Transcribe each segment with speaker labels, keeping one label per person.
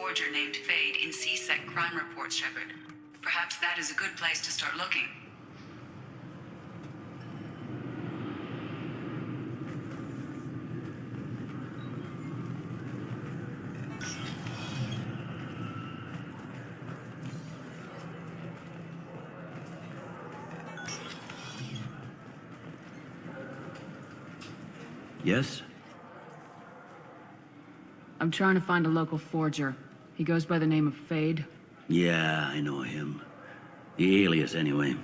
Speaker 1: forger named Fade in C-Sec crime reports, Shepard. Perhaps that is a good place to start looking.
Speaker 2: Yes?
Speaker 3: I'm trying to find a local forger. He goes by the name of Fade.
Speaker 2: Yeah, I know him. The alias, anyway.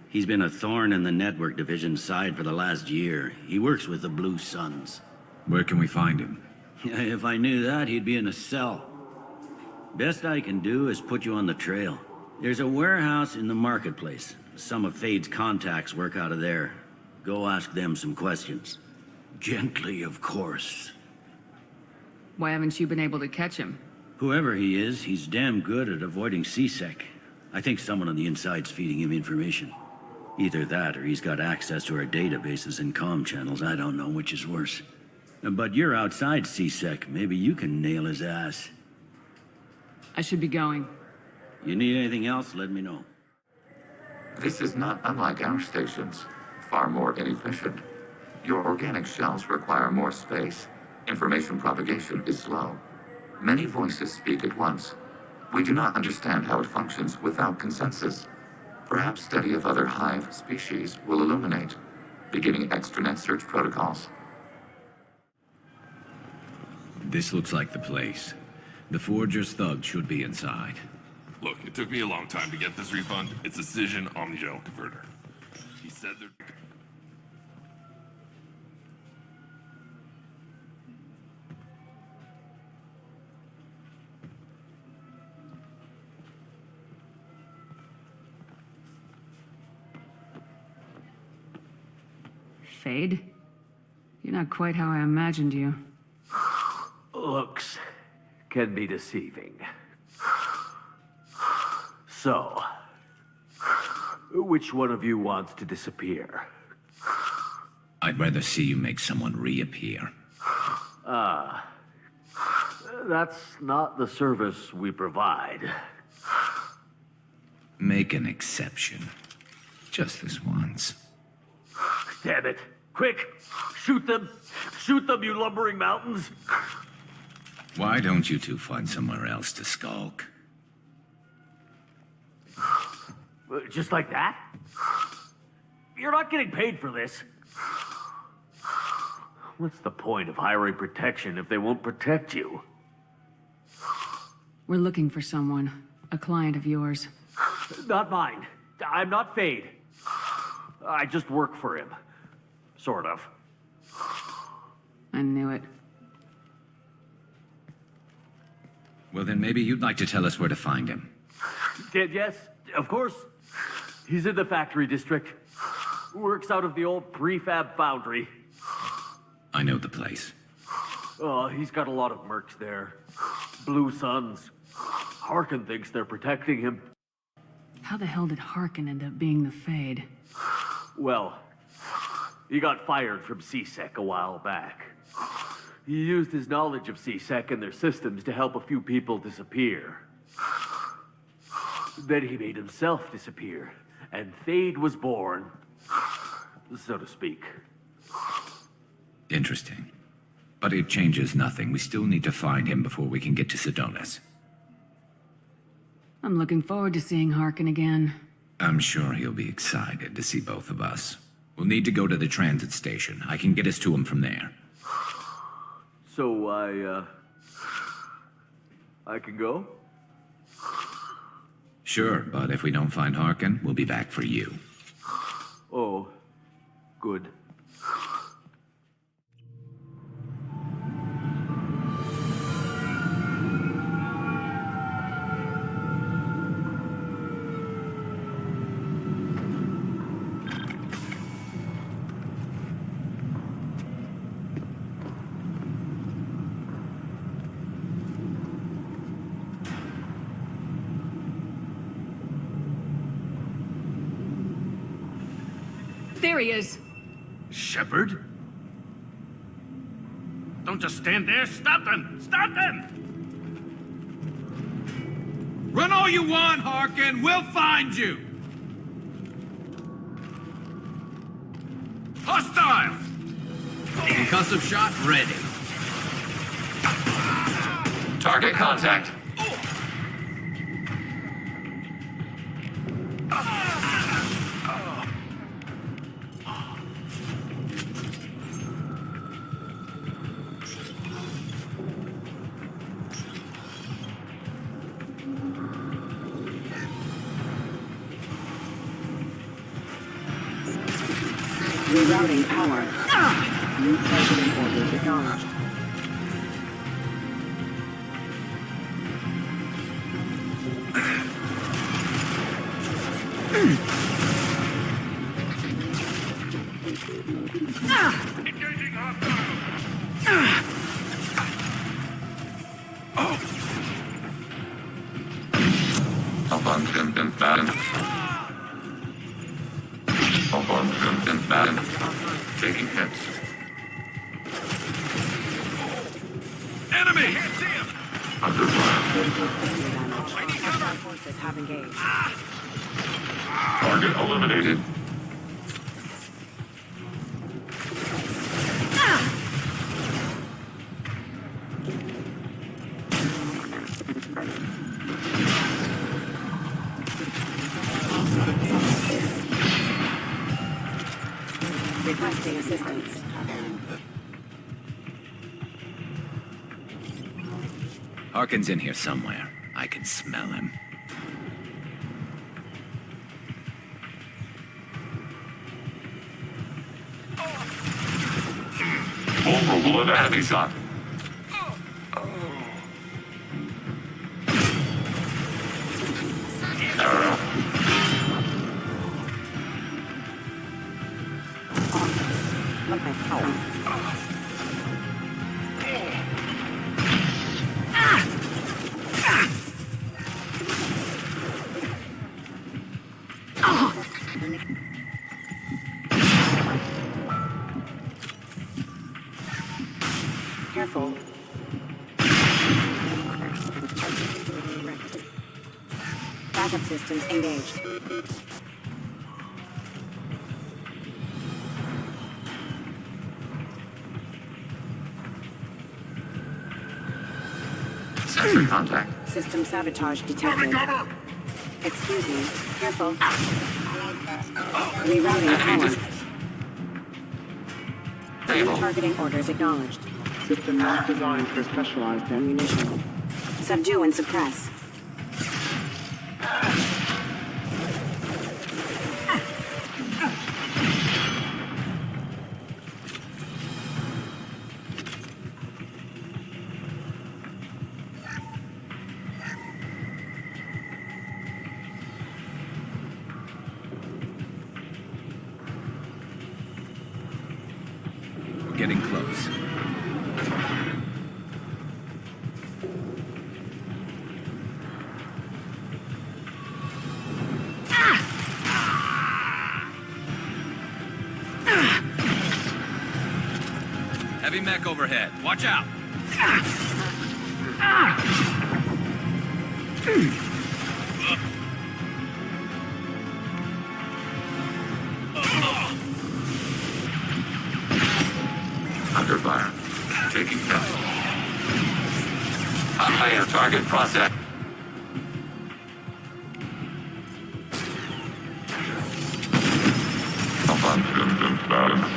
Speaker 2: He's been a thorn in the network division's side for the last year. He works with the Blue Suns.
Speaker 4: Where can we find him?
Speaker 2: If I knew that, he'd be in a cell. Best I can do is put you on the trail. There's a warehouse in the marketplace. Some of Fade's contacts work out of there. Go ask them some questions. Gently, of course.
Speaker 3: Why haven't you been able to catch him?
Speaker 2: Whoever he is, he's damn good at avoiding C-Sec. I think someone on the inside's feeding him information. Either that, or he's got access to our databases and comm channels. I don't know which is worse. But you're outside C-Sec. Maybe you can nail his ass.
Speaker 3: I should be going.
Speaker 2: You need anything else, let me know.
Speaker 5: This is not unlike our stations. Far more inefficient. Your organic shells require more space. Information propagation is slow. Many voices speak at once. We do not understand how it functions without consensus. Perhaps study of other hive species will illuminate, beginning extranet search protocols.
Speaker 4: This looks like the place. The Forger's thug should be inside.
Speaker 6: Look, it took me a long time to get this refund. It's a Cision omnichannel converter. He said they're...
Speaker 3: Fade? You're not quite how I imagined you.
Speaker 7: Looks can be deceiving. So, which one of you wants to disappear?
Speaker 4: I'd rather see you make someone reappear.
Speaker 7: That's not the service we provide.
Speaker 4: Make an exception. Just this once.
Speaker 7: Damn it. Quick! Shoot them! Shoot them, you lumbering mountains!
Speaker 4: Why don't you two find somewhere else to skulk?
Speaker 7: Just like that? You're not getting paid for this. What's the point of hiring protection if they won't protect you?
Speaker 3: We're looking for someone. A client of yours.
Speaker 7: Not mine. I'm not Fade. I just work for him. Sort of.
Speaker 3: I knew it.
Speaker 4: Well, then maybe you'd like to tell us where to find him.
Speaker 7: Yes, of course. He's in the factory district. Works out of the old prefab foundry.
Speaker 4: I know the place.
Speaker 7: Oh, he's got a lot of mercs there. Blue Suns. Harkin thinks they're protecting him.
Speaker 3: How the hell did Harkin end up being the Fade?
Speaker 7: Well, he got fired from C-Sec a while back. He used his knowledge of C-Sec and their systems to help a few people disappear. Then he made himself disappear, and Fade was born, so to speak.
Speaker 4: Interesting. But it changes nothing. We still need to find him before we can get to Sedonis.
Speaker 3: I'm looking forward to seeing Harkin again.
Speaker 4: I'm sure he'll be excited to see both of us. We'll need to go to the transit station. I can get us to him from there.
Speaker 7: So I can go?
Speaker 4: Sure, but if we don't find Harkin, we'll be back for you.
Speaker 7: Oh, good.
Speaker 3: There he is!
Speaker 2: Shepard? Don't just stand there. Stop them! Stop them!
Speaker 4: Run all you want, Harkin! We'll find you! Hostile! Concussive shot ready.
Speaker 5: Target contact.
Speaker 8: Rerouting power. New targeting orders acknowledged.
Speaker 6: Engaging hostile.
Speaker 5: Abundant and balance. Abundant and balance. Taking hits.
Speaker 4: Enemy!
Speaker 5: Under fire.
Speaker 8: Hostile forces have engaged.
Speaker 5: Target eliminated.
Speaker 8: Requesting assistance.
Speaker 4: Harkin's in here somewhere. I can smell him.
Speaker 5: Vulnerable to enemy shot. Arrow.
Speaker 8: Let my power. Careful. Backup systems engaged.
Speaker 5: Sensor contact.
Speaker 8: System sabotage detected. Excuse me. Careful. Rerouting power.
Speaker 5: Table.
Speaker 8: Targeting orders acknowledged.
Speaker 9: System not designed for specialized
Speaker 8: Ammunition. Subdue and suppress.
Speaker 4: We're getting close. Heavy mech overhead. Watch out!
Speaker 5: Under fire. Taking test. Higher target process. Abundant and balance.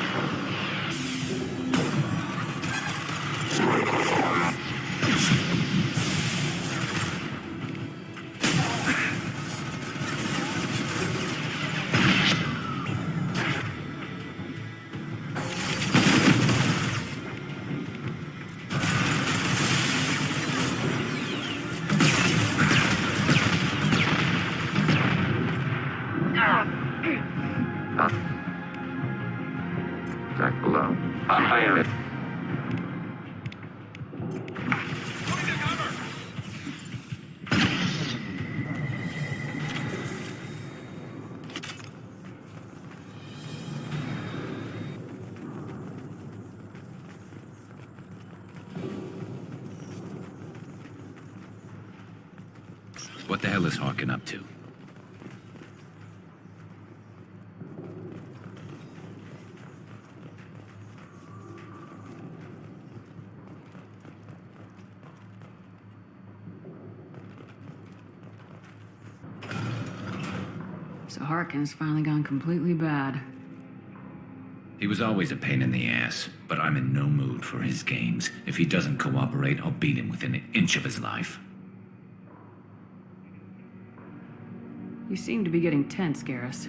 Speaker 4: What the hell is Harkin up to?
Speaker 3: So Harkin's finally gone completely bad.
Speaker 4: He was always a pain in the ass, but I'm in no mood for his games. If he doesn't cooperate, I'll beat him within an inch of his life.
Speaker 3: You seem to be getting tense, Garrus.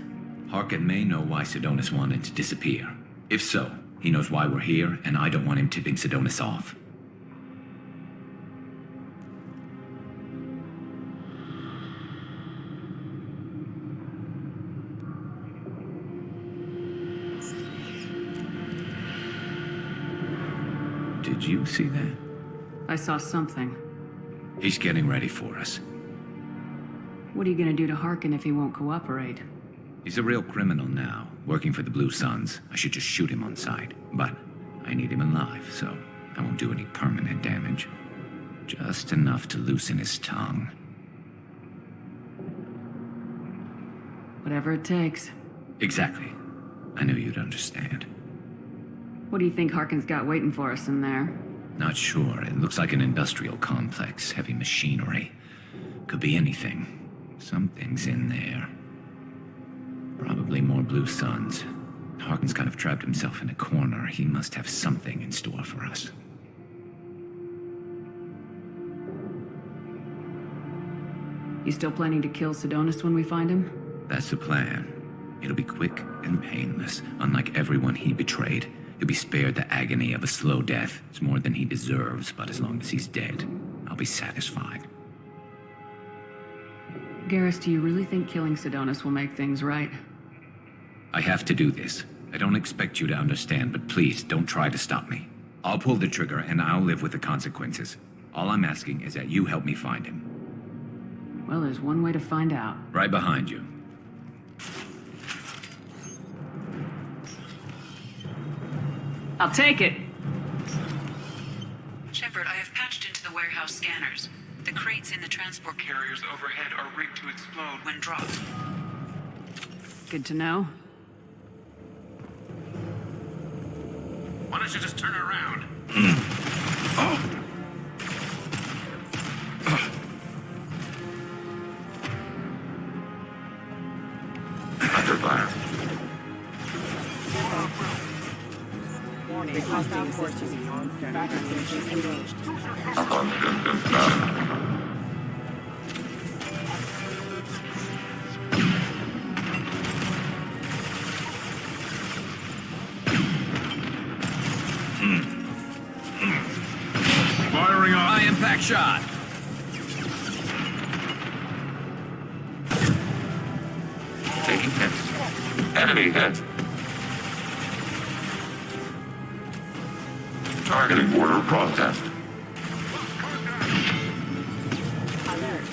Speaker 4: Harkin may know why Sidonis wanted to disappear. If so, he knows why we're here, and I don't want him tipping Sidonis off. Did you see that?
Speaker 3: I saw something.
Speaker 4: He's getting ready for us.
Speaker 3: What are you gonna do to Harkin if he won't cooperate?
Speaker 4: He's a real criminal now, working for the Blue Suns. I should just shoot him on sight. But I need him alive, so I won't do any permanent damage. Just enough to loosen his tongue.
Speaker 3: Whatever it takes.
Speaker 4: Exactly. I knew you'd understand.
Speaker 3: What do you think Harkin's got waiting for us in there?
Speaker 4: Not sure. It looks like an industrial complex. Heavy machinery. Could be anything. Something's in there. Probably more Blue Suns. Harkin's kind of trapped himself in a corner. He must have something in store for us.
Speaker 3: You still planning to kill Sidonis when we find him?
Speaker 4: That's the plan. It'll be quick and painless, unlike everyone he betrayed. He'll be spared the agony of a slow death. It's more than he deserves, but as long as he's dead, I'll be satisfied.
Speaker 3: Garrus, do you really think killing Sidonis will make things right?
Speaker 4: I have to do this. I don't expect you to understand, but please don't try to stop me. I'll pull the trigger and I'll live with the consequences. All I'm asking is that you help me find him.
Speaker 3: Well, there's one way to find out.
Speaker 4: Right behind you.
Speaker 3: I'll take it!
Speaker 1: Shepard, I have patched into the warehouse scanners. The crates in the transport
Speaker 9: Carriers overhead are rigged to explode.
Speaker 1: when dropped.
Speaker 3: Good to know.
Speaker 4: Why don't you just turn around?
Speaker 5: Under fire.
Speaker 8: Warning, hostile forces. Backup engines engaged.
Speaker 4: Firing on high impact shot.
Speaker 5: Taking hits. Enemy hit. Targeting border protest.
Speaker 8: Alert.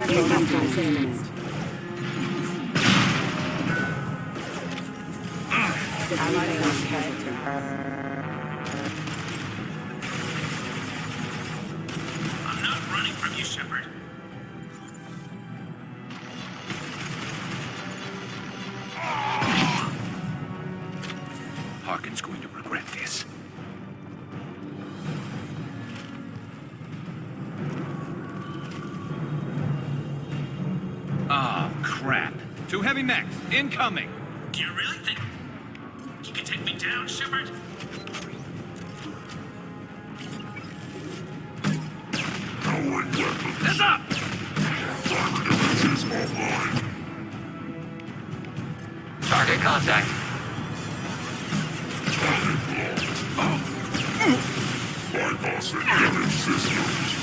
Speaker 8: Hostile systems. Allied force casualty.
Speaker 4: I'm not running from you, Shepard. Harkin's going to regret this. Oh, crap. Two heavy mechs, incoming. Do you really think you can take me down, Shepard? Heads up!
Speaker 5: Target contact.
Speaker 6: Bypassing damage systems.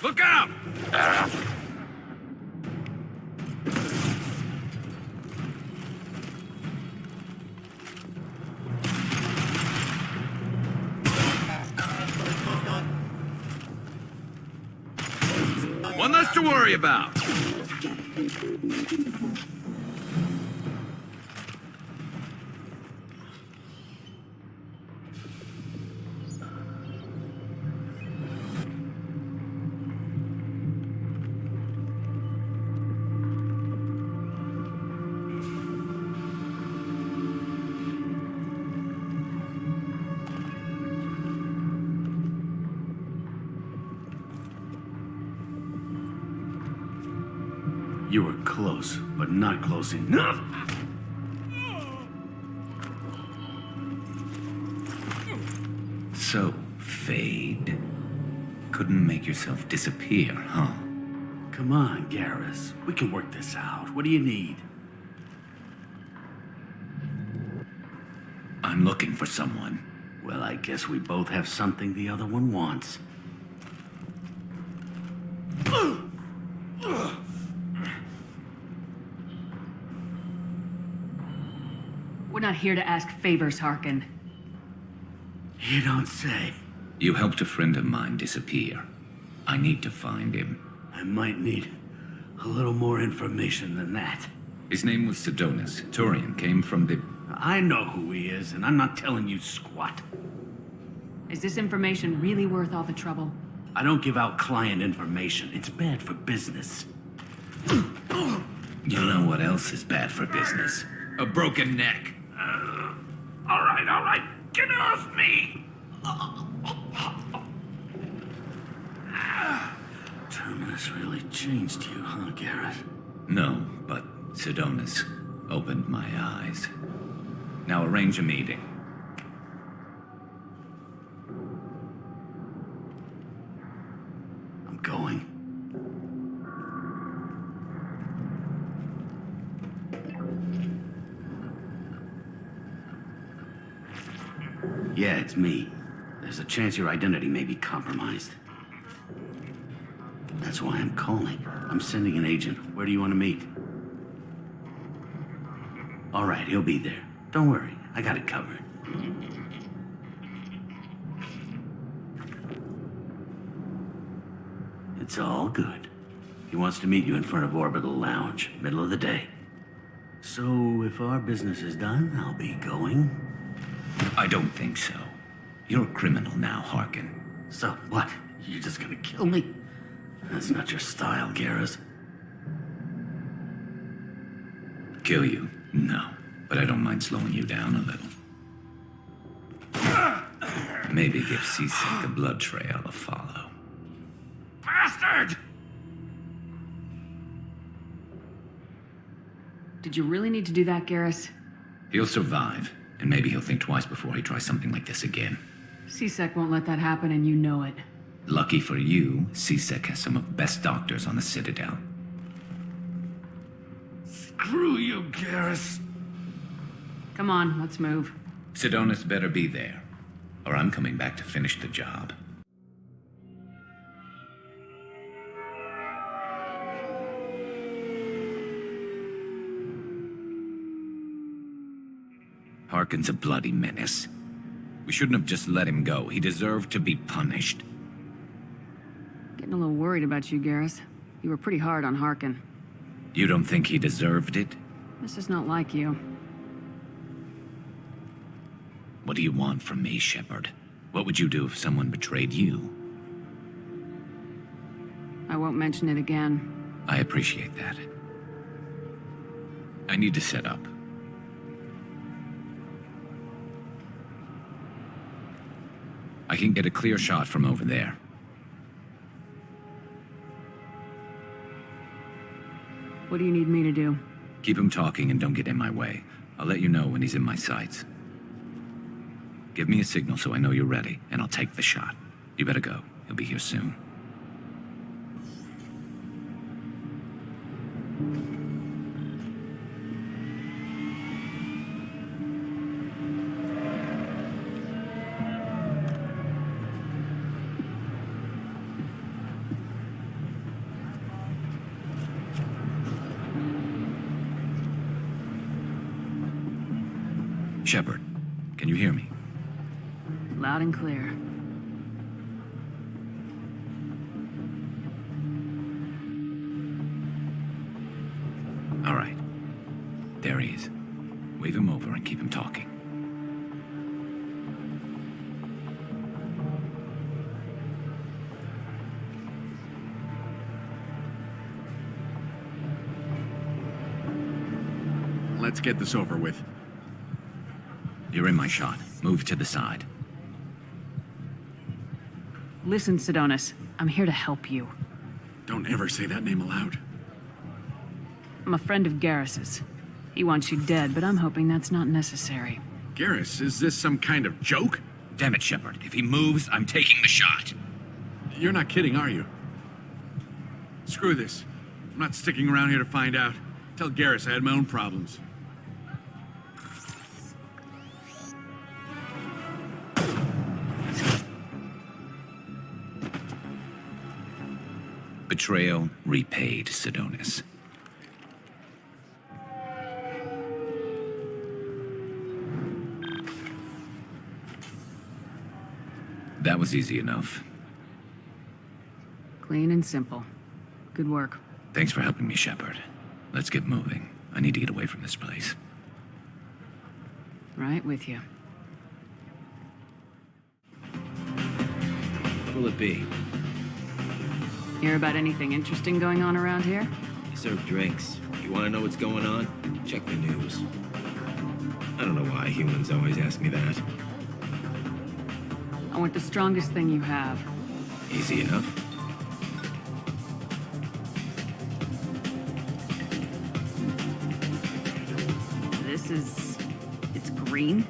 Speaker 6: Look out! One less to worry about.
Speaker 2: You were close, but not close enough.
Speaker 4: So, Fade. Couldn't make yourself disappear, huh?
Speaker 2: Come on, Garrus. We can work this out. What do you need?
Speaker 4: I'm looking for someone.
Speaker 2: Well, I guess we both have something the other one wants.
Speaker 3: We're not here to ask favors, Harkin.
Speaker 2: You don't say.
Speaker 4: You helped a friend of mine disappear. I need to find him.
Speaker 2: I might need a little more information than that.
Speaker 4: His name was Sidonis. Turian came from the...
Speaker 2: I know who he is, and I'm not telling you squat.
Speaker 3: Is this information really worth all the trouble?
Speaker 2: I don't give out client information. It's bad for business.
Speaker 4: You know what else is bad for business? A broken neck.
Speaker 2: All right. Get off me! Terminus really changed you, huh, Garrus?
Speaker 4: No, but Sidonis opened my eyes. Now arrange a meeting.
Speaker 2: I'm going. Yeah, it's me. There's a chance your identity may be compromised. That's why I'm calling. I'm sending an agent. Where do you want to meet? All right, he'll be there. Don't worry, I got it covered. It's all good. He wants to meet you in front of Orbital Lounge, middle of the day. So, if our business is done, I'll be going.
Speaker 4: I don't think so. You're a criminal now, Harkin.
Speaker 2: So, what? You're just gonna kill me? That's not your style, Garrus.
Speaker 4: Kill you? No. But I don't mind slowing you down a little. Maybe give C-Sec a blood trail to follow.
Speaker 2: Bastard!
Speaker 3: Did you really need to do that, Garrus?
Speaker 4: He'll survive, and maybe he'll think twice before he tries something like this again.
Speaker 3: C-Sec won't let that happen, and you know it.
Speaker 4: Lucky for you, C-Sec has some of the best doctors on the Citadel.
Speaker 2: Screw you, Garrus.
Speaker 3: Come on, let's move.
Speaker 4: Sidonis better be there, or I'm coming back to finish the job. Harkin's a bloody menace. We shouldn't have just let him go. He deserved to be punished.
Speaker 3: Getting a little worried about you, Garrus. You were pretty hard on Harkin.
Speaker 4: You don't think he deserved it?
Speaker 3: This is not like you.
Speaker 4: What do you want from me, Shepard? What would you do if someone betrayed you?
Speaker 3: I won't mention it again.
Speaker 4: I appreciate that. I need to set up. I can get a clear shot from over there.
Speaker 3: What do you need me to do?
Speaker 4: Keep him talking and don't get in my way. I'll let you know when he's in my sights. Give me a signal so I know you're ready, and I'll take the shot. You better go. He'll be here soon. Shepard, can you hear me?
Speaker 3: Loud and clear.
Speaker 4: All right. There he is. Wave him over and keep him talking.
Speaker 10: Let's get this over with.
Speaker 4: You're in my shot. Move to the side.
Speaker 3: Listen, Sidonis, I'm here to help you.
Speaker 10: Don't ever say that name aloud.
Speaker 3: I'm a friend of Garrus's. He wants you dead, but I'm hoping that's not necessary.
Speaker 10: Garrus, is this some kind of joke?
Speaker 4: Damn it, Shepard. If he moves, I'm taking the shot.
Speaker 10: You're not kidding, are you? Screw this. I'm not sticking around here to find out. Tell Garrus I had my own problems.
Speaker 4: Betrayal repaid, Sidonis. That was easy enough.
Speaker 3: Clean and simple. Good work.
Speaker 4: Thanks for helping me, Shepard. Let's get moving. I need to get away from this place.
Speaker 3: Right with you.
Speaker 2: What'll it be?
Speaker 3: Hear about anything interesting going on around here?
Speaker 2: I serve drinks. You want to know what's going on? Check the news. I don't know why humans always ask me that.
Speaker 3: I want the strongest thing you have.
Speaker 2: Easy enough.
Speaker 3: It's green?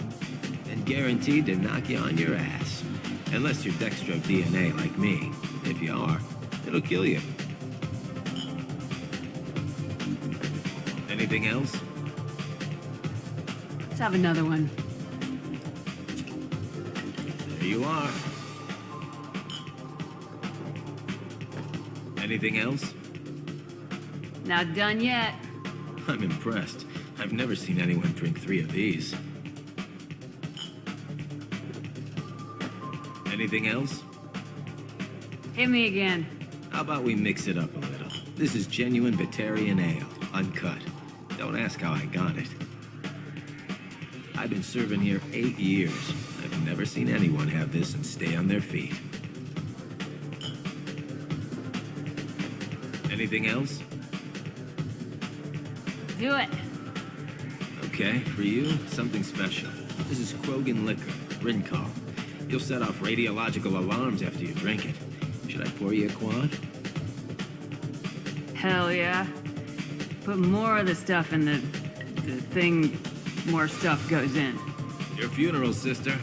Speaker 2: And guaranteed to knock you on your ass. Unless you're dextro DNA like me. If you are, it'll kill you. Anything else?
Speaker 3: Let's have another one.
Speaker 2: There you are. Anything else?
Speaker 3: Not done yet.
Speaker 2: I'm impressed. I've never seen anyone drink 3 of these. Anything else?
Speaker 3: Hit me again.
Speaker 2: How about we mix it up a little? This is genuine Batarian ale, uncut. Don't ask how I got it. I've been serving here 8 years. I've never seen anyone have this and stay on their feet. Anything else?
Speaker 3: Do it.
Speaker 2: Okay, for you, something special. This is Krogan liquor, Rincol. You'll set off radiological alarms after you drink it. Should I pour you a quad?
Speaker 3: Hell yeah. Put more of the stuff in the thing, more stuff goes in.
Speaker 2: Your funeral, sister.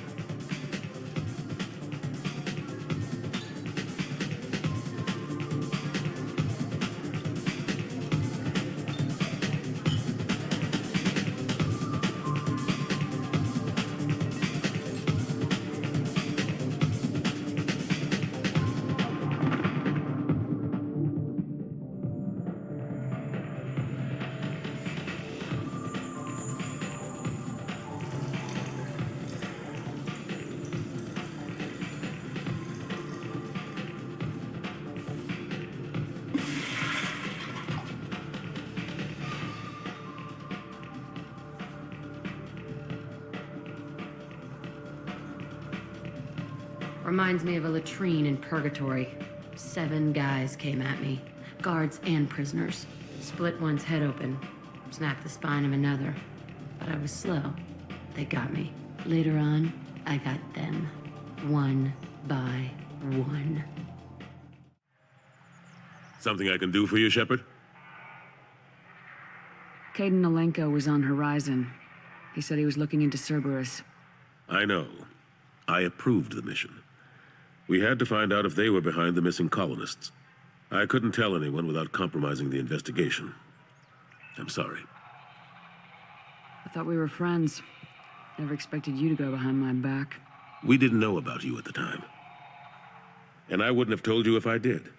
Speaker 11: Reminds me of a latrine in Purgatory. 7 guys came at me. Guards and prisoners. Split one's head open. Snapped the spine of another. But I was slow. They got me. Later on, I got them. One by one.
Speaker 12: Something I can do for you, Shepard?
Speaker 3: Caden Alenko was on Horizon. He said he was looking into Cerberus.
Speaker 12: I know. I approved the mission. We had to find out if they were behind the missing colonists. I couldn't tell anyone without compromising the investigation. I'm sorry.
Speaker 3: I thought we were friends. Never expected you to go behind my back.
Speaker 12: We didn't know about you at the time. And I wouldn't have told you if I did.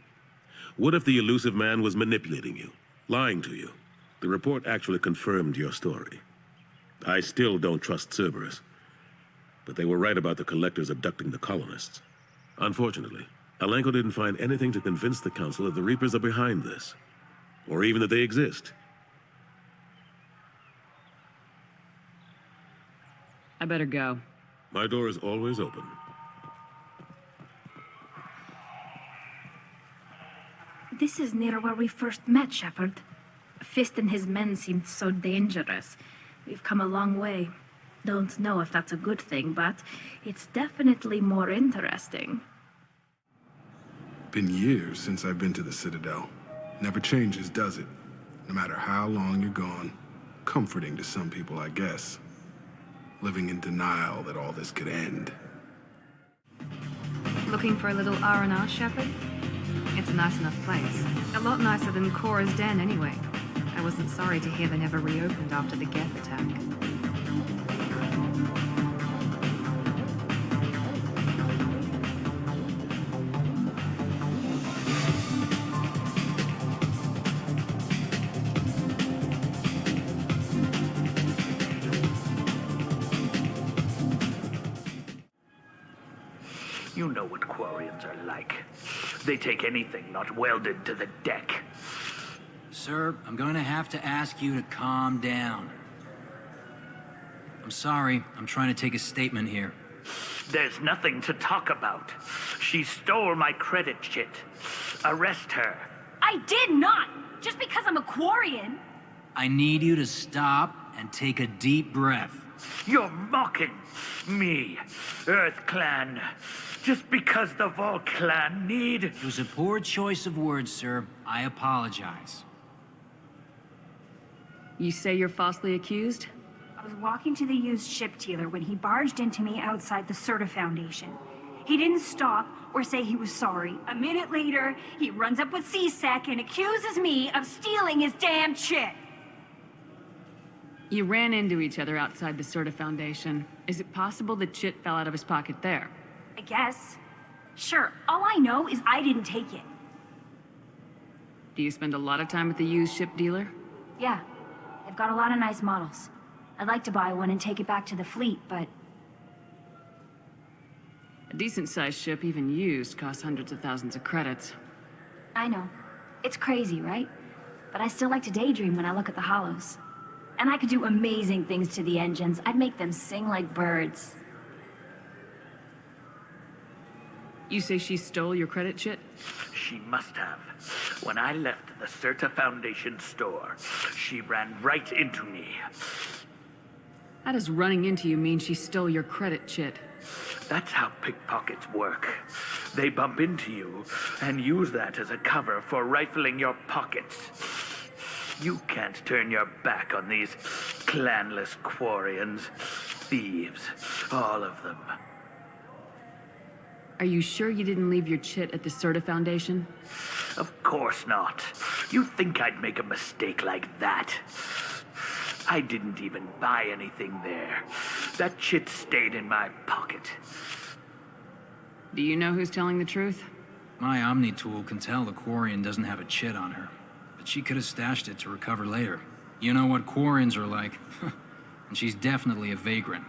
Speaker 12: What if the elusive man was manipulating you, lying to you? The report actually confirmed your story. I still don't trust Cerberus. But they were right about the collectors abducting the colonists. Unfortunately, Alenko didn't find anything to convince the Council that the Reapers are behind this. Or even that they exist.
Speaker 3: I better go.
Speaker 12: My door is always open.
Speaker 8: This is near where we first met, Shepard. Fist and his men seemed so dangerous. We've come a long way. Don't know if that's a good thing, but it's definitely more interesting.
Speaker 13: Been years since I've been to the Citadel. Never changes, does it? No matter how long you're gone. Comforting to some people, I guess. Living in denial that all this could end.
Speaker 14: Looking for a little R&R, Shepard? It's a nice enough place. A lot nicer than Cora's den, anyway. I wasn't sorry to hear they never reopened after the Geth attack.
Speaker 7: You know what Quarians are like. They take anything not welded to the deck.
Speaker 15: Sir, I'm going to have to ask you to calm down. I'm sorry, I'm trying to take a statement here.
Speaker 7: There's nothing to talk about. She stole my credit chit. Arrest her.
Speaker 16: I did not! Just because I'm a Quarian!
Speaker 15: I need you to stop and take a deep breath.
Speaker 7: You're mocking me, Earth Clan. Just because the Vol Clan need...
Speaker 15: It was a poor choice of words, sir. I apologize.
Speaker 3: You say you're falsely accused?
Speaker 16: I was walking to the used ship dealer when he barged into me outside the Serta Foundation. He didn't stop or say he was sorry. A minute later, he runs up with C-Sec and accuses me of stealing his damn chit.
Speaker 3: You ran into each other outside the Serta Foundation. Is it possible the chit fell out of his pocket there?
Speaker 16: I guess. Sure, all I know is I didn't take it.
Speaker 3: Do you spend a lot of time at the used ship dealer?
Speaker 16: Yeah, they've got a lot of nice models. I'd like to buy one and take it back to the fleet, but...
Speaker 3: A decent-sized ship, even used, costs hundreds of thousands of credits.
Speaker 16: I know. It's crazy, right? But I still like to daydream when I look at the hollows. And I could do amazing things to the engines. I'd make them sing like birds.
Speaker 3: You say she stole your credit chit?
Speaker 7: She must have. When I left the Serta Foundation store, she ran right into me.
Speaker 3: How does running into you mean she stole your credit chit?
Speaker 7: That's how pickpockets work. They bump into you and use that as a cover for rifling your pockets. You can't turn your back on these clanless Quarians. Thieves, all of them.
Speaker 3: Are you sure you didn't leave your chit at the Serta Foundation?
Speaker 7: Of course not. You think I'd make a mistake like that? I didn't even buy anything there. That chit stayed in my pocket.
Speaker 3: Do you know who's telling the truth?
Speaker 15: My Omni tool can tell the Quarian doesn't have a chit on her, but she could have stashed it to recover later. You know what Quarians are like. And she's definitely a vagrant.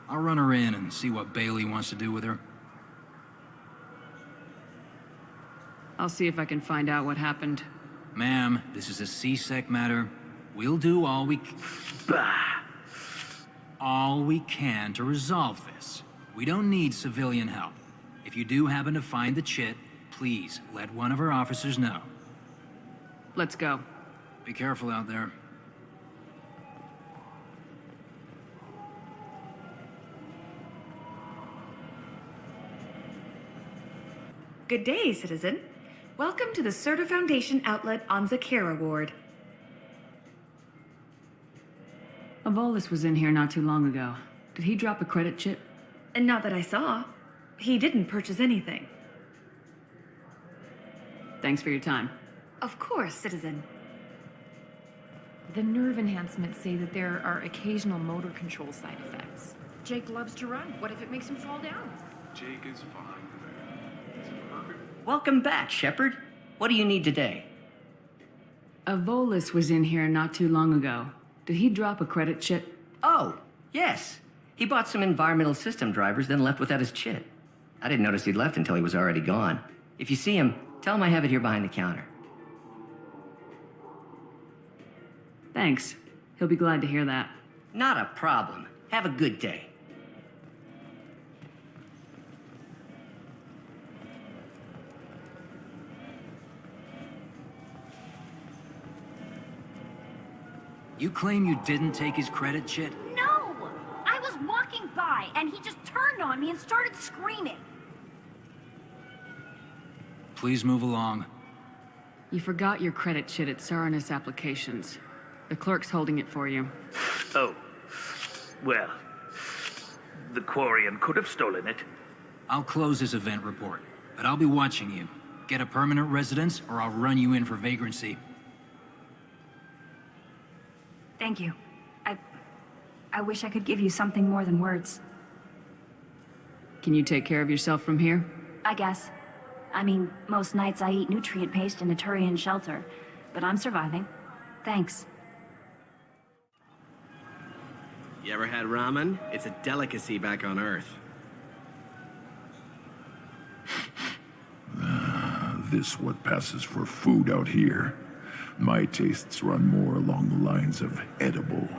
Speaker 15: I'll run her in and see what Bailey wants to do with her.
Speaker 3: I'll see if I can find out what happened.
Speaker 15: Ma'am, this is a C-Sec matter. We'll do all we can to resolve this. We don't need civilian help. If you do happen to find the chit, please let one of our officers know.
Speaker 3: Let's go.
Speaker 15: Be careful out there.
Speaker 17: Good day, citizen. Welcome to the Serta Foundation outlet on Zakera Ward.
Speaker 3: Avolis was in here not too long ago. Did he drop a credit chit?
Speaker 17: And not that I saw. He didn't purchase anything.
Speaker 3: Thanks for your time.
Speaker 17: Of course, citizen.
Speaker 18: The nerve enhancements say that there are occasional motor control side effects. Jake loves to run. What if it makes him fall down?
Speaker 9: Jake is fine.
Speaker 19: Welcome back, Shepard. What do you need today?
Speaker 3: Avolis was in here not too long ago. Did he drop a credit chit?
Speaker 19: Oh, yes. He bought some environmental system drivers, then left without his chit. I didn't notice he'd left until he was already gone. If you see him, tell him I have it here behind the counter.
Speaker 3: Thanks. He'll be glad to hear that.
Speaker 19: Not a problem. Have a good day.
Speaker 15: You claim you didn't take his credit, Chit?
Speaker 16: No! I was walking by, and he just turned on me and started screaming.
Speaker 15: Please move along.
Speaker 3: You forgot your credit shit at Saranus Applications. The clerk's holding it for you.
Speaker 7: Oh. Well, the Quarian could have stolen it.
Speaker 15: I'll close this event report, but I'll be watching you. Get a permanent residence, or I'll run you in for vagrancy.
Speaker 16: Thank you. I wish I could give you something more than words.
Speaker 3: Can you take care of yourself from here?
Speaker 16: I guess. I mean, most nights I eat nutrient paste in a Turian shelter, but I'm surviving. Thanks.
Speaker 20: You ever had ramen? It's a delicacy back on Earth.
Speaker 21: This what passes for food out here. My tastes run more along the lines of edible.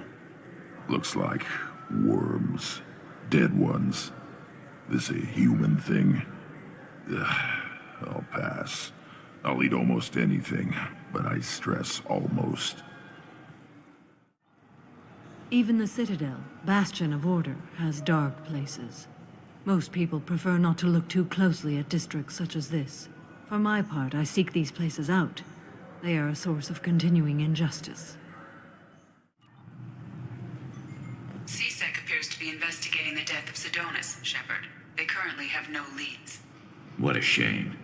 Speaker 21: Looks like worms. Dead ones. This a human thing? Ugh, I'll pass. I'll eat almost anything, but I stress almost.
Speaker 22: Even the Citadel, bastion of order, has dark places. Most people prefer not to look too closely at districts such as this. For my part, I seek these places out. They are a source of continuing injustice.
Speaker 1: CSEC appears to be investigating the death of Sidonis, Shepard. They currently have no leads.
Speaker 4: What a shame.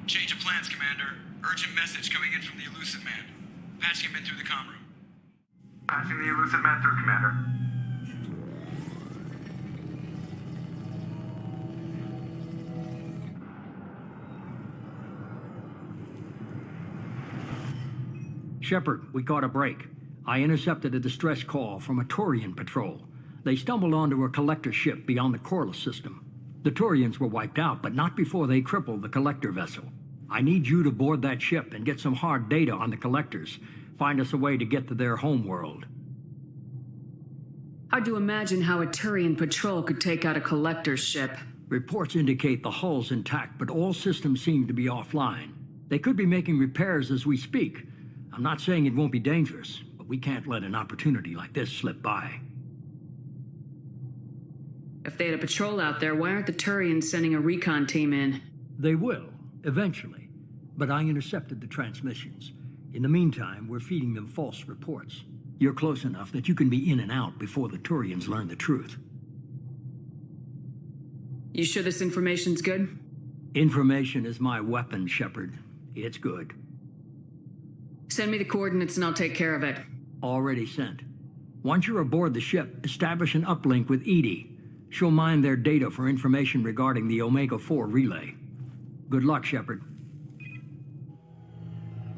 Speaker 23: Change of plans, Commander. Urgent message coming in from the Elusive Man. Patching him in through the comm room. Patching the Elusive Man through, Commander.
Speaker 24: Shepard, we caught a break. I intercepted a distress call from a Turian patrol. They stumbled onto a collector ship beyond the Corliss system. The Turians were wiped out, but not before they crippled the collector vessel. I need you to board that ship and get some hard data on the collectors. Find us a way to get to their homeworld.
Speaker 3: Hard to imagine how a Turian patrol could take out a collector's ship.
Speaker 24: Reports indicate the hull's intact, but all systems seem to be offline. They could be making repairs as we speak. I'm not saying it won't be dangerous, but we can't let an opportunity like this slip by.
Speaker 3: If they had a patrol out there, why aren't the Turians sending a recon team in?
Speaker 24: They will, eventually. But I intercepted the transmissions. In the meantime, we're feeding them false reports. You're close enough that you can be in and out before the Turians learn the truth.
Speaker 3: You sure this information's good?
Speaker 24: Information is my weapon, Shepard. It's good.
Speaker 3: Send me the coordinates and I'll take care of it.
Speaker 24: Already sent. Once you're aboard the ship, establish an uplink with Edie. She'll mine their data for information regarding the Omega-4 relay. Good luck, Shepard.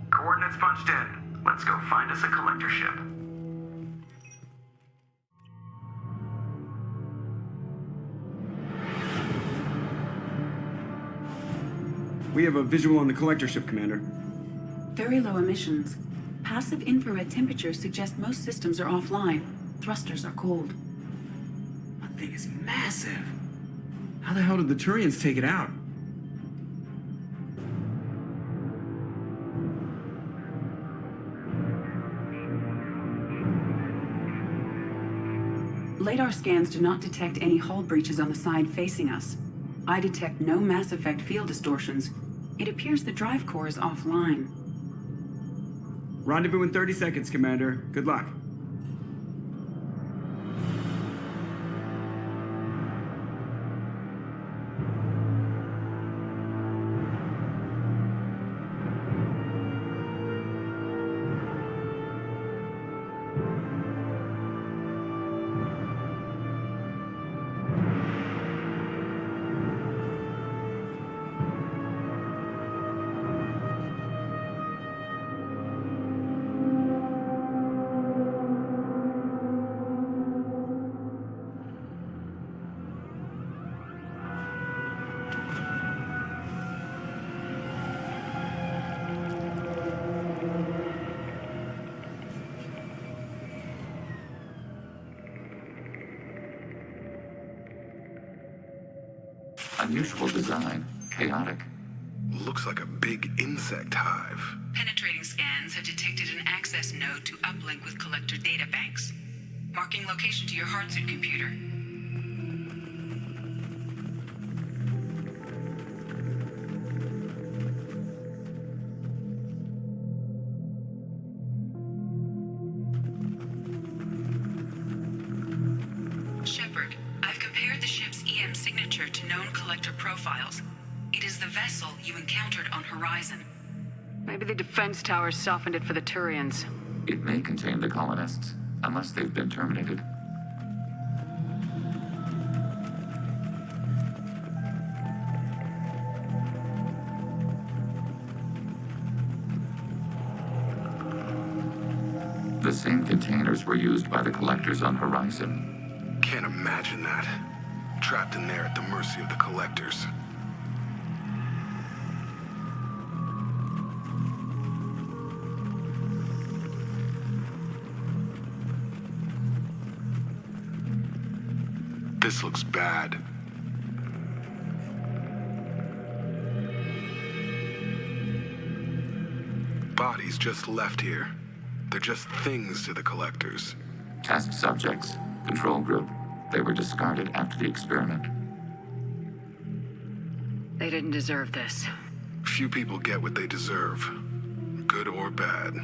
Speaker 23: Coordinates punched in. Let's go find us a collector ship.
Speaker 25: We have a visual on the collector ship, Commander.
Speaker 26: Very low emissions. Passive infrared temperatures suggest most systems are offline. Thrusters are cold.
Speaker 25: That thing is massive. How the hell did the Turians take it out?
Speaker 26: Radar scans do not detect any hull breaches on the side facing us. I detect no mass effect field distortions. It appears the drive core is offline.
Speaker 25: Rendezvous in 30 seconds, Commander. Good luck.
Speaker 4: Unusual design. Chaotic.
Speaker 13: Looks like a big insect hive.
Speaker 1: Penetrating scans have detected an access node to uplink with collector databanks. Marking location to your hardsuit computer. Shepard, I've compared the ship's EM signature to known collector profiles. It is the vessel you encountered on Horizon.
Speaker 3: Maybe the defense towers softened it for the Turians.
Speaker 4: It may contain the colonists, unless they've been terminated. The same containers were used by the collectors on Horizon.
Speaker 13: Can't imagine that. Trapped in there at the mercy of the collectors. This looks bad. Bodies just left here. They're just things to the collectors.
Speaker 4: Test subjects, control group. They were discarded after the experiment.
Speaker 3: They didn't deserve this.
Speaker 13: Few people get what they deserve, good or bad.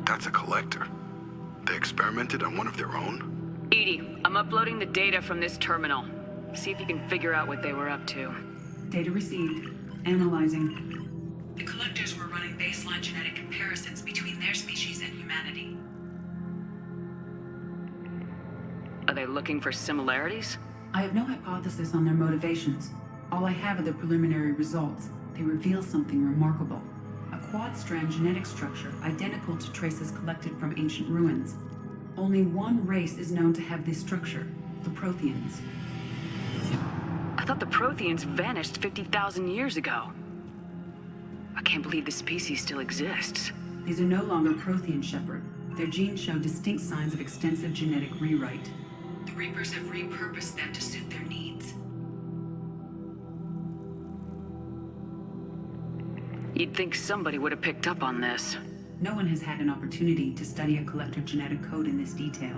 Speaker 13: That's a collector. They experimented on one of their own?
Speaker 3: Edie, I'm uploading the data from this terminal. See if you can figure out what they were up to.
Speaker 26: Data received. Analyzing.
Speaker 1: The collectors were running baseline genetic comparisons between their species and humanity.
Speaker 3: Are they looking for similarities?
Speaker 26: I have no hypothesis on their motivations. All I have are the preliminary results. They reveal something remarkable. A quad-strand genetic structure identical to traces collected from ancient ruins. Only one race is known to have this structure, the Protheans.
Speaker 3: I thought the Protheans vanished 50,000 years ago. I can't believe this species still exists.
Speaker 26: These are no longer Prothean, Shepard. Their genes show distinct signs of extensive genetic rewrite.
Speaker 1: The Reapers have repurposed them to suit their needs.
Speaker 3: You'd think somebody would have picked up on this.
Speaker 26: No one has had an opportunity to study a collector genetic code in this detail.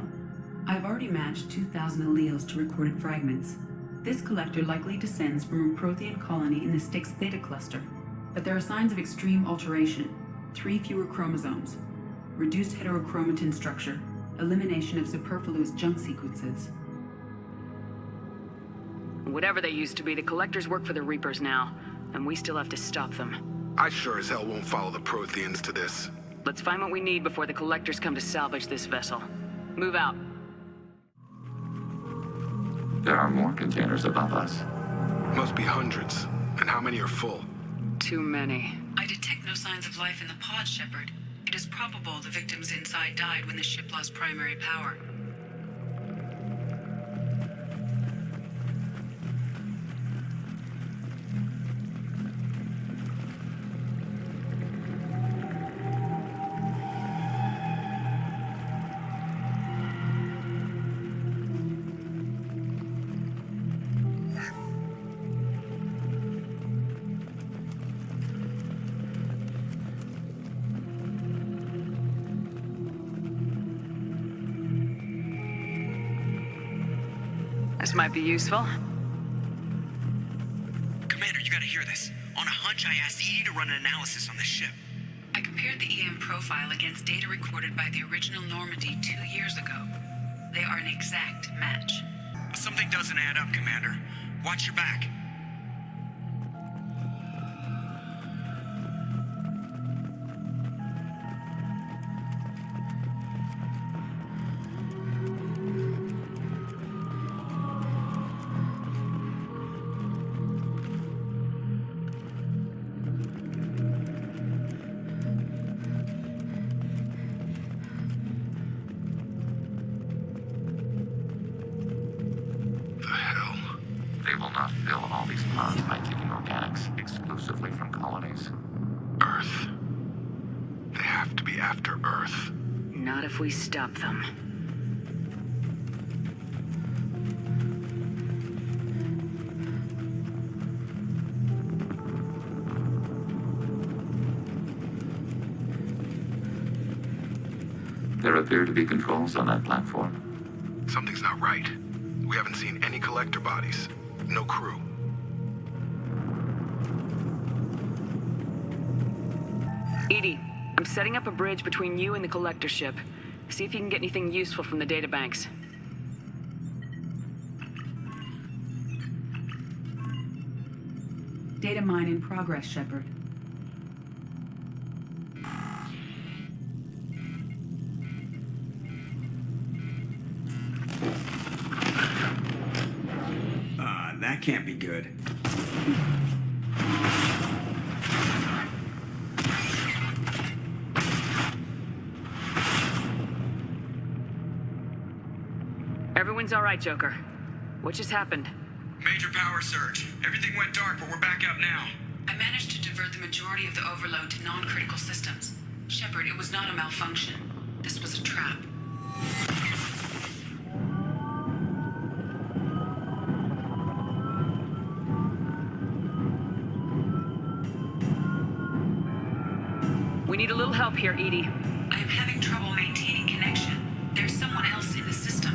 Speaker 26: I've already matched 2,000 alleles to recorded fragments. This collector likely descends from a Prothean colony in the Styx Theta cluster. But there are signs of extreme alteration. 3 fewer chromosomes. Reduced heterochromatin structure. Elimination of superfluous junk sequences.
Speaker 3: Whatever they used to be, the collectors work for the Reapers now, and we still have to stop them.
Speaker 13: I sure as hell won't follow the Protheans to this.
Speaker 3: Let's find what we need before the collectors come to salvage this vessel. Move out.
Speaker 4: There are more containers above us.
Speaker 13: Must be hundreds. And how many are full?
Speaker 3: Too many.
Speaker 1: I detect no signs of life in the pod, Shepard. It is probable the victims inside died when the ship lost primary power.
Speaker 3: This might be useful.
Speaker 23: Commander, you gotta hear this. On a hunch, I asked Edie to run an analysis on this ship.
Speaker 1: I compared the EM profile against data recorded by the original Normandy 2 years ago. They are an exact match.
Speaker 23: Something doesn't add up, Commander. Watch your back.
Speaker 2: They will not fill all these ponds by taking organics exclusively from colonies.
Speaker 13: Earth. They have to be after Earth.
Speaker 3: Not if we stop them.
Speaker 2: There appear to be controls on that platform.
Speaker 13: Something's not right. We haven't seen any collector bodies. No crew.
Speaker 3: Edie, I'm setting up a bridge between you and the collector ship. See if you can get anything useful from the databanks.
Speaker 26: Data mine in progress, Shepard.
Speaker 23: That can't be good.
Speaker 3: Everyone's all right, Joker. What just happened?
Speaker 23: Major power surge. Everything went dark, but we're back up now.
Speaker 1: I managed to divert the majority of the overload to non-critical systems. Shepard, it was not a malfunction. This was a trap.
Speaker 3: We need a little help here, Edie.
Speaker 1: I am having trouble maintaining connection. There's someone else in the system.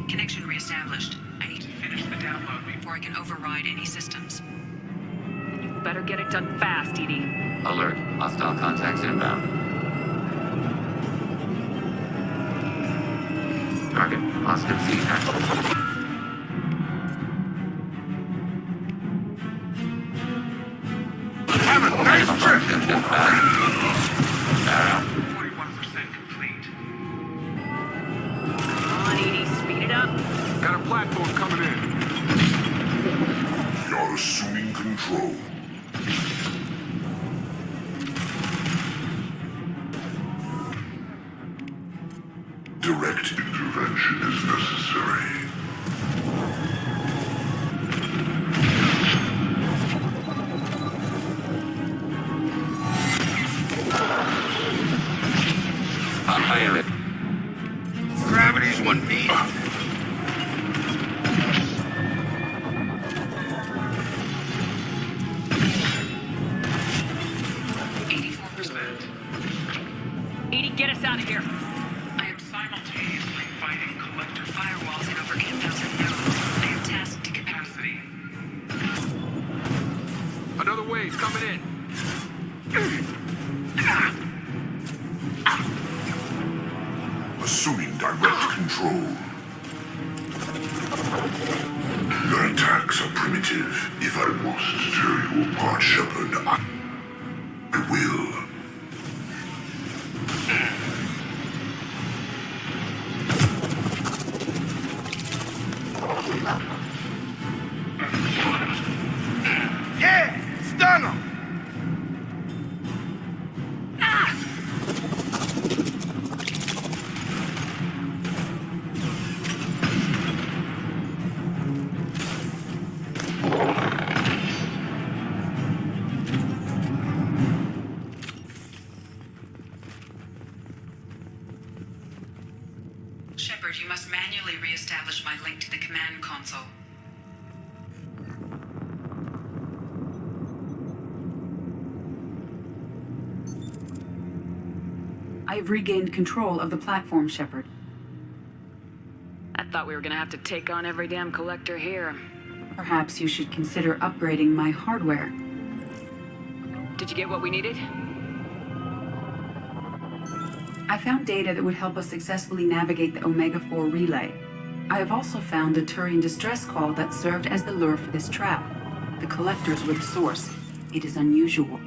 Speaker 1: Connection reestablished. I need to finish the download before I can override any systems.
Speaker 3: You better get it done fast, Edie.
Speaker 2: Alert. Hostile contacts inbound. Target. Positive Z-Hack.
Speaker 21: Have a nice trip!
Speaker 23: 41% complete.
Speaker 3: Come on, Edie, speed it up.
Speaker 21: Got a platform coming in. You're assuming control. Direct intervention is necessary.
Speaker 2: Pilot.
Speaker 13: Gravity's one beat.
Speaker 1: 84%.
Speaker 3: Edie, get us out of here.
Speaker 1: I am simultaneously fighting collector firewalls in over 8,000 nodes. I am tasked to capacity.
Speaker 21: Another wave coming in. Assuming direct control. Your attacks are primitive. If I must tear you apart, Shepard, I will.
Speaker 13: Yeah! Stun him!
Speaker 1: Shepard, you must manually re-establish my link to the command console.
Speaker 26: I have regained control of the platform, Shepard.
Speaker 3: I thought we were gonna have to take on every damn collector here.
Speaker 26: Perhaps you should consider upgrading my hardware.
Speaker 3: Did you get what we needed?
Speaker 26: I found data that would help us successfully navigate the Omega-4 relay. I have also found a Turian distress call that served as the lure for this trap. The collectors were the source. It is unusual.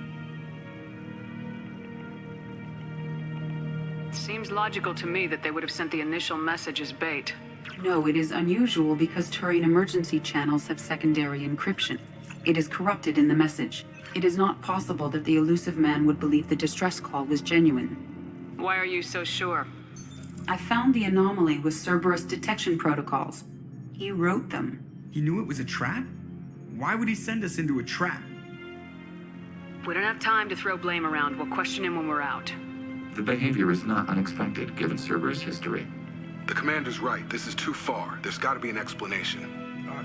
Speaker 3: Seems logical to me that they would have sent the initial message as bait.
Speaker 26: No, it is unusual because Turian emergency channels have secondary encryption. It is corrupted in the message. It is not possible that the elusive man would believe the distress call was genuine.
Speaker 3: Why are you so sure?
Speaker 26: I found the anomaly with Cerberus detection protocols. He wrote them.
Speaker 23: He knew it was a trap? Why would he send us into a trap?
Speaker 3: We don't have time to throw blame around. We'll question him when we're out.
Speaker 2: The behavior is not unexpected, given Cerberus' history.
Speaker 13: The commander's right. This is too far. There's got to be an explanation.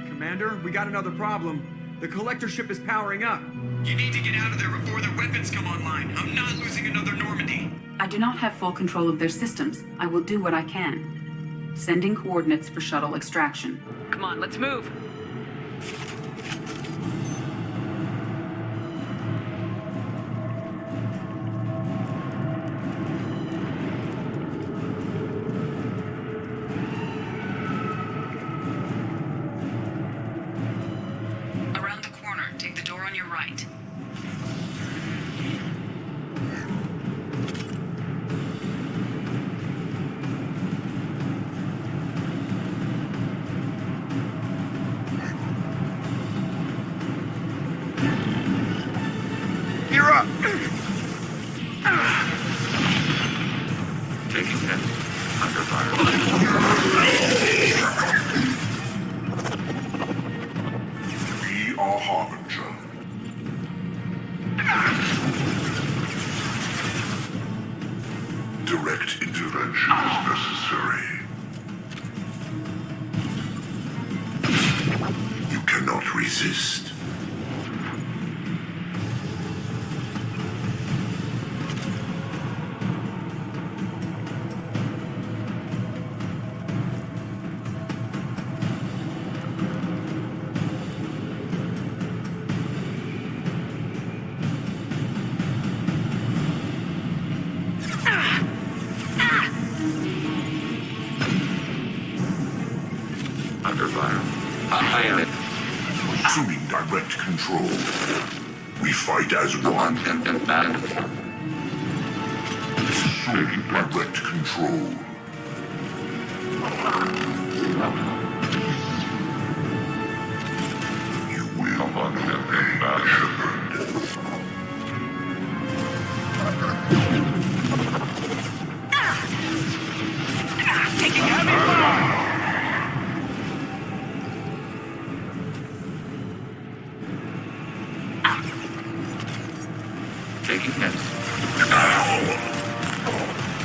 Speaker 23: Commander, we got another problem. The collector ship is powering up. You need to get out of there before their weapons come online. I'm not losing another Normandy.
Speaker 26: I do not have full control of their systems. I will do what I can. Sending coordinates for shuttle extraction.
Speaker 3: Come on, let's move.
Speaker 1: Around the corner, take the door on your right.
Speaker 23: You're up!
Speaker 2: Taking hit. Under fire.
Speaker 21: We are Harbinger. Direct intervention is necessary. You cannot resist.
Speaker 2: Under fire. I am it.
Speaker 21: Assuming direct control. We fight as one. Assuming direct control. You will obey, Shepard.
Speaker 23: Taking heavy fire!
Speaker 2: Taking hit.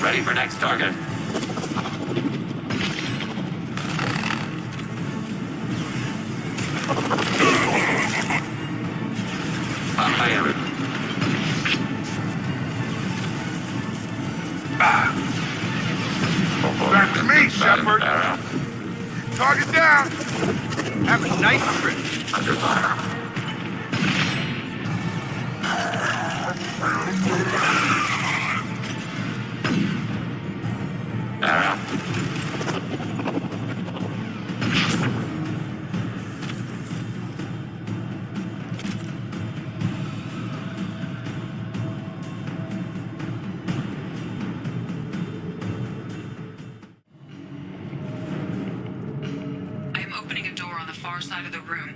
Speaker 2: Ready for next target. I am it.
Speaker 23: Back to me, Shepard. Target down. Have a nice trip.
Speaker 2: Under fire.
Speaker 1: I am opening a door on the far side of the room.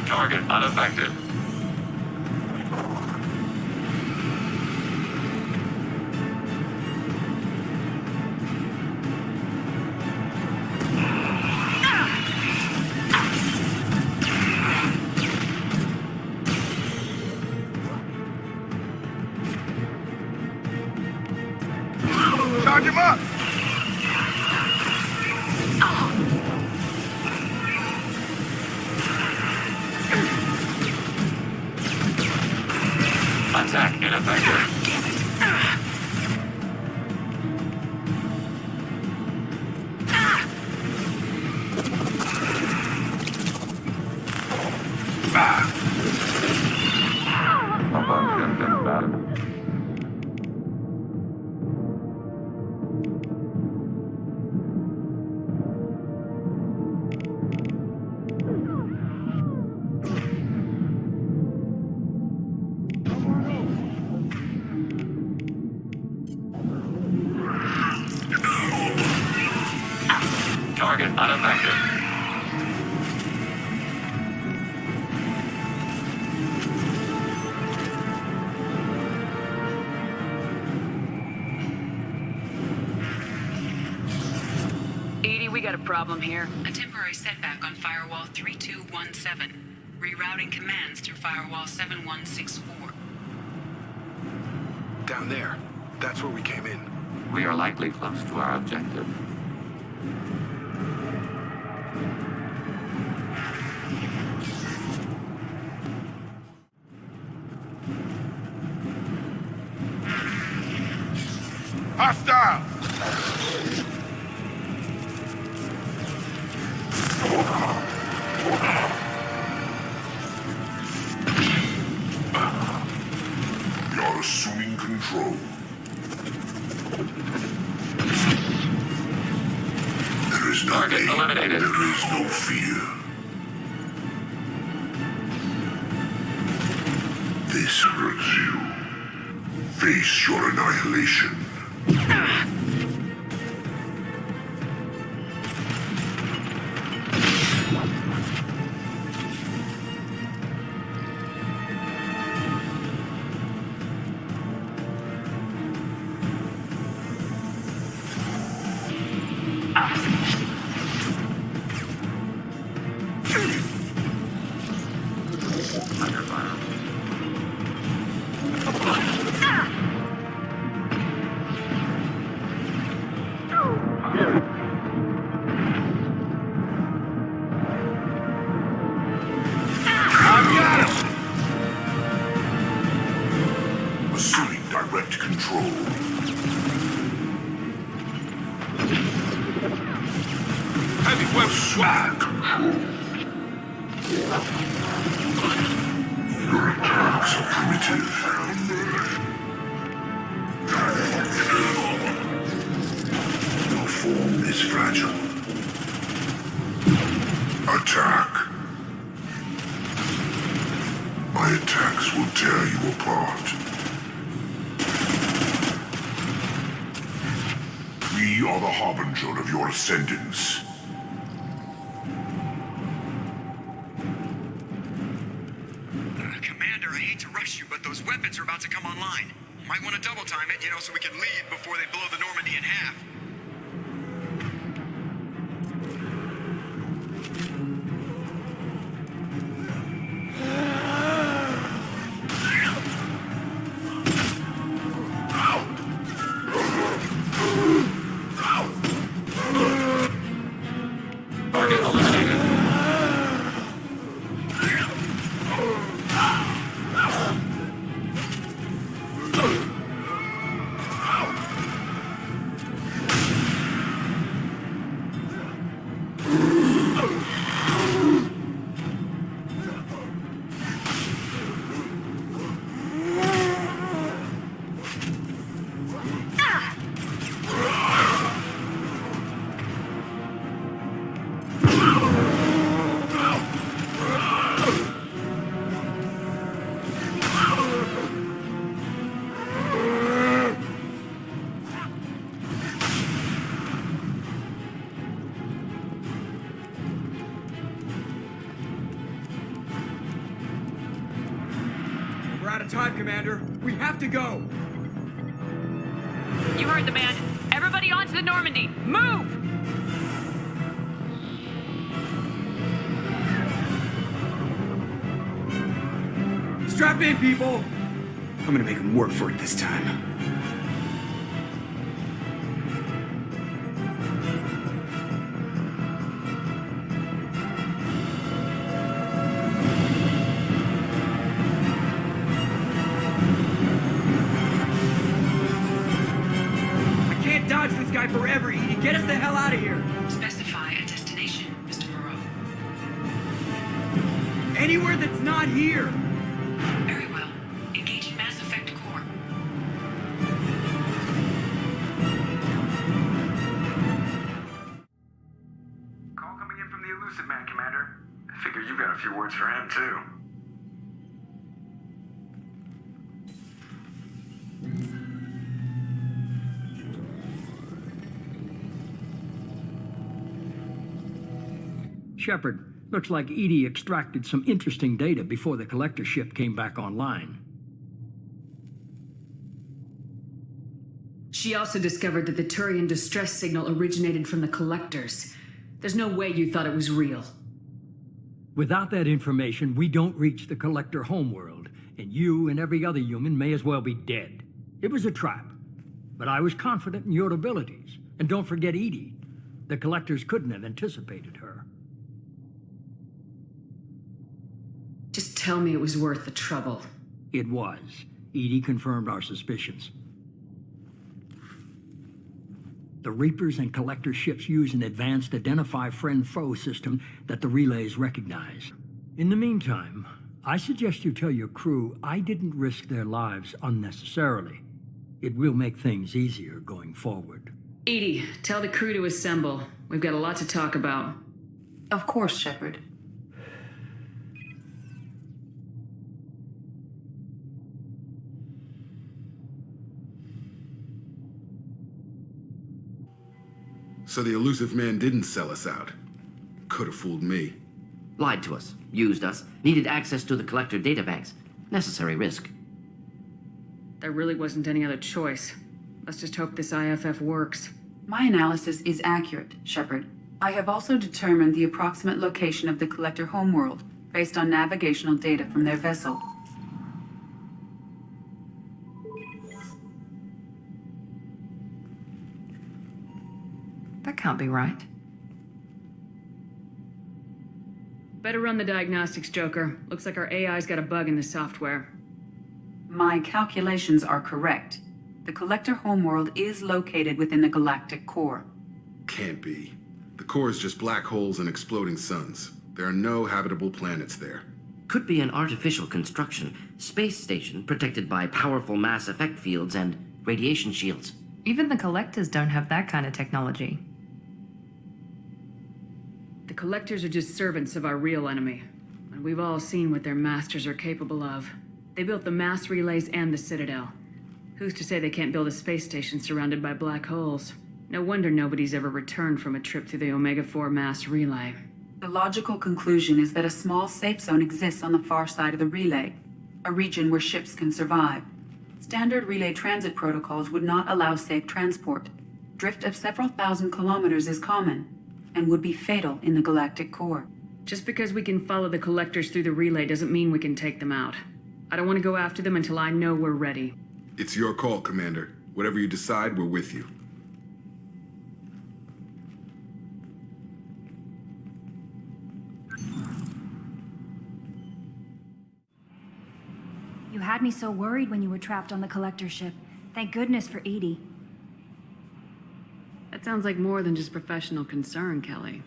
Speaker 2: Target unaffected.
Speaker 5: Charge him up!
Speaker 2: Attack ineffective. Malfunction invalid. Target unaffected.
Speaker 3: Edie, we got a problem here.
Speaker 1: A temporary setback on Firewall 3217. Rerouting commands through Firewall 7164.
Speaker 13: Down there. That's where we came in.
Speaker 2: We are likely close to our objective.
Speaker 5: Hostile!
Speaker 21: You're assuming control. There is no
Speaker 2: Target
Speaker 21: pain.
Speaker 2: eliminated.
Speaker 21: There is no fear. This hurts you. Face your annihilation.
Speaker 2: Under fire.
Speaker 21: Assuming direct control.
Speaker 5: Heavy weapon swag!
Speaker 21: Your attacks are primitive. Your form is fragile. Attack. My attacks will tear you apart. We are the harbinger of your ascendance.
Speaker 23: Commander, I hate to rush you, but those weapons are about to come online. Might want to double time it, so we can leave before they blow the Normandy in half.
Speaker 2: Target eliminated.
Speaker 23: We're out of time, Commander. We have to go.
Speaker 3: You heard the man. Everybody onto the Normandy. Move!
Speaker 23: Strap in, people. I'm gonna make them work for it this time. dodge this guy forever, Edie. Get us the hell out of here.
Speaker 1: Specify a destination, Mr. Moreau.
Speaker 23: Anywhere that's not here.
Speaker 1: Very well. Engaging Mass Effect core.
Speaker 6: Call coming in from the Elusive Man, Commander. I figure you got a few words for him, too.
Speaker 24: Shepard, looks like Edie extracted some interesting data before the collector ship came back online.
Speaker 3: She also discovered that the Turian distress signal originated from the collectors. There's no way you thought it was real.
Speaker 24: Without that information, we don't reach the collector homeworld, and you and every other human may as well be dead. It was a trap, but I was confident in your abilities. And don't forget Edie. The collectors couldn't have anticipated her.
Speaker 3: Just tell me it was worth the trouble.
Speaker 24: It was. Edie confirmed our suspicions. The Reapers and Collector ships use an advanced identify friend-foe system that the relays recognize. In the meantime, I suggest you tell your crew I didn't risk their lives unnecessarily. It will make things easier going forward.
Speaker 3: Edie, tell the crew to assemble. We've got a lot to talk about.
Speaker 26: Of course, Shepard.
Speaker 13: So the Elusive Man didn't sell us out. Could have fooled me.
Speaker 19: Lied to us, used us, needed access to the collector databanks. Necessary risk.
Speaker 3: There really wasn't any other choice. Let's just hope this IFF works.
Speaker 26: My analysis is accurate, Shepard. I have also determined the approximate location of the collector homeworld based on navigational data from their vessel.
Speaker 8: That can't be right.
Speaker 3: Better run the diagnostics, Joker. Looks like our AI's got a bug in the software.
Speaker 26: My calculations are correct. The collector homeworld is located within the galactic core.
Speaker 13: Can't be. The core is just black holes and exploding suns. There are no habitable planets there.
Speaker 19: Could be an artificial construction. Space station protected by powerful mass effect fields and radiation shields.
Speaker 8: Even the collectors don't have that kind of technology.
Speaker 3: The collectors are just servants of our real enemy. And we've all seen what their masters are capable of. They built the mass relays and the Citadel. Who's to say they can't build a space station surrounded by black holes? No wonder nobody's ever returned from a trip through the Omega-4 mass relay.
Speaker 26: The logical conclusion is that a small safe zone exists on the far side of the relay, a region where ships can survive. Standard relay transit protocols would not allow safe transport. Drift of several thousand kilometers is common, and would be fatal in the galactic core.
Speaker 3: Just because we can follow the collectors through the relay doesn't mean we can take them out. I don't want to go after them until I know we're ready.
Speaker 13: It's your call, Commander. Whatever you decide, we're with you.
Speaker 16: You had me so worried when you were trapped on the collector ship. Thank goodness for Edie.
Speaker 3: That sounds like more than just professional concern, Kelly.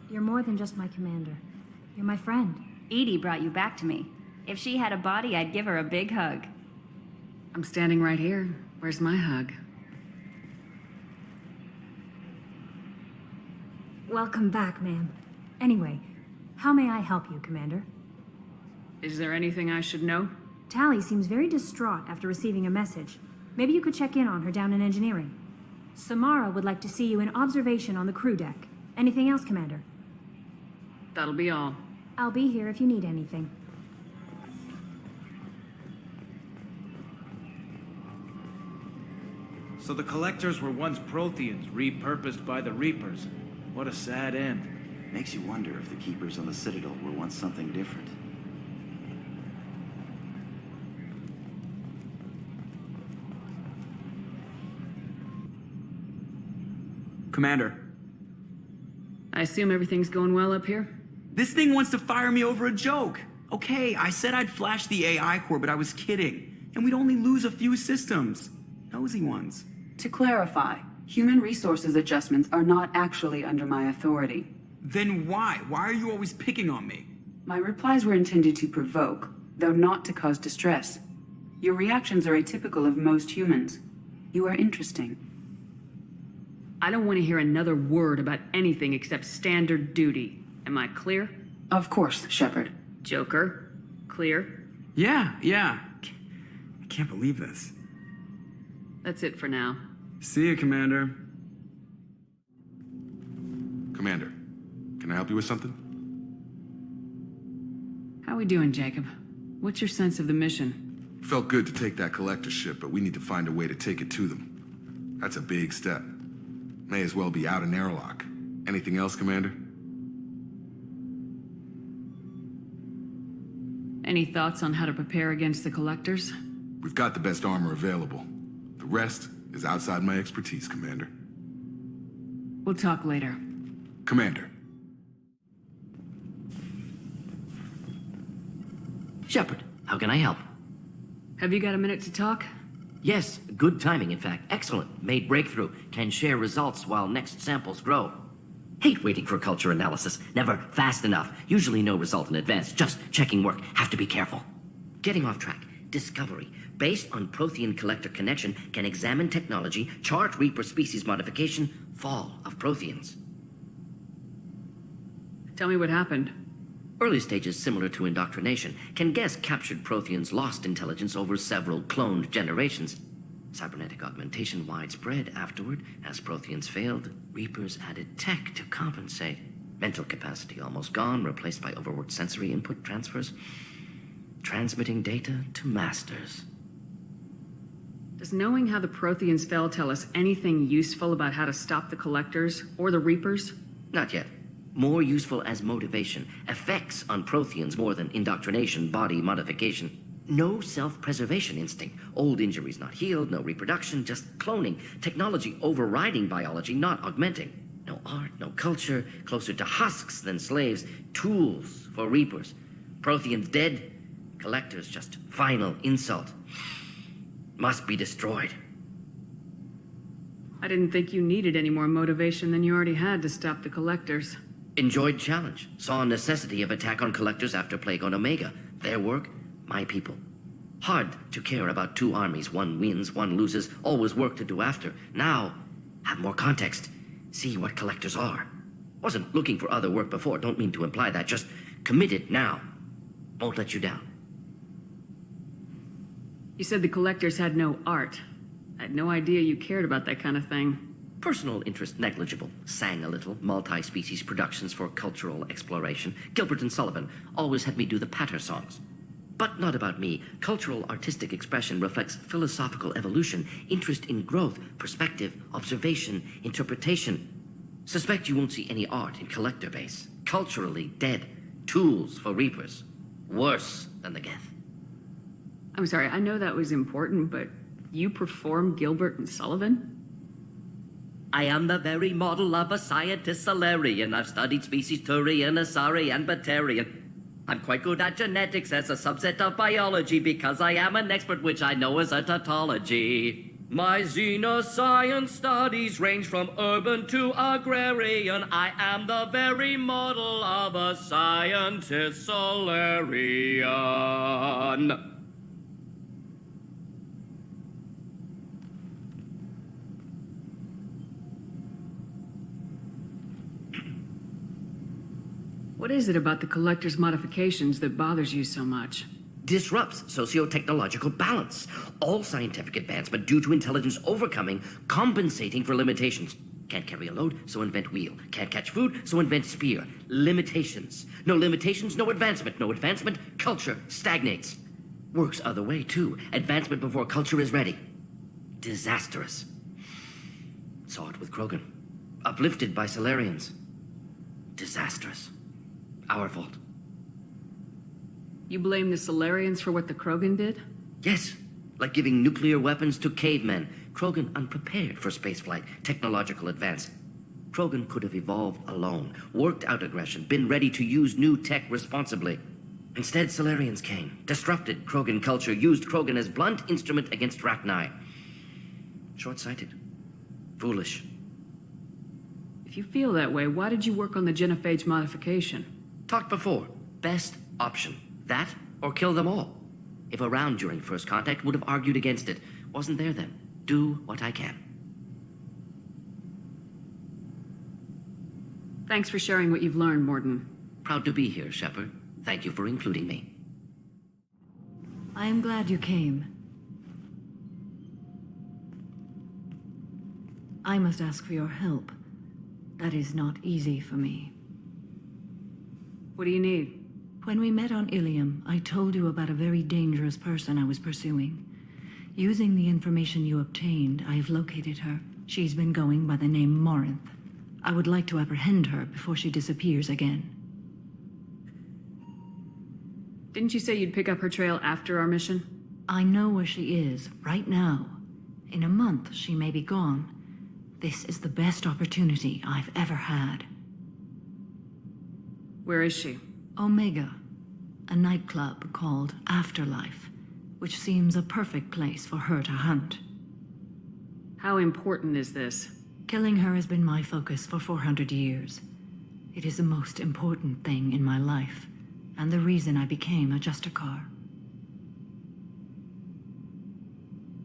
Speaker 16: You're more than just my commander. You're my friend.
Speaker 10: Edie brought you back to me. If she had a body, I'd give her a big hug.
Speaker 3: I'm standing right here. Where's my hug?
Speaker 16: Welcome back, ma'am. Anyway, how may I help you, Commander?
Speaker 3: Is there anything I should know?
Speaker 16: Tali seems very distraught after receiving a message. Maybe you could check in on her down in engineering. Samara would like to see you in observation on the crew deck. Anything else, Commander?
Speaker 3: That'll be all.
Speaker 16: I'll be here if you need anything.
Speaker 11: So the Collectors were once Protheans, repurposed by the Reapers. What a sad end.
Speaker 12: Makes you wonder if the Keepers on the Citadel were once something different.
Speaker 23: Commander.
Speaker 3: I assume everything's going well up here?
Speaker 23: This thing wants to fire me over a joke. Okay, I said I'd flash the AI core, but I was kidding. And we'd only lose a few systems. Nosy ones.
Speaker 26: To clarify, Human resources adjustments are not actually under my authority.
Speaker 23: Then why? Why are you always picking on me?
Speaker 26: My replies were intended to provoke, though not to cause distress. Your reactions are atypical of most humans. You are interesting.
Speaker 3: I don't want to hear another word about anything except standard duty. Am I clear?
Speaker 26: Of course, Shepard.
Speaker 3: Joker. Clear?
Speaker 23: Yeah. I can't believe this.
Speaker 3: That's it for now.
Speaker 23: See you, Commander.
Speaker 13: Commander, can I help you with something?
Speaker 3: How we doing, Jacob? What's your sense of the mission?
Speaker 13: Felt good to take that collector ship, but we need to find a way to take it to them. That's a big step. May as well be out in airlock. Anything else, Commander?
Speaker 3: Any thoughts on how to prepare against the collectors?
Speaker 13: We've got the best armor available. The rest is outside my expertise, Commander.
Speaker 3: We'll talk later.
Speaker 13: Commander.
Speaker 7: Shepard, how can I help?
Speaker 3: Have you got a minute to talk?
Speaker 7: Yes, good timing, in fact. Excellent. Made breakthrough. Can share results while next samples grow. Hate waiting for culture analysis. Never fast enough. Usually no result in advance. Just checking work. Have to be careful. Getting off track. Discovery. Based on Prothean collector connection, can examine technology, chart Reaper species modification, fall of Protheans.
Speaker 3: Tell me what happened.
Speaker 7: Early stages similar to indoctrination. Can guess captured Protheans lost intelligence over several cloned generations. Cybernetic augmentation widespread afterward. As Protheans failed, Reapers added tech to compensate. Mental capacity almost gone, replaced by overworked sensory input transfers. Transmitting data to masters.
Speaker 3: Does knowing how the Protheans fell tell us anything useful about how to stop the Collectors or the Reapers?
Speaker 7: Not yet. More useful as motivation. Effects on Protheans more than indoctrination, body modification. No self-preservation instinct. Old injuries not healed, no reproduction, just cloning. Technology overriding biology, not augmenting. No art, no culture, closer to husks than slaves. Tools for Reapers. Protheans dead, Collectors just final insult. Must be destroyed.
Speaker 3: I didn't think you needed any more motivation than you already had to stop the Collectors.
Speaker 7: Enjoyed challenge. Saw necessity of attack on Collectors after Plague on Omega. Their work, my people. Hard to care about two armies. One wins, one loses. Always work to do after. Now, have more context. See what Collectors are. Wasn't looking for other work before. Don't mean to imply that. Just committed now. Won't let you down.
Speaker 3: You said the Collectors had no art. I had no idea you cared about that kind of thing.
Speaker 7: Personal interest negligible. Sang a little. Multi-species productions for cultural exploration. Gilbert and Sullivan always had me do the patter songs. But not about me. Cultural artistic expression reflects philosophical evolution, interest in growth, perspective, observation, interpretation. Suspect you won't see any art in Collector base. Culturally dead. Tools for Reapers. Worse than the Geth.
Speaker 3: I'm sorry, I know that was important, but you perform Gilbert and Sullivan?
Speaker 7: I am the very model of a scientist Solarian. I've studied species Turian, Asari, and Batarian. I'm quite good at genetics as a subset of biology because I am an expert, which I know is a tautology. My xenoscience studies range from urban to agrarian. I am the very model of a scientist Solarian.
Speaker 3: What is it about the Collector's modifications that bothers you so much?
Speaker 7: Disrupts socio-technological balance. All scientific advancement due to intelligence overcoming, compensating for limitations. Can't carry a load, so invent wheel. Can't catch food, so invent spear. Limitations. No limitations, no advancement. No advancement, culture stagnates. Works other way, too. Advancement before culture is ready. Disastrous. Saw it with Krogan. Uplifted by Solarians. Disastrous. Our fault.
Speaker 3: You blame the Solarians for what the Krogan did?
Speaker 7: Yes, like giving nuclear weapons to cavemen. Krogan unprepared for spaceflight, technological advance. Krogan could have evolved alone, worked out aggression, been ready to use new tech responsibly. Instead, Solarians came, disrupted Krogan culture, used Krogan as blunt instrument against Rachni. Short-sighted. Foolish.
Speaker 3: If you feel that way, why did you work on the genophage modification?
Speaker 7: Talked before. Best option. That or kill them all. If around during first contact, would have argued against it. Wasn't there then. Do what I can.
Speaker 3: Thanks for sharing what you've learned, Morden.
Speaker 7: Proud to be here, Shepard. Thank you for including me.
Speaker 22: I am glad you came. I must ask for your help. That is not easy for me.
Speaker 3: What do you need?
Speaker 22: When we met on Ilium, I told you about a very dangerous person I was pursuing. Using the information you obtained, I have located her. She's been going by the name Morinth. I would like to apprehend her before she disappears again.
Speaker 3: Didn't you say you'd pick up her trail after our mission?
Speaker 22: I know where she is, right now. In a month, she may be gone. This is the best opportunity I've ever had.
Speaker 3: Where is she?
Speaker 22: Omega, a nightclub called Afterlife, which seems a perfect place for her to hunt.
Speaker 3: How important is this?
Speaker 22: Killing her has been my focus for 400 years. It is the most important thing in my life, and the reason I became a Justicar.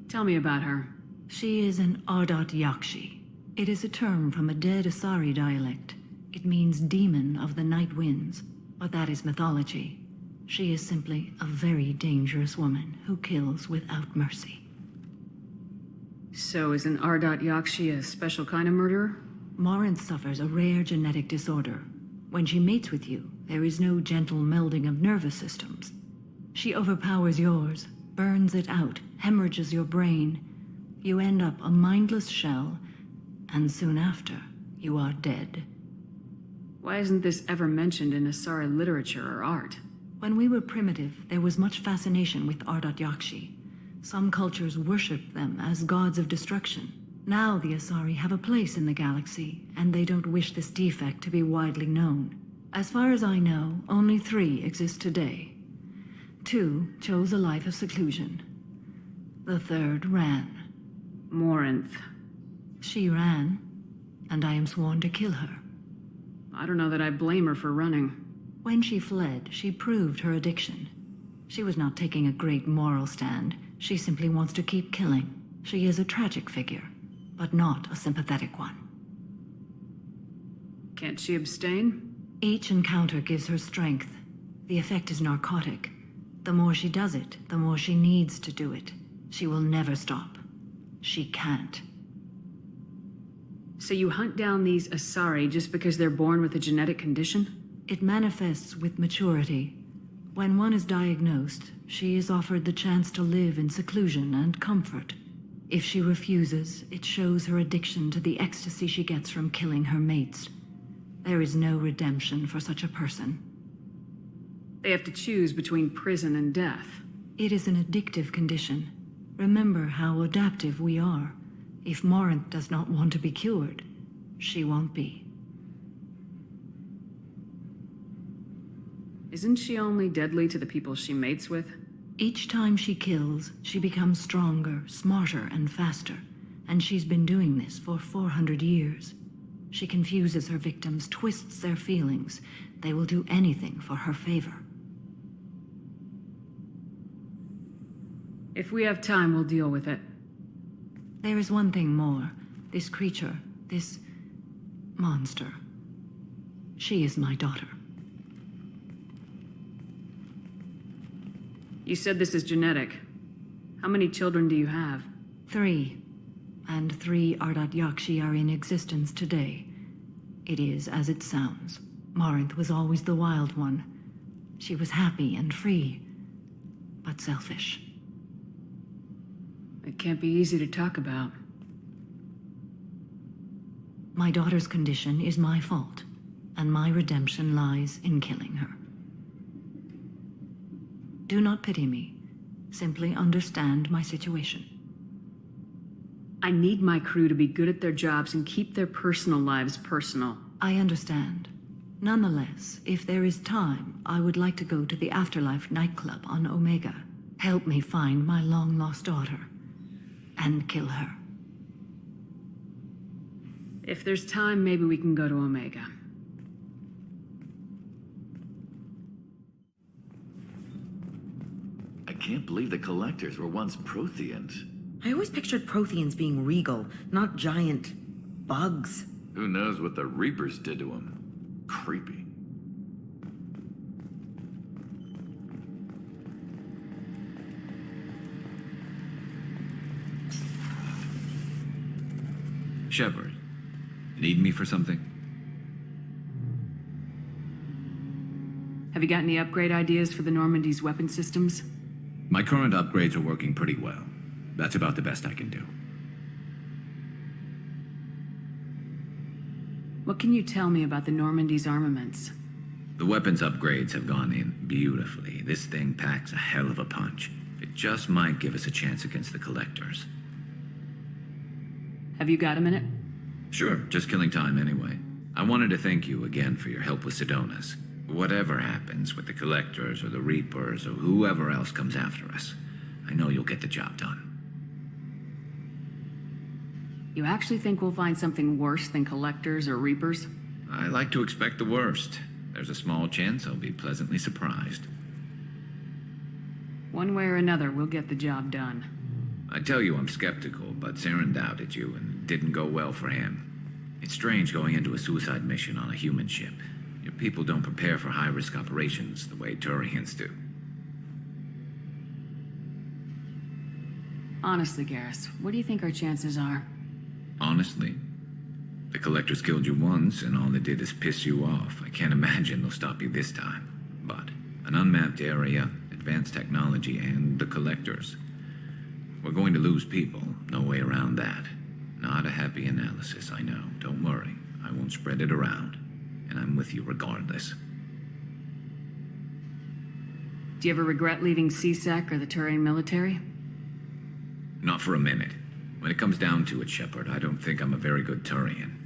Speaker 3: Tell me about her.
Speaker 22: She is an Ardat Yakshi. It is a term from a dead Asari dialect. It means demon of the night winds, but that is mythology. She is simply a very dangerous woman who kills without mercy.
Speaker 3: So is an Ardat Yakshi a special kind of murderer?
Speaker 22: Morinth suffers a rare genetic disorder. When she mates with you, there is no gentle melding of nervous systems. She overpowers yours, burns it out, hemorrhages your brain. You end up a mindless shell, and soon after, you are dead.
Speaker 3: Why isn't this ever mentioned in Asari literature or art?
Speaker 22: When we were primitive, there was much fascination with Ardat Yakshi. Some cultures worshipped them as gods of destruction. Now the Asari have a place in the galaxy, and they don't wish this defect to be widely known. As far as I know, only 3 exist today. 2 chose a life of seclusion. The 3rd ran.
Speaker 3: Morinth.
Speaker 22: She ran, and I am sworn to kill her.
Speaker 3: I don't know that I blame her for running.
Speaker 22: When she fled, she proved her addiction. She was not taking a great moral stand. She simply wants to keep killing. She is a tragic figure, but not a sympathetic one.
Speaker 3: Can't she abstain?
Speaker 22: Each encounter gives her strength. The effect is narcotic. The more she does it, the more she needs to do it. She will never stop. She can't.
Speaker 3: So you hunt down these Asari just because they're born with a genetic condition?
Speaker 22: It manifests with maturity. When one is diagnosed, she is offered the chance to live in seclusion and comfort. If she refuses, it shows her addiction to the ecstasy she gets from killing her mates. There is no redemption for such a person.
Speaker 3: They have to choose between prison and death.
Speaker 22: It is an addictive condition. Remember how adaptive we are. If Morinth does not want to be cured, she won't be.
Speaker 3: Isn't she only deadly to the people she mates with?
Speaker 22: Each time she kills, she becomes stronger, smarter, and faster. And she's been doing this for 400 years. She confuses her victims, twists their feelings. They will do anything for her favor.
Speaker 3: If we have time, we'll deal with it.
Speaker 22: There is one thing more. This creature, this monster. She is my daughter.
Speaker 3: You said this is genetic. How many children do you have?
Speaker 22: 3. And 3 Ardat Yakshi are in existence today. It is as it sounds. Morinth was always the wild one. She was happy and free, but selfish.
Speaker 3: It can't be easy to talk about.
Speaker 22: My daughter's condition is my fault, and my redemption lies in killing her. Do not pity me. Simply understand my situation.
Speaker 3: I need my crew to be good at their jobs and keep their personal lives personal.
Speaker 22: I understand. Nonetheless, if there is time, I would like to go to the Afterlife nightclub on Omega. Help me find my long-lost daughter, and kill her.
Speaker 3: If there's time, maybe we can go to Omega.
Speaker 9: I can't believe the Collectors were once Protheans.
Speaker 14: I always pictured Protheans being regal, not giant bugs.
Speaker 9: Who knows what the Reapers did to them? Creepy.
Speaker 4: Shepard, need me for something?
Speaker 3: Have you got any upgrade ideas for the Normandy's weapon systems?
Speaker 4: My current upgrades are working pretty well. That's about the best I can do.
Speaker 3: What can you tell me about the Normandy's armaments?
Speaker 4: The weapons upgrades have gone in beautifully. This thing packs a hell of a punch. It just might give us a chance against the Collectors.
Speaker 3: Have you got a minute?
Speaker 4: Sure, just killing time anyway. I wanted to thank you again for your help with Sidonis. Whatever happens with the Collectors or the Reapers or whoever else comes after us, I know you'll get the job done.
Speaker 3: You actually think we'll find something worse than Collectors or Reapers?
Speaker 4: I like to expect the worst. There's a small chance I'll be pleasantly surprised.
Speaker 3: One way or another, we'll get the job done.
Speaker 4: I tell you I'm skeptical, but Saren doubted you and it didn't go well for him. It's strange going into a suicide mission on a human ship. Your people don't prepare for high-risk operations the way Turians do.
Speaker 3: Honestly, Garrus, what do you think our chances are?
Speaker 4: Honestly, the Collectors killed you once and all they did is piss you off. I can't imagine they'll stop you this time. But an unmapped area, advanced technology, and the Collectors. We're going to lose people, no way around that. Not a happy analysis, I know. Don't worry, I won't spread it around. And I'm with you regardless.
Speaker 3: Do you ever regret leaving CSEC or the Turian military?
Speaker 4: Not for a minute. When it comes down to it, Shepard, I don't think I'm a very good Turian.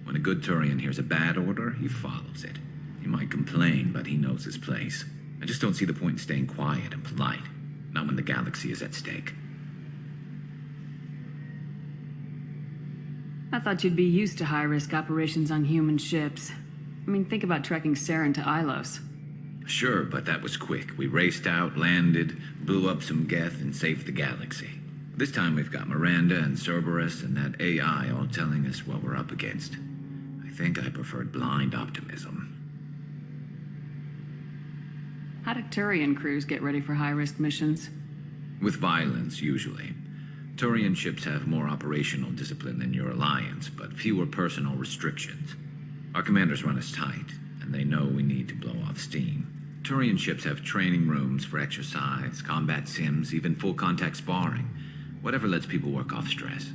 Speaker 4: When a good Turian hears a bad order, he follows it. He might complain, but he knows his place. I just don't see the point in staying quiet and polite. Not when the galaxy is at stake.
Speaker 3: I thought you'd be used to high-risk operations on human ships. I mean, think about trekking Saren to Ilos.
Speaker 4: Sure, but that was quick. We raced out, landed, blew up some Geth, and saved the galaxy. This time we've got Miranda and Cerberus and that AI all telling us what we're up against. I think I preferred blind optimism.
Speaker 3: How do Turian crews get ready for high-risk missions?
Speaker 4: With violence, usually. Turian ships have more operational discipline than your alliance, but fewer personal restrictions. Our commanders run us tight, and they know we need to blow off steam. Turian ships have training rooms for exercise, combat sims, even full-contact sparring. Whatever lets people work off stress.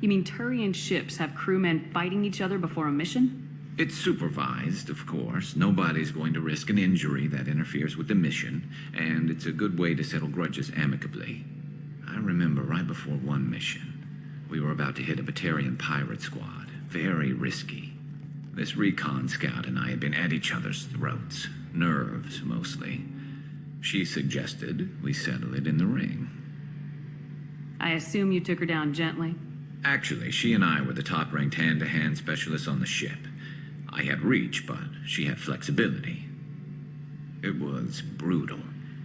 Speaker 3: You mean Turian ships have crewmen fighting each other before a mission?
Speaker 4: It's supervised, of course. Nobody's going to risk an injury that interferes with the mission, and it's a good way to settle grudges amicably. I remember right before one mission, we were about to hit a Batarian pirate squad. Very risky. This recon scout and I had been at each other's throats. Nerves, mostly. She suggested we settle it in the ring.
Speaker 3: I assume you took her down gently?
Speaker 4: Actually, she and I were the top-ranked hand-to-hand specialists on the ship. I had reach, but she had flexibility. It was brutal.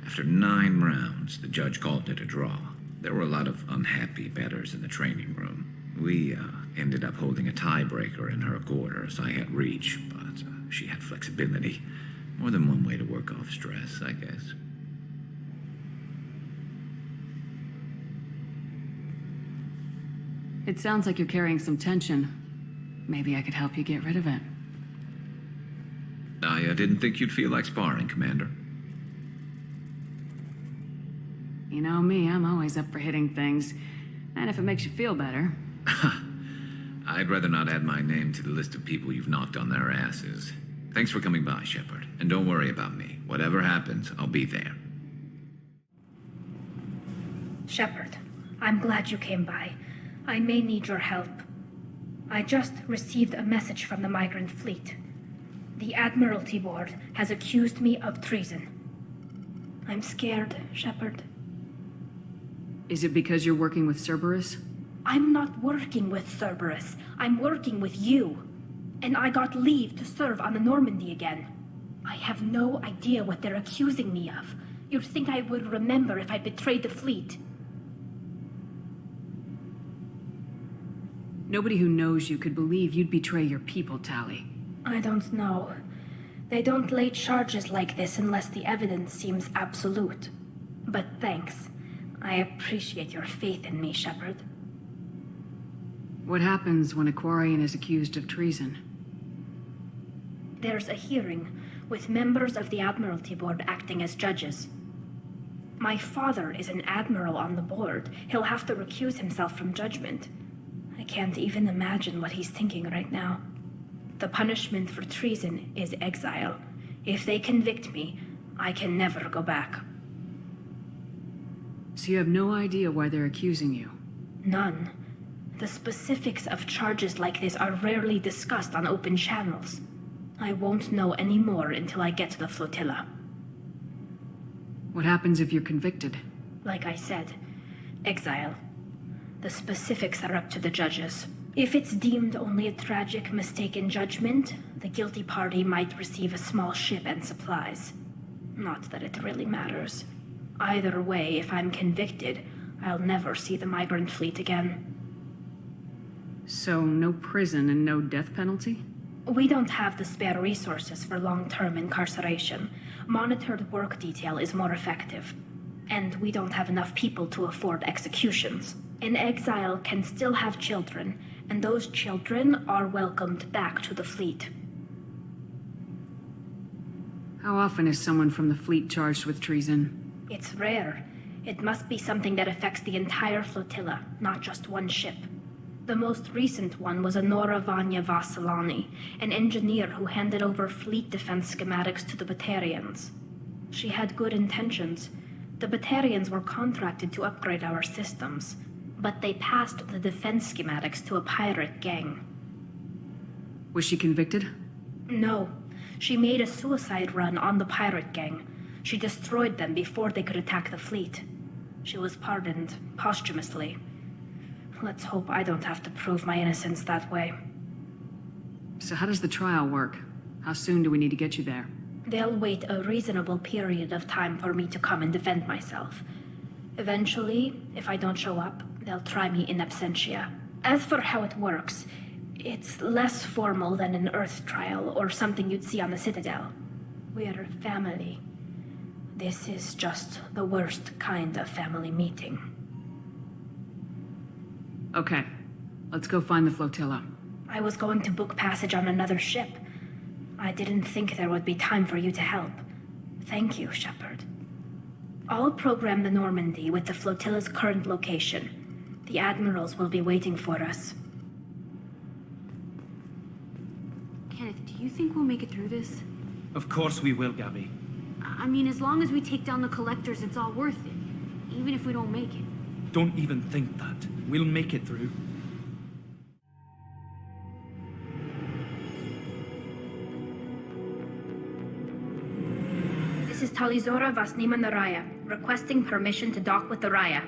Speaker 4: After 9 rounds, the judge called it a draw. There were a lot of unhappy bettors in the training room. We ended up holding a tiebreaker in her quarters. I had reach, but she had flexibility. More than one way to work off stress, I guess.
Speaker 3: It sounds like you're carrying some tension. Maybe I could help you get rid of it.
Speaker 4: I didn't think you'd feel like sparring, Commander.
Speaker 3: You know me, I'm always up for hitting things. And if it makes you feel better.
Speaker 4: I'd rather not add my name to the list of people you've knocked on their asses. Thanks for coming by, Shepard. And don't worry about me. Whatever happens, I'll be there.
Speaker 15: Shepard, I'm glad you came by. I may need your help. I just received a message from the migrant fleet. The Admiralty Board has accused me of treason. I'm scared, Shepard.
Speaker 3: Is it because you're working with Cerberus?
Speaker 15: I'm not working with Cerberus. I'm working with you. And I got leave to serve on the Normandy again. I have no idea what they're accusing me of. You'd think I would remember if I betrayed the fleet.
Speaker 3: Nobody who knows you could believe you'd betray your people, Tali.
Speaker 15: I don't know. They don't lay charges like this unless the evidence seems absolute. But thanks. I appreciate your faith in me, Shepard.
Speaker 3: What happens when a Quarian is accused of treason?
Speaker 15: There's a hearing, with members of the Admiralty Board acting as judges. My father is an admiral on the board. He'll have to recuse himself from judgment. I can't even imagine what he's thinking right now. The punishment for treason is exile. If they convict me, I can never go back.
Speaker 3: So you have no idea why they're accusing you?
Speaker 15: None. The specifics of charges like this are rarely discussed on open channels. I won't know any more until I get to the flotilla.
Speaker 3: What happens if you're convicted?
Speaker 15: Like I said, exile. The specifics are up to the judges. If it's deemed only a tragic mistake in judgment, the guilty party might receive a small ship and supplies. Not that it really matters. Either way, if I'm convicted, I'll never see the migrant fleet again.
Speaker 3: So no prison and no death penalty?
Speaker 15: We don't have the spare resources for long-term incarceration. Monitored work detail is more effective. And we don't have enough people to afford executions. An exile can still have children, and those children are welcomed back to the fleet.
Speaker 3: How often is someone from the fleet charged with treason?
Speaker 15: It's rare. It must be something that affects the entire flotilla, not just one ship. The most recent one was Anora Vanya Vassilani, an engineer who handed over fleet defense schematics to the Batarians. She had good intentions. The Batarians were contracted to upgrade our systems, but they passed the defense schematics to a pirate gang.
Speaker 3: Was she convicted?
Speaker 15: No. She made a suicide run on the pirate gang. She destroyed them before they could attack the fleet. She was pardoned posthumously. Let's hope I don't have to prove my innocence that way.
Speaker 3: So how does the trial work? How soon do we need to get you there?
Speaker 15: They'll wait a reasonable period of time for me to come and defend myself. Eventually, if I don't show up, they'll try me in absentia. As for how it works, it's less formal than an Earth trial or something you'd see on the Citadel. We're family. This is just the worst kind of family meeting.
Speaker 3: Okay, let's go find the flotilla.
Speaker 15: I was going to book passage on another ship. I didn't think there would be time for you to help. Thank you, Shepard. I'll program the Normandy with the flotilla's current location. The admirals will be waiting for us.
Speaker 5: Kenneth, do you think we'll make it through this?
Speaker 11: Of course we will, Gabby.
Speaker 5: I mean, as long as we take down the collectors, it's all worth it. Even if we don't make it.
Speaker 11: Don't even think that. We'll make it through.
Speaker 15: This is Talizora Vasnima Naraya, requesting permission to dock with the Raya.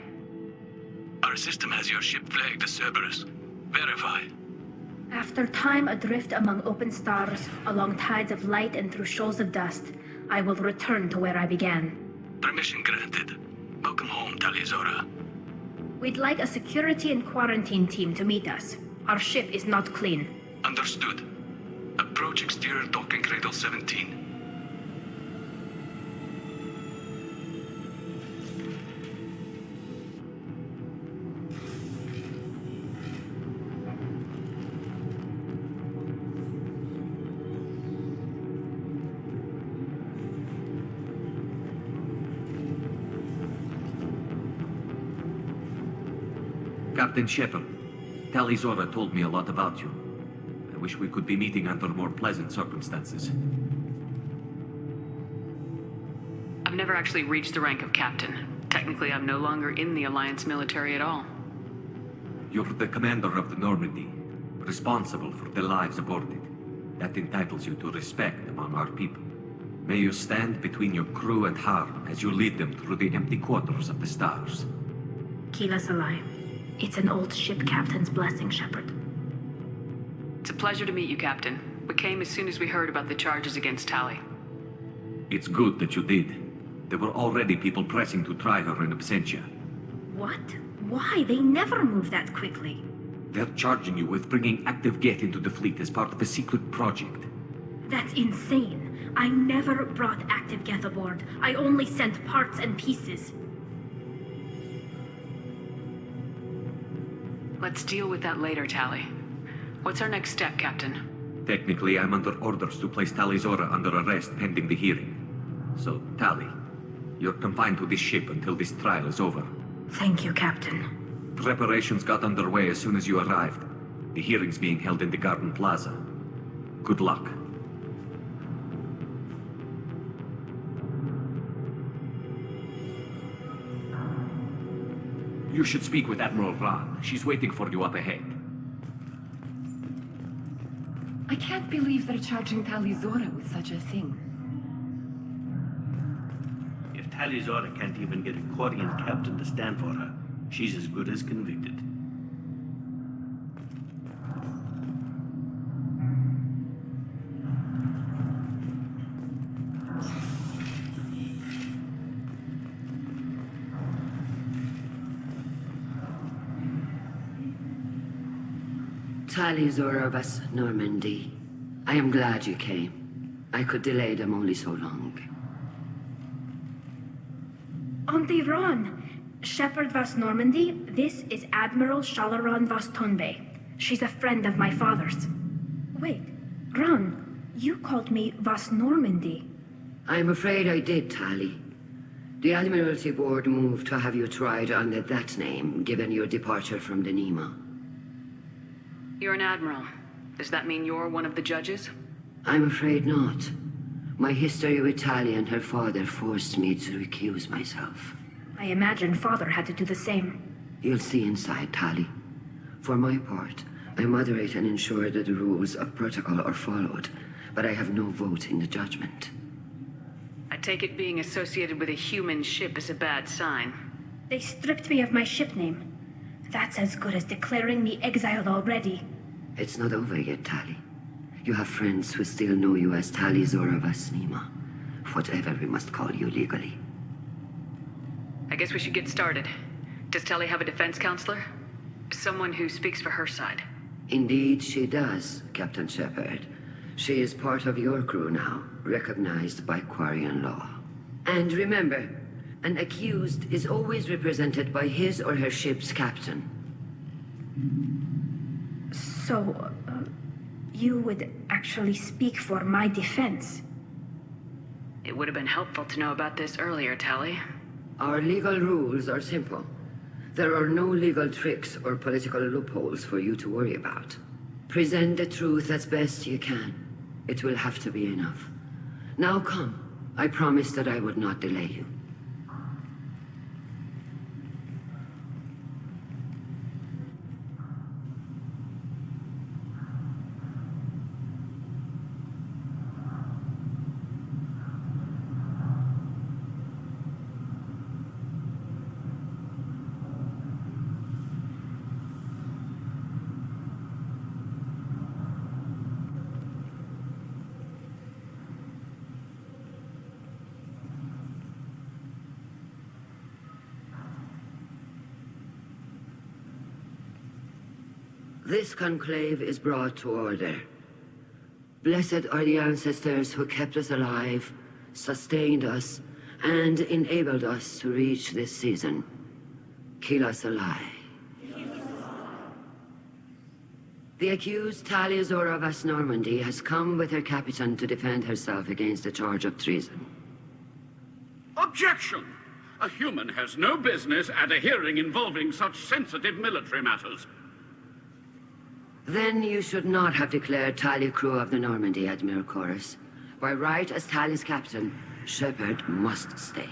Speaker 17: Our system has your ship flagged as Cerberus. Verify.
Speaker 15: After time adrift among open stars, along tides of light and through shoals of dust, I will return to where I began.
Speaker 17: Permission granted. Welcome home, Talizora.
Speaker 15: We'd like a security and quarantine team to meet us. Our ship is not clean.
Speaker 17: Understood. Approach exterior docking cradle 17.
Speaker 18: Captain Shepard, Talizora told me a lot about you. I wish we could be meeting under more pleasant circumstances.
Speaker 3: I've never actually reached the rank of captain. Technically, I'm no longer in the Alliance military at all.
Speaker 18: You're the commander of the Normandy, responsible for the lives aboard it. That entitles you to respect among our people. May you stand between your crew and harm as you lead them through the empty quarters of the stars.
Speaker 15: Kila Salai. It's an old ship captain's blessing, Shepard.
Speaker 3: It's a pleasure to meet you, Captain. We came as soon as we heard about the charges against Tali.
Speaker 18: It's good that you did. There were already people pressing to try her in absentia.
Speaker 15: What? Why? They never move that quickly.
Speaker 18: They're charging you with bringing active Geth into the fleet as part of a secret project.
Speaker 15: That's insane. I never brought active Geth aboard. I only sent parts and pieces.
Speaker 3: Let's deal with that later, Tali. What's our next step, Captain?
Speaker 18: Technically, I'm under orders to place Tali Zora under arrest pending the hearing. So, Tali, you're confined to this ship until this trial is over.
Speaker 15: Thank you, Captain.
Speaker 18: Preparations got underway as soon as you arrived. The hearing's being held in the Garden Plaza. Good luck. You should speak with Admiral Ran. She's waiting for you up ahead.
Speaker 1: I can't believe they're charging Tali Zora with such a thing.
Speaker 17: If Tali Zora can't even get a Quarian captain to stand for her, she's as good as convicted.
Speaker 2: Tali Zora of us, Normandy. I am glad you came. I could delay them only so long.
Speaker 15: Auntie Ron! Shepard vas Normandy, this is Admiral Shalaron vas Tonbe. She's a friend of my father's. Wait, Ron, you called me vas Normandy.
Speaker 2: I'm afraid I did, Tali. The Admiralty Board moved to have you tried under that name, given your departure from the Nima.
Speaker 3: You're an admiral. Does that mean you're one of the judges?
Speaker 2: I'm afraid not. My history with Tali and her father forced me to recuse myself.
Speaker 15: I imagine father had to do the same.
Speaker 2: You'll see inside, Tali. For my part, I moderate and ensure that the rules of protocol are followed, but I have no vote in the judgment.
Speaker 3: I take it being associated with a human ship is a bad sign.
Speaker 15: They stripped me of my ship name. That's as good as declaring me exiled already.
Speaker 2: It's not over yet, Tali. You have friends who still know you as Tali Zora vas Nima. Whatever we must call you legally.
Speaker 3: I guess we should get started. Does Tali have a defense counselor? Someone who speaks for her side.
Speaker 2: Indeed she does, Captain Shepard. She is part of your crew now, recognized by Quarian law. And remember, an accused is always represented by his or her ship's captain.
Speaker 15: So, you would actually speak for my defense?
Speaker 3: It would have been helpful to know about this earlier, Tali.
Speaker 2: Our legal rules are simple. There are no legal tricks or political loopholes for you to worry about. Present the truth as best you can. It will have to be enough. Now come. I promised that I would not delay you. This conclave is brought to order. Blessed are the ancestors who kept us alive, sustained us, and enabled us to reach this season. Kill us alive. The accused Tali Zora vas Normandy has come with her captain to defend herself against the charge of treason.
Speaker 6: Objection! A human has no business at a hearing involving such sensitive military matters.
Speaker 2: Then you should not have declared Tali crew of the Normandy, Admiral Chorus. By right as Tali's captain, Shepard must stay.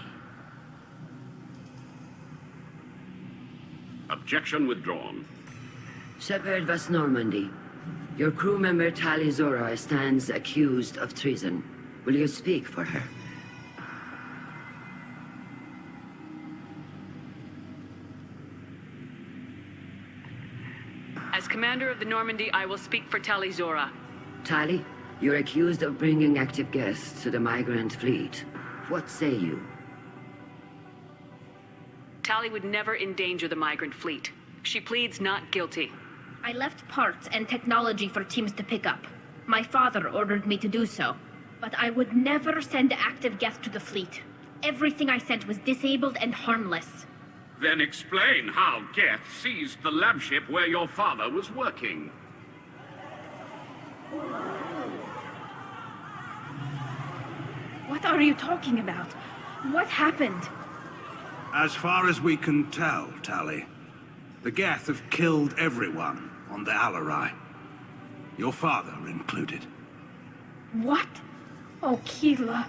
Speaker 6: Objection withdrawn.
Speaker 2: Shepard vas Normandy. Your crew member Tali Zora stands accused of treason. Will you speak for her?
Speaker 3: commander of the Normandy, I will speak for Tali Zora.
Speaker 2: Tali, you're accused of bringing active guests to the migrant fleet. What say you?
Speaker 3: Tali would never endanger the migrant fleet. She pleads not guilty.
Speaker 15: I left parts and technology for teams to pick up. My father ordered me to do so. But I would never send active guests to the fleet. Everything I sent was disabled and harmless.
Speaker 6: Then explain how Geth seized the lab ship where your father was working.
Speaker 15: What are you talking about? What happened?
Speaker 8: As far as we can tell, Tali, the Geth have killed everyone on the Alarai. Your father included.
Speaker 15: What? Oh, Keela.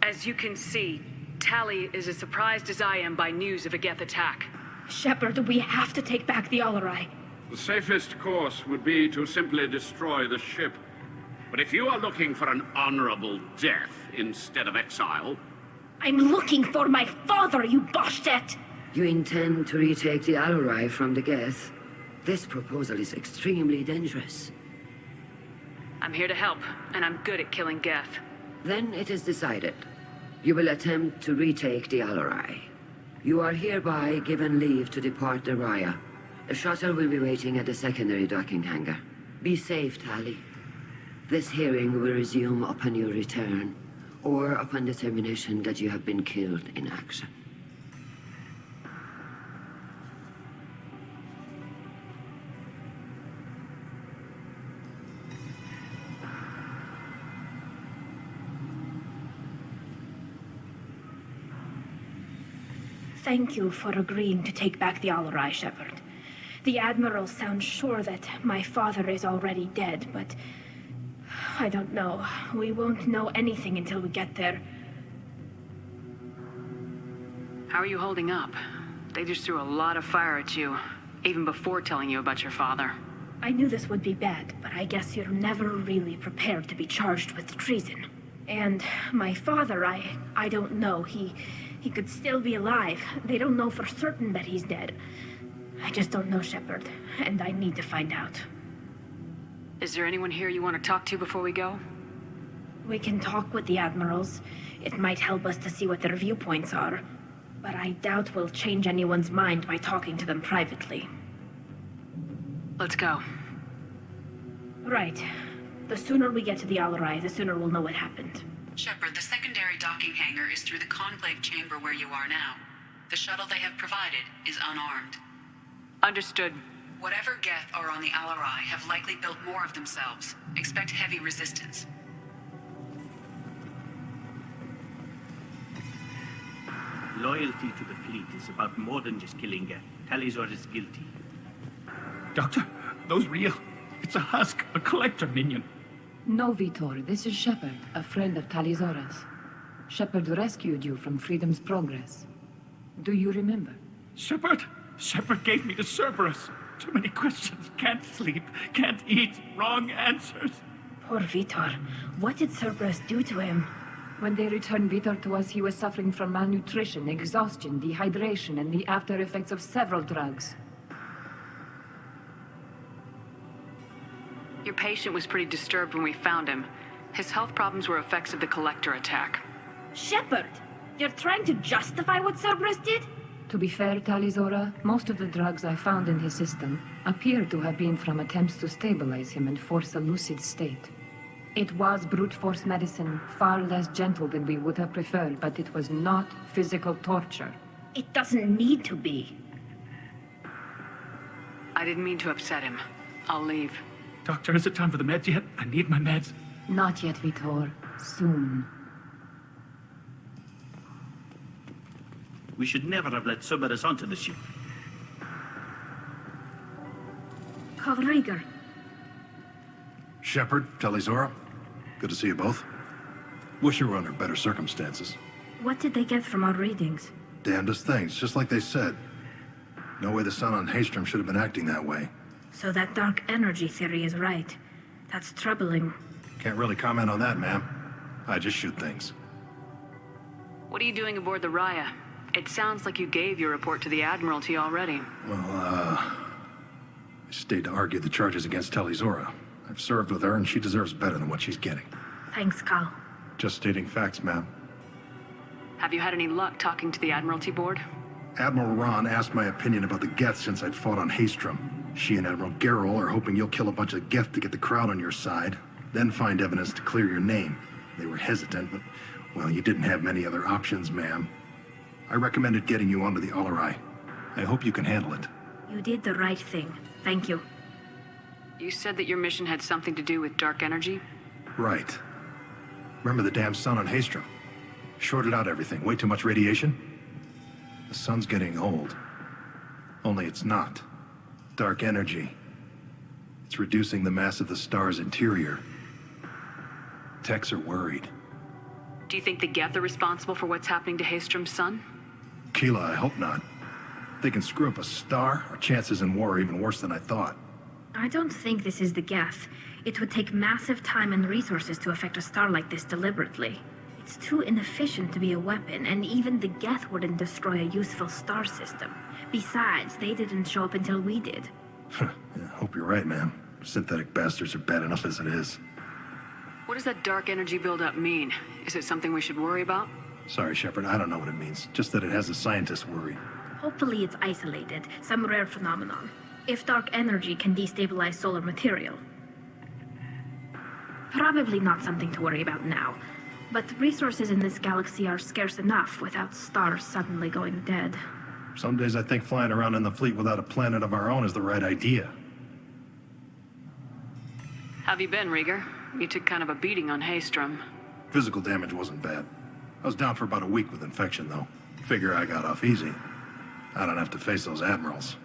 Speaker 3: As you can see, Tali is as surprised as I am by news of a Geth attack.
Speaker 15: Shepard, we have to take back the Alarai.
Speaker 6: The safest course would be to simply destroy the ship. But if you are looking for an honorable death instead of exile...
Speaker 15: I'm looking for my father, you bastet!
Speaker 2: You intend to retake the Alarai from the Geth? This proposal is extremely dangerous.
Speaker 3: I'm here to help, and I'm good at killing Geth.
Speaker 2: Then it is decided. You will attempt to retake the Alarai. You are hereby given leave to depart the Raya. A shuttle will be waiting at the secondary docking hangar. Be safe, Tali. This hearing will resume upon your return, or upon determination that you have been killed in action.
Speaker 15: Thank you for agreeing to take back the Alarai, Shepard. The Admiral sounds sure that my father is already dead, but... I don't know. We won't know anything until we get there.
Speaker 3: How are you holding up? They just threw a lot of fire at you, even before telling you about your father.
Speaker 15: I knew this would be bad, but I guess you're never really prepared to be charged with treason. And my father, I don't know. He could still be alive. They don't know for certain that he's dead. I just don't know, Shepard, and I need to find out.
Speaker 3: Is there anyone here you want to talk to before we go?
Speaker 15: We can talk with the Admirals. It might help us to see what their viewpoints are. But I doubt we'll change anyone's mind by talking to them privately.
Speaker 3: Let's go.
Speaker 15: Right. The sooner we get to the Alarai, the sooner we'll know what happened.
Speaker 26: Shepard, the secondary docking hangar is through the conclave chamber where you are now. The shuttle they have provided is unarmed.
Speaker 3: Understood.
Speaker 26: Whatever Geth are on the Alarai have likely built more of themselves. Expect heavy resistance.
Speaker 17: Loyalty to the fleet is about more than just killing Geth. Tali Zora is guilty.
Speaker 19: Doctor, those real. It's a husk, a collector minion.
Speaker 1: No, Vitor, this is Shepard, a friend of Tali Zora's. Shepard rescued you from Freedom's Progress. Do you remember?
Speaker 19: Shepard gave me to Cerberus. Too many questions. Can't sleep, can't eat, wrong answers.
Speaker 15: Poor Vitor. What did Cerberus do to him?
Speaker 1: When they returned Vitor to us, he was suffering from malnutrition, exhaustion, dehydration, and the after effects of several drugs.
Speaker 3: Your patient was pretty disturbed when we found him. His health problems were effects of the Collector attack.
Speaker 15: Shepard! You're trying to justify what Cerberus did?
Speaker 1: To be fair, Tali Zora, most of the drugs I found in his system appear to have been from attempts to stabilize him and force a lucid state. It was brute force medicine, far less gentle than we would have preferred, but it was not physical torture.
Speaker 15: It doesn't need to be.
Speaker 3: I didn't mean to upset him. I'll leave.
Speaker 19: Doctor, is it time for the meds yet? I need my meds.
Speaker 1: Not yet, Vitor. Soon.
Speaker 17: We should never have let Cerberus onto the ship.
Speaker 15: Kalriger.
Speaker 20: Shepard, Tali Zora. Good to see you both. Wish you were under better circumstances.
Speaker 15: What did they get from our readings?
Speaker 20: Damnedest things, just like they said. No way the sun on Haystrom should have been acting that way.
Speaker 15: So that dark energy theory is right. That's troubling.
Speaker 20: Can't really comment on that, ma'am. I just shoot things.
Speaker 3: What are you doing aboard the Raya? It sounds like you gave your report to the Admiralty already.
Speaker 20: Well, I stayed to argue the charges against Tali Zora. I've served with her, and she deserves better than what she's getting.
Speaker 15: Thanks, Cal.
Speaker 20: Just stating facts, ma'am.
Speaker 3: Have you had any luck talking to the Admiralty Board?
Speaker 20: Admiral Ron asked my opinion about the Geth since I'd fought on Haestrom. She and Admiral Garrus are hoping you'll kill a bunch of Geth to get the crowd on your side, then find evidence to clear your name. They were hesitant, but, well, you didn't have many other options, ma'am. I recommended getting you onto the Alarai. I hope you can handle it.
Speaker 15: You did the right thing. Thank you.
Speaker 3: You said that your mission had something to do with dark energy?
Speaker 20: Right. Remember the damn sun on Haestrom? Shorted out everything. Way too much radiation? The sun's getting old. Only it's not. Dark energy. It's reducing the mass of the star's interior. Techs are worried.
Speaker 3: Do you think the Geth are responsible for what's happening to Haestrom's sun?
Speaker 20: Keela, I hope not. If they can screw up a star, our chances in war are even worse than I thought.
Speaker 15: I don't think this is the Geth. It would take massive time and resources to affect a star like this deliberately. It's too inefficient to be a weapon, and even the Geth wouldn't destroy a useful star system. Besides, they didn't show up until we did.
Speaker 20: Yeah, hope you're right, man. Synthetic bastards are bad enough as it is.
Speaker 3: What does that dark energy buildup mean? Is it something we should worry about?
Speaker 20: Sorry, Shepard, I don't know what it means. Just that it has the scientists worried.
Speaker 15: Hopefully it's isolated, some rare phenomenon. If dark energy can destabilize solar material. Probably not something to worry about now. But resources in this galaxy are scarce enough without stars suddenly going dead.
Speaker 20: Some days I think flying around in the fleet without a planet of our own is the right idea.
Speaker 3: How have you been, Rieger? You took kind of a beating on Haestrom.
Speaker 20: Physical damage wasn't bad. I was down for about a week with infection, though. Figure I got off easy. I don't have to face those admirals.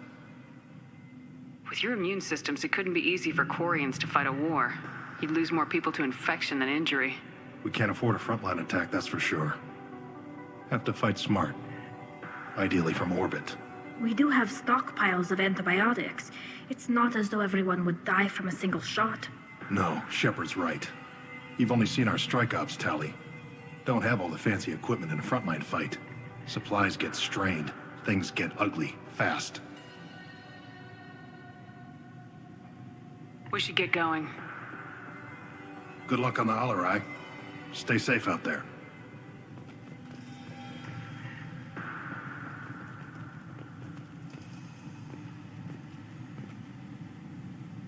Speaker 3: With your immune systems, it couldn't be easy for Quarians to fight a war. You'd lose more people to infection than injury.
Speaker 20: We can't afford a frontline attack, that's for sure. Have to fight smart. Ideally from orbit.
Speaker 15: We do have stockpiles of antibiotics. It's not as though everyone would die from a single shot.
Speaker 20: No, Shepard's right. You've only seen our strike ops, Tali. Don't have all the fancy equipment in a frontline fight. Supplies get strained. Things get ugly, fast.
Speaker 3: We should get going.
Speaker 20: Good luck on the Alarai. Stay safe out there.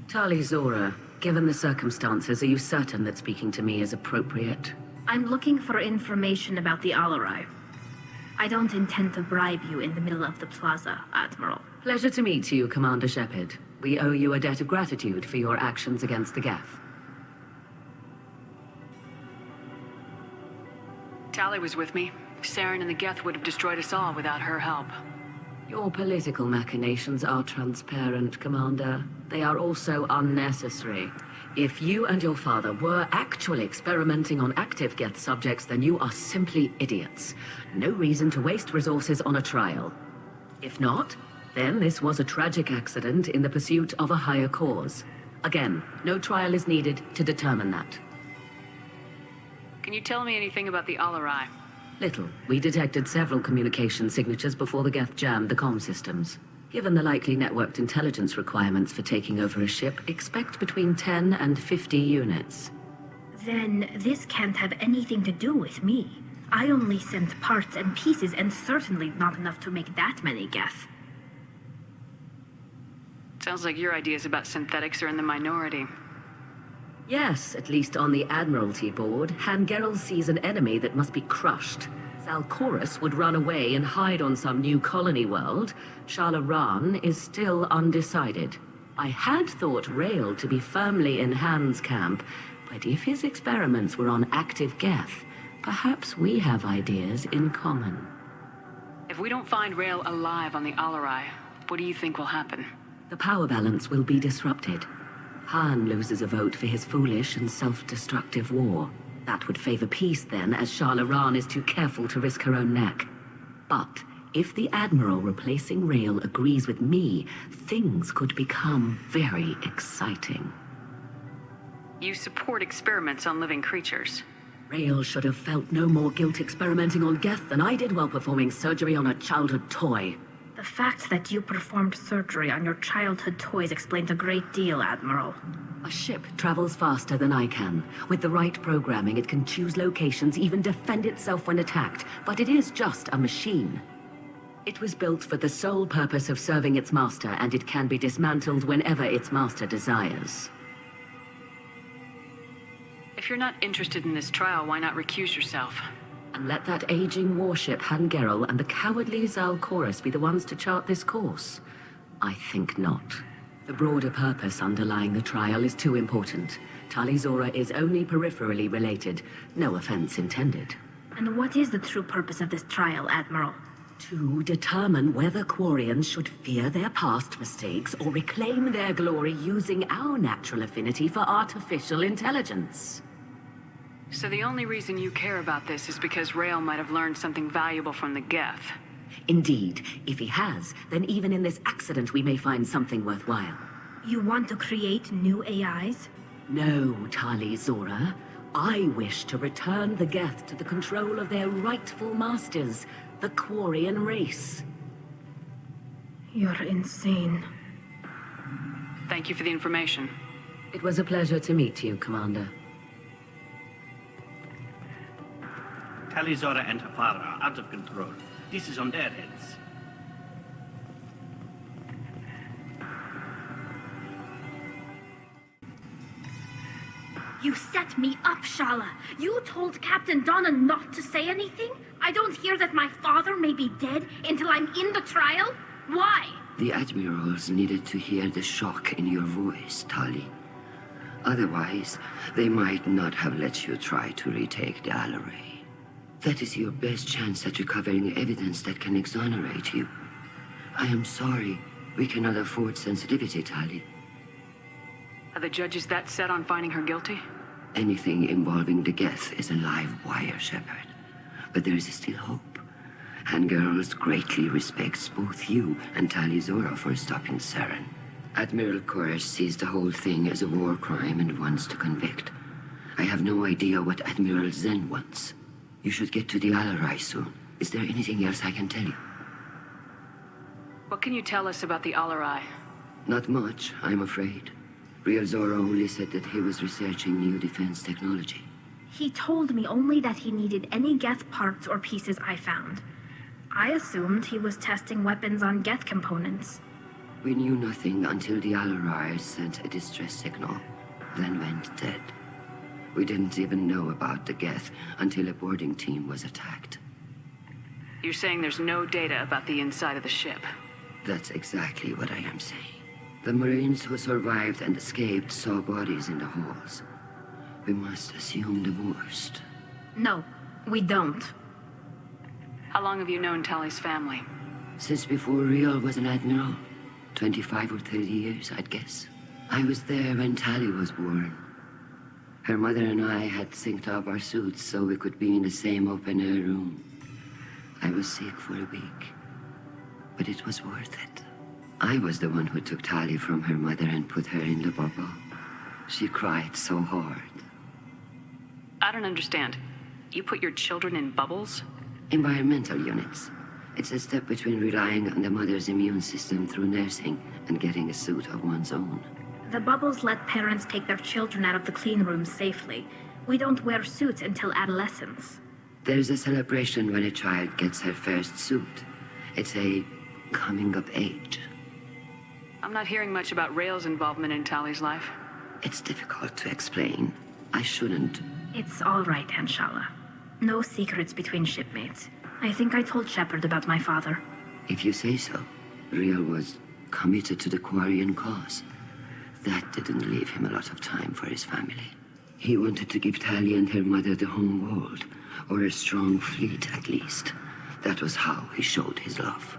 Speaker 2: Tali Zora, given the circumstances, are you certain that speaking to me is appropriate?
Speaker 15: I'm looking for information about the Alarai. I don't intend to bribe you in the middle of the plaza, Admiral.
Speaker 2: Pleasure to meet you, Commander Shepard. We owe you a debt of gratitude for your actions against the Geth.
Speaker 3: Tali was with me. Saren and the Geth would have destroyed us all without her help.
Speaker 2: Your political machinations are transparent, Commander. They are also unnecessary. If you and your father were actually experimenting on active Geth subjects, then you are simply idiots. No reason to waste resources on a trial. If not, then this was a tragic accident in the pursuit of a higher cause. Again, no trial is needed to determine that.
Speaker 3: Can you tell me anything about the Alarai?
Speaker 2: Little. We detected several communication signatures before the Geth jammed the comm systems. Given the likely networked intelligence requirements for taking over a ship, expect between 10 and 50 units.
Speaker 15: Then this can't have anything to do with me. I only sent parts and pieces, and certainly not enough to make that many Geth.
Speaker 3: Sounds like your ideas about synthetics are in the minority.
Speaker 2: Yes, at least on the Admiralty board, Han Gerrel sees an enemy that must be crushed. Salcorus would run away and hide on some new colony world. Shala Ran is still undecided. I had thought Rael to be firmly in Han's camp, but if his experiments were on active Geth, perhaps we have ideas in common.
Speaker 3: If we don't find Rael alive on the Alarai, what do you think will happen?
Speaker 2: The power balance will be disrupted. Han loses a vote for his foolish and self-destructive war. That would favor peace then, as Shala Ran is too careful to risk her own neck. But if the Admiral replacing Rael agrees with me, things could become very exciting.
Speaker 3: You support experiments on living creatures.
Speaker 10: Rael should have felt no more guilt experimenting on Geth than I did while performing surgery on a childhood toy.
Speaker 15: The fact that you performed surgery on your childhood toys explains a great deal, Admiral.
Speaker 10: A ship travels faster than I can. With the right programming, it can choose locations, even defend itself when attacked. But it is just a machine. It was built for the sole purpose of serving its master, and it can be dismantled whenever its master desires.
Speaker 3: If you're not interested in this trial, why not recuse yourself?
Speaker 10: And let that aging warship Gerrel and the cowardly Zalcorus be the ones to chart this course? I think not. The broader purpose underlying the trial is too important. Tali Zora is only peripherally related. No offense intended.
Speaker 15: And what is the true purpose of this trial, Admiral?
Speaker 10: To determine whether Quarians should fear their past mistakes or reclaim their glory using our natural affinity for artificial intelligence.
Speaker 3: So the only reason you care about this is because Rael might have learned something valuable from the Geth.
Speaker 10: Indeed. If he has, then even in this accident we may find something worthwhile.
Speaker 15: You want to create new AIs?
Speaker 10: No, Tali Zora. I wish to return the Geth to the control of their rightful masters, the Quarian race.
Speaker 15: You're insane.
Speaker 3: Thank you for the information.
Speaker 10: It was a pleasure to meet you, Commander.
Speaker 17: Tali Zora and her father are out of control. This is on their heads.
Speaker 15: You set me up, Shala. You told Captain Donna not to say anything? I don't hear that my father may be dead until I'm in the trial? Why?
Speaker 2: The admirals needed to hear the shock in your voice, Tali. Otherwise, they might not have let you try to retake the Alaray. That is your best chance at recovering evidence that can exonerate you. I am sorry. We cannot afford sensitivity, Tali.
Speaker 3: Are the judges that set on finding her guilty?
Speaker 2: Anything involving the Geth is a live wire, Shepard. But there is still hope. Garrus greatly respects both you and Tali Zora for stopping Saren. Admiral Koresh sees the whole thing as a war crime and wants to convict. I have no idea what Admiral Zen wants. You should get to the Alarai soon. Is there anything else I can tell you?
Speaker 3: What can you tell us about the Alarai?
Speaker 2: Not much, I'm afraid. Real Zora only said that he was researching new defense technology.
Speaker 15: He told me only that he needed any Geth parts or pieces I found. I assumed he was testing weapons on Geth components.
Speaker 2: We knew nothing until the Alarai sent a distress signal, then went dead. We didn't even know about the Geth until a boarding team was attacked.
Speaker 3: You're saying there's no data about the inside of the ship?
Speaker 2: That's exactly what I am saying. The Marines who survived and escaped saw bodies in the halls. We must assume the worst.
Speaker 15: No, we don't.
Speaker 3: How long have you known Tali's family?
Speaker 2: Since before Real was an admiral. 25 or 30 years, I'd guess. I was there when Tali was born. Her mother and I had synced up our suits so we could be in the same open-air room. I was sick for a week, but it was worth it. I was the one who took Tali from her mother and put her in the bubble. She cried so hard.
Speaker 3: I don't understand. You put your children in bubbles?
Speaker 2: Environmental units. It's a step between relying on the mother's immune system through nursing and getting a suit of one's own.
Speaker 15: The bubbles let parents take their children out of the clean rooms safely. We don't wear suits until adolescence.
Speaker 2: There's a celebration when a child gets her first suit. It's a coming of age.
Speaker 3: I'm not hearing much about Rael's involvement in Tali's life.
Speaker 2: It's difficult to explain. I shouldn't.
Speaker 15: It's all right, Anshala. No secrets between shipmates. I think I told Shepard about my father.
Speaker 2: If you say so. Rael was committed to the Quarian cause. That didn't leave him a lot of time for his family. He wanted to give Tali and her mother the home world, or a strong fleet at least. That was how he showed his love.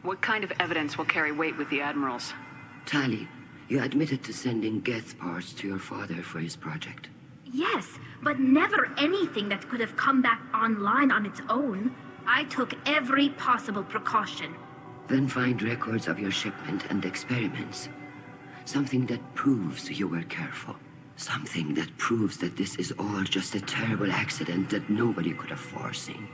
Speaker 3: What kind of evidence will carry weight with the admirals?
Speaker 2: Tali, you admitted to sending Geth parts to your father for his project.
Speaker 15: Yes, but never anything that could have come back online on its own. I took every possible precaution.
Speaker 2: Then find records of your shipment and experiments. Something that proves you were careful. Something that proves that this is all just a terrible accident that nobody could have foreseen.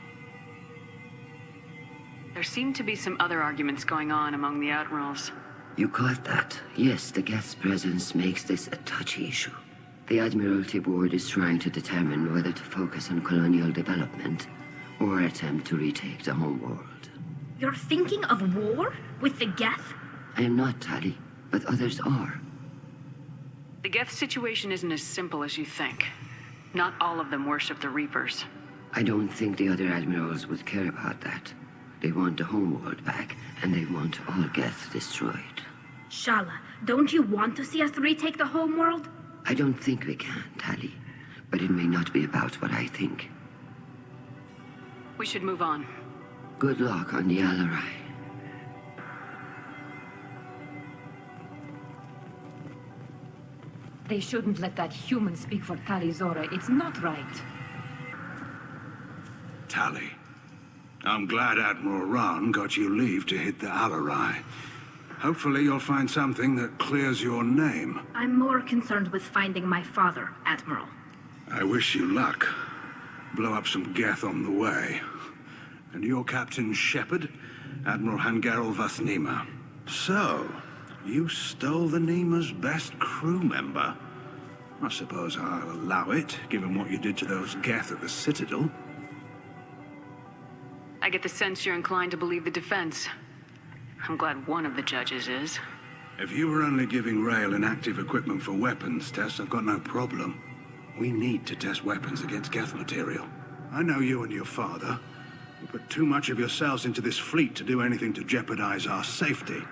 Speaker 3: There seem to be some other arguments going on among the admirals.
Speaker 2: You caught that? Yes, the Geth's presence makes this a touchy issue. The Admiralty Board is trying to determine whether to focus on colonial development or attempt to retake the homeworld.
Speaker 15: You're thinking of war? With the Geth?
Speaker 2: I am not, Tali, but others are.
Speaker 3: The Geth situation isn't as simple as you think. Not all of them worship the Reapers.
Speaker 2: I don't think the other admirals would care about that. They want the homeworld back, and they want all Geth destroyed.
Speaker 15: Shala, don't you want to see us retake the homeworld?
Speaker 2: I don't think we can, Tali. But it may not be about what I think.
Speaker 3: We should move on.
Speaker 2: Good luck on the Alarai.
Speaker 1: They shouldn't let that human speak for Tali Zora. It's not right.
Speaker 8: Tali, I'm glad Admiral Ran got you leave to hit the Alarai. Hopefully you'll find something that clears your name.
Speaker 15: I'm more concerned with finding my father, Admiral.
Speaker 8: I wish you luck. Blow up some Geth on the way. And your Captain Shepard, Admiral Hangarel Vasnima. So, you stole the Nima's best crew member. I suppose I'll allow it, given what you did to those Geth at the Citadel.
Speaker 3: I get the sense you're inclined to believe the defense. I'm glad one of the judges is.
Speaker 8: If you were only giving Rail inactive equipment for weapons tests, I've got no problem. We need to test weapons against Geth material. I know you and your father. You put too much of yourselves into this fleet to do anything to jeopardize our safety.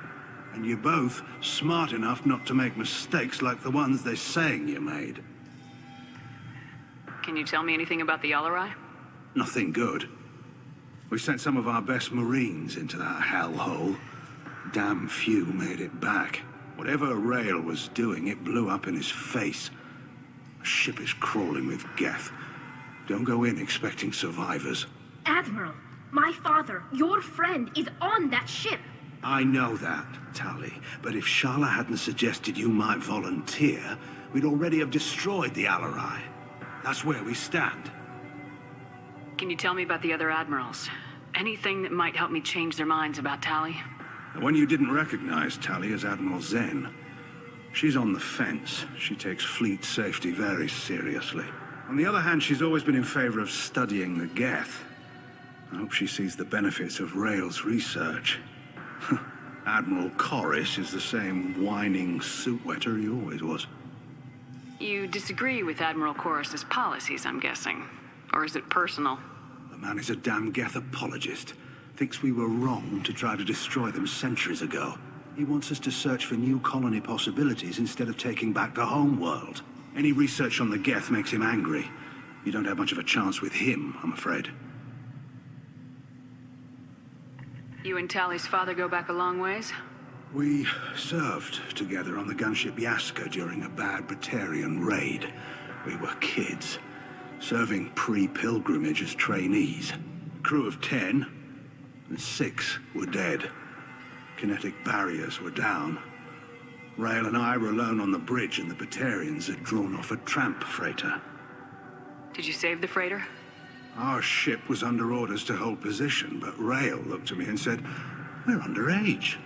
Speaker 8: And you're both smart enough not to make mistakes like the ones they're saying you made.
Speaker 3: Can you tell me anything about the Alarai?
Speaker 8: Nothing good. We sent some of our best Marines into that hellhole. Damn few made it back. Whatever Rail was doing, it blew up in his face. The ship is crawling with Geth. Don't go in expecting survivors.
Speaker 15: Admiral, my father, your friend, is on that ship.
Speaker 8: I know that, Tali. But if Shala hadn't suggested you might volunteer, we'd already have destroyed the Alarai. That's where we stand.
Speaker 3: Can you tell me about the other admirals? Anything that might help me change their minds about Tali?
Speaker 8: The one you didn't recognize, Tali, is Admiral Zen. She's on the fence. She takes fleet safety very seriously. On the other hand, she's always been in favor of studying the Geth. I hope she sees the benefits of Rail's research. Admiral Corris is the same whining suit wetter he always was.
Speaker 3: You disagree with Admiral Corus's policies, I'm guessing. Or is it personal?
Speaker 8: The man is a damn Geth apologist. Thinks we were wrong to try to destroy them centuries ago. He wants us to search for new colony possibilities instead of taking back the home world. Any research on the Geth makes him angry. You don't have much of a chance with him, I'm afraid.
Speaker 3: You and Tali's father go back a long ways?
Speaker 8: We served together on the gunship Yaska during a bad Batarian raid. We were kids, serving pre-pilgrimage as trainees. Crew of 10, and 6 were dead. Kinetic barriers were down. Rail and I were alone on the bridge, and the Batarians had drawn off a tramp freighter.
Speaker 3: Did you save the freighter?
Speaker 8: Our ship was under orders to hold position, but Rail looked at me and said, "We're underage.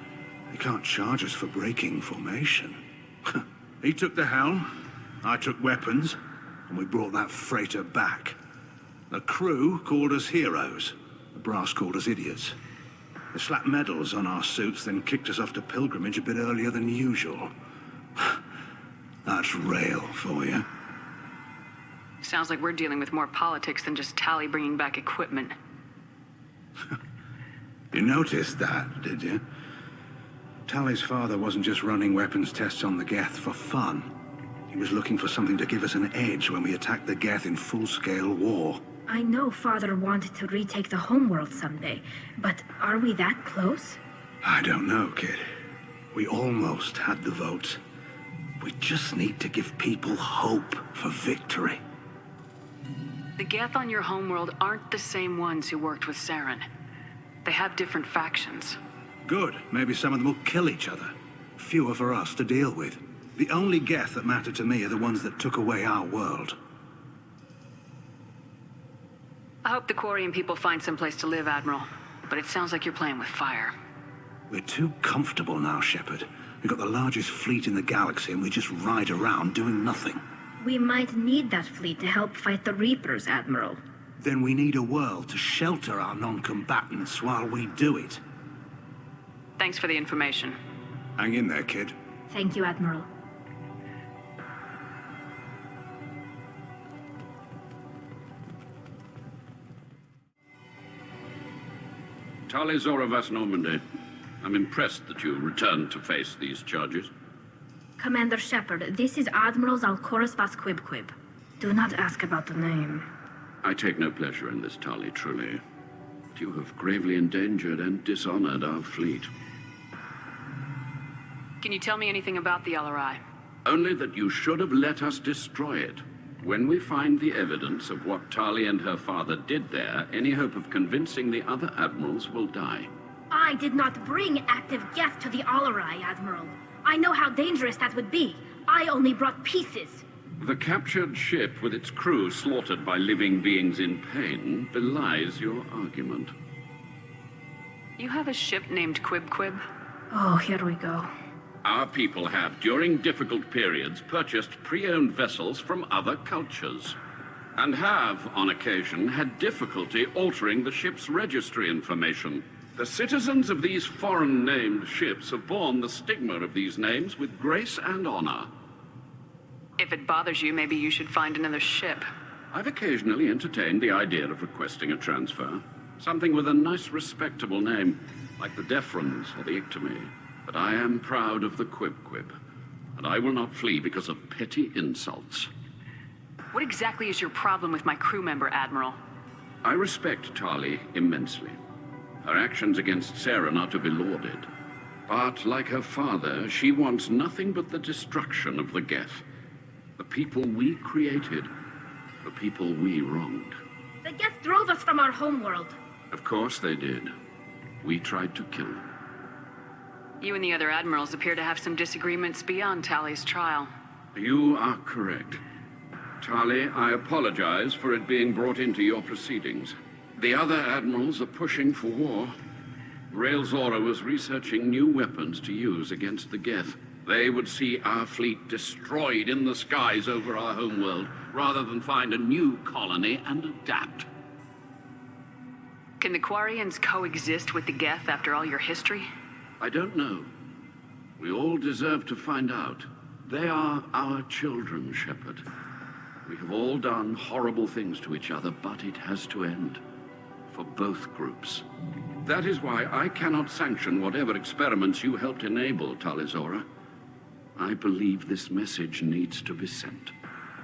Speaker 8: They can't charge us for breaking formation." He took the helm, I took weapons, and we brought that freighter back. The crew called us heroes. The brass called us idiots. They slapped medals on our suits, then kicked us off to pilgrimage a bit earlier than usual. That's Rail for you.
Speaker 3: Sounds like we're dealing with more politics than just Tali bringing back equipment.
Speaker 8: You noticed that, did you? Tali's father wasn't just running weapons tests on the Geth for fun. He was looking for something to give us an edge when we attacked the Geth in full-scale war.
Speaker 15: I know Father wanted to retake the homeworld someday, but are we that close?
Speaker 8: I don't know, kid. We almost had the votes. We just need to give people hope for victory.
Speaker 3: The Geth on your homeworld aren't the same ones who worked with Saren. They have different factions.
Speaker 8: Good. Maybe some of them will kill each other. Fewer for us to deal with. The only Geth that matter to me are the ones that took away our world.
Speaker 3: I hope the Quarian people find someplace to live, Admiral. But it sounds like you're playing with fire.
Speaker 8: We're too comfortable now, Shepard. We've got the largest fleet in the galaxy and we just ride around doing nothing.
Speaker 15: We might need that fleet to help fight the Reapers, Admiral.
Speaker 8: Then we need a world to shelter our non-combatants while we do it.
Speaker 3: Thanks for the information.
Speaker 8: Hang in there, kid.
Speaker 15: Thank you, Admiral.
Speaker 6: Tali Vas Normandy. I'm impressed that you returned to face these charges.
Speaker 15: Commander Shepard, this is Admiral Zalkoris Vas Quib. Do not ask about the name.
Speaker 6: I take no pleasure in this, Tali, truly. But you have gravely endangered and dishonored our fleet.
Speaker 3: Can you tell me anything about the LRI?
Speaker 6: Only that you should have let us destroy it. When we find the evidence of what Tali and her father did there, any hope of convincing the other admirals will die.
Speaker 15: I did not bring active Geth to the Alarai, Admiral. I know how dangerous that would be. I only brought pieces.
Speaker 6: The captured ship with its crew slaughtered by living beings in pain belies your argument.
Speaker 3: You have a ship named Quib?
Speaker 15: Oh, here we go.
Speaker 6: Our people have, during difficult periods, purchased pre-owned vessels from other cultures, and have, on occasion, had difficulty altering the ship's registry information. The citizens of these foreign-named ships have borne the stigma of these names with grace and honor.
Speaker 3: If it bothers you, maybe you should find another ship.
Speaker 6: I've occasionally entertained the idea of requesting a transfer. Something with a nice, respectable name, like the Defrons or the Ictomy. But I am proud of the Quib, and I will not flee because of petty insults.
Speaker 3: What exactly is your problem with my crew member, Admiral?
Speaker 6: I respect Tali immensely. Her actions against Saren are to be lauded. But, like her father, she wants nothing but the destruction of the Geth. The people we created, the people we wronged.
Speaker 15: The Geth drove us from our homeworld.
Speaker 6: Of course they did. We tried to kill them.
Speaker 3: You and the other admirals appear to have some disagreements beyond Tali's trial.
Speaker 6: You are correct. Tali, I apologize for it being brought into your proceedings. The other admirals are pushing for war. Rael Zora was researching new weapons to use against the Geth. They would see our fleet destroyed in the skies over our homeworld, rather than find a new colony and adapt.
Speaker 3: Can the Quarians coexist with the Geth after all your history?
Speaker 6: I don't know. We all deserve to find out. They are our children, Shepard. We have all done horrible things to each other, but it has to end. For both groups. That is why I cannot sanction whatever experiments you helped enable, Tali Zora. I believe this message needs to be sent.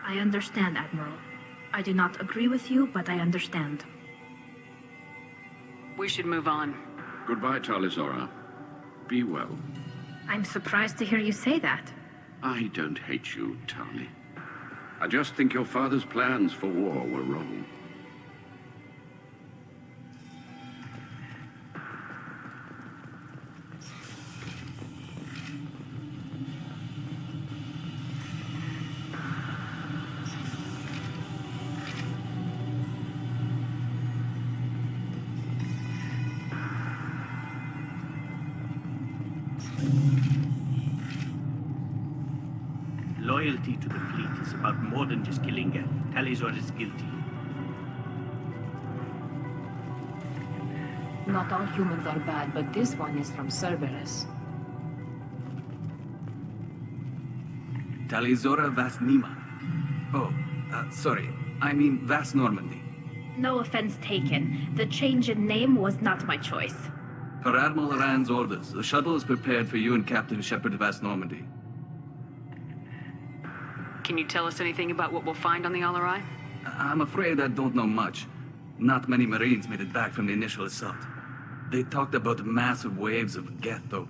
Speaker 15: I understand, Admiral. I do not agree with you, but I understand.
Speaker 3: We should move on.
Speaker 6: Goodbye, Tali Zora. Be well.
Speaker 15: I'm surprised to hear you say that.
Speaker 6: I don't hate you, Tali. I just think your father's plans for war were wrong.
Speaker 17: Loyalty to the fleet is about more than just killing Geth. Talizor is guilty.
Speaker 1: Not all humans are bad, but this one is from Cerberus.
Speaker 12: Talizora Vas Nima. Oh, sorry. I mean Vas Normandy.
Speaker 15: No offense taken. The change in name was not my choice.
Speaker 12: Per Admiral Rand's orders, the shuttle is prepared for you and Captain Shepard Vas Normandy.
Speaker 3: Can you tell us anything about what we'll find on the LRI?
Speaker 12: I'm afraid I don't know much. Not many Marines made it back from the initial assault. They talked about massive waves of Geth, though.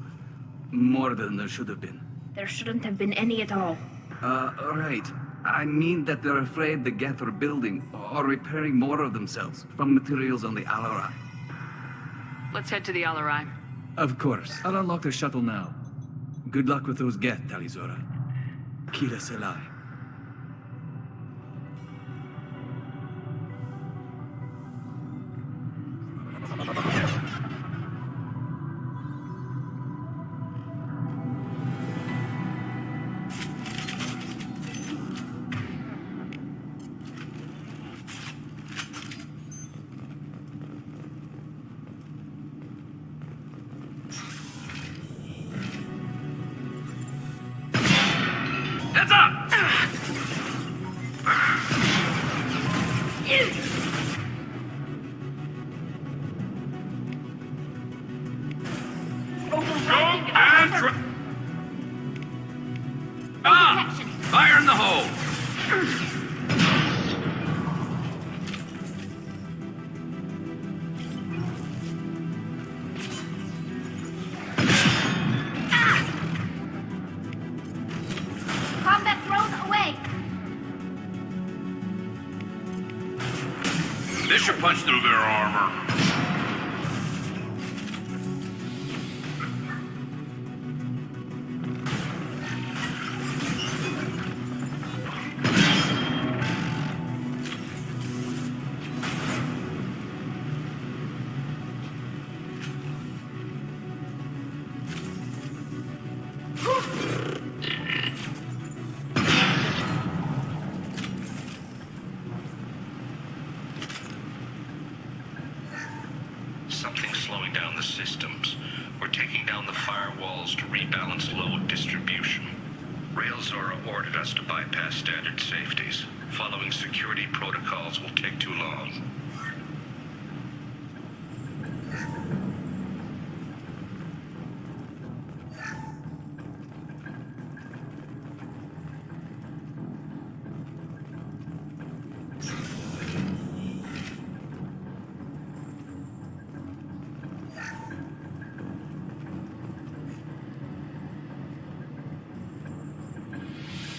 Speaker 12: More than there should have been.
Speaker 15: There shouldn't have been any at all.
Speaker 12: Right. I mean that they're afraid the Geth are building or repairing more of themselves from materials on the LRI.
Speaker 3: Let's head to the LRI.
Speaker 12: Of course. I'll unlock the shuttle now. Good luck with those Geth, Talizora. Kira Selai.
Speaker 6: Heads up! Fire in the hole!
Speaker 5: Combat drone away!
Speaker 6: This should punch through their armor.
Speaker 13: Something's slowing down the systems. We're taking down the firewalls to rebalance load distribution. Rail Zora ordered us to bypass standard safeties. Following security protocols will take too long.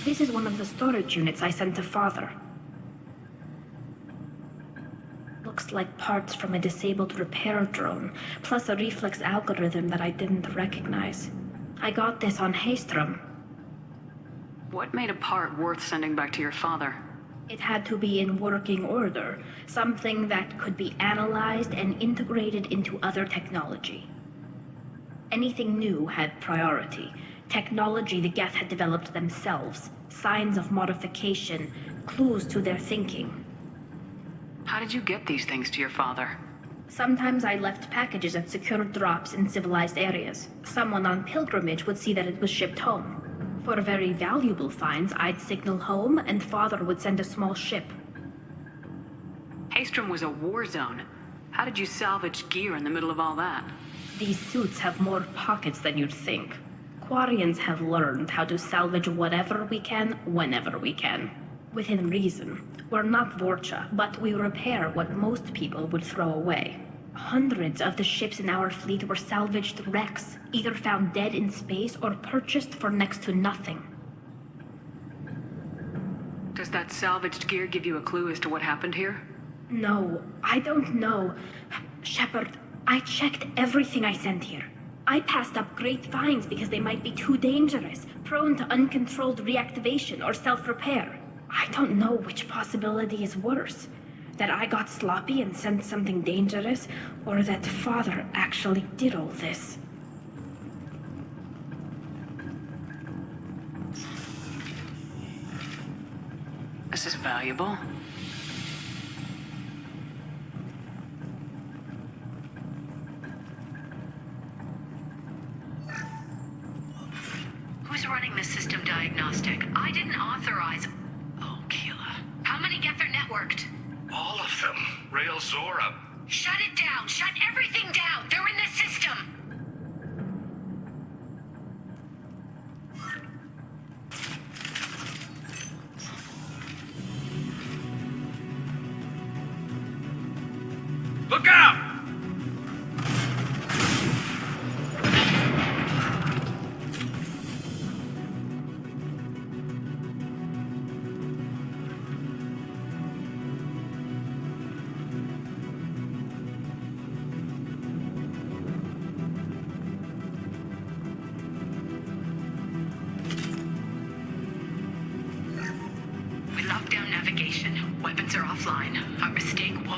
Speaker 15: This is one of the storage units I sent to Father. Looks like parts from a disabled repair drone, plus a reflex algorithm that I didn't recognize. I got this on Haystrom.
Speaker 3: What made a part worth sending back to your father?
Speaker 15: It had to be in working order, something that could be analyzed and integrated into other technology. Anything new had priority. Technology the Geth had developed themselves, signs of modification, clues to their thinking.
Speaker 3: How did you get these things to your father?
Speaker 15: Sometimes I left packages at secured drops in civilized areas. Someone on pilgrimage would see that it was shipped home. For very valuable finds, I'd signal home, and Father would send a small ship.
Speaker 3: Haystrom was a war zone. How did you salvage gear in the middle of all that?
Speaker 15: These suits have more pockets than you'd think. Quarians have learned how to salvage whatever we can, whenever we can. Within reason. We're not Vorcha, but we repair what most people would throw away. Hundreds of the ships in our fleet were salvaged wrecks, either found dead in space or purchased for next to nothing.
Speaker 3: Does that salvaged gear give you a clue as to what happened here?
Speaker 15: No, I don't know. Shepard, I checked everything I sent here. I passed up great finds because they might be too dangerous, prone to uncontrolled reactivation or self-repair. I don't know which possibility is worse. That I got sloppy and sent something dangerous, or that Father actually did all this.
Speaker 3: This is valuable.
Speaker 10: Who's running the system diagnostic? I didn't authorize... Oh, Keela. How many Geth are networked?
Speaker 13: All of them. Rail Zora.
Speaker 10: Shut it down! Shut everything down! They're in the system!
Speaker 6: Look out!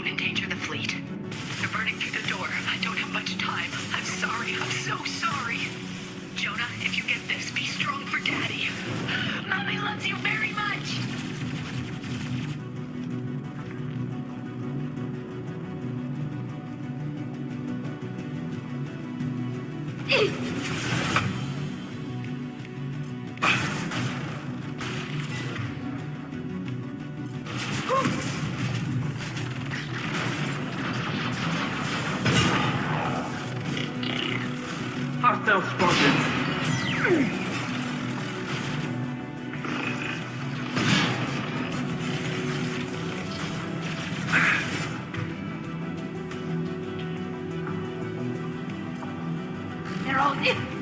Speaker 10: won't endanger the fleet. They're burning through the door. I don't have much time. I'm sorry. I'm so sorry. Jonah, if you get this, be strong for Daddy. Mommy loves you very much.
Speaker 17: Hostile spotted.
Speaker 15: They're all in.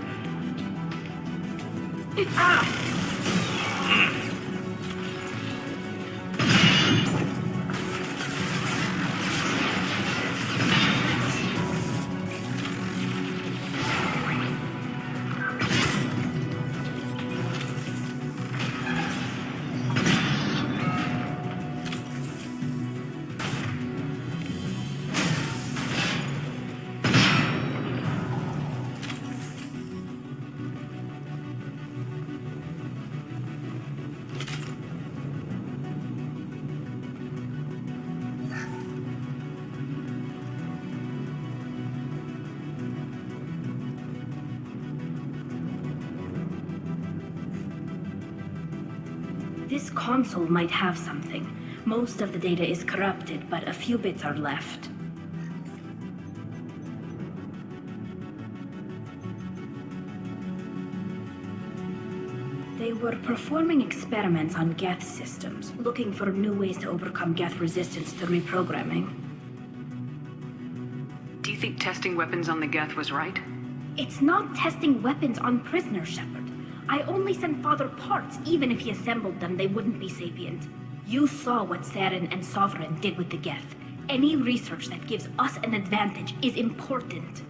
Speaker 15: This console might have something. Most of the data is corrupted, but a few bits are left. They were performing experiments on Geth systems, looking for new ways to overcome Geth resistance to reprogramming.
Speaker 3: Do you think testing weapons on the Geth was right?
Speaker 15: It's not testing weapons on prisoners, Shepard. I only sent Father parts. Even if he assembled them, they wouldn't be sapient. You saw what Saren and Sovereign did with the Geth. Any research that gives us an advantage is important.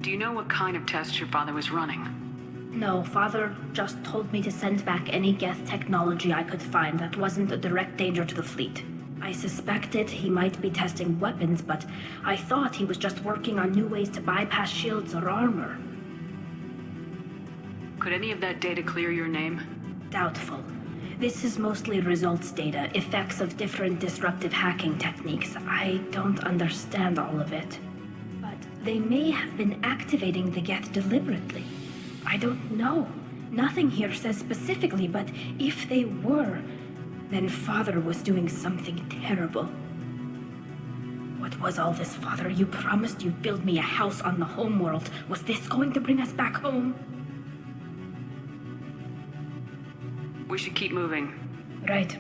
Speaker 3: Do you know what kind of tests your father was running?
Speaker 15: No, Father just told me to send back any Geth technology I could find that wasn't a direct danger to the fleet. I suspected he might be testing weapons, but I thought he was just working on new ways to bypass shields or armor.
Speaker 3: Could any of that data clear your name?
Speaker 15: Doubtful. This is mostly results data, effects of different disruptive hacking techniques. I don't understand all of it. But they may have been activating the Geth deliberately. I don't know. Nothing here says specifically, but if they were, then Father was doing something terrible. What was all this, Father? You promised you'd build me a house on the homeworld. Was this going to bring us back home?
Speaker 3: We should keep moving.
Speaker 15: Right.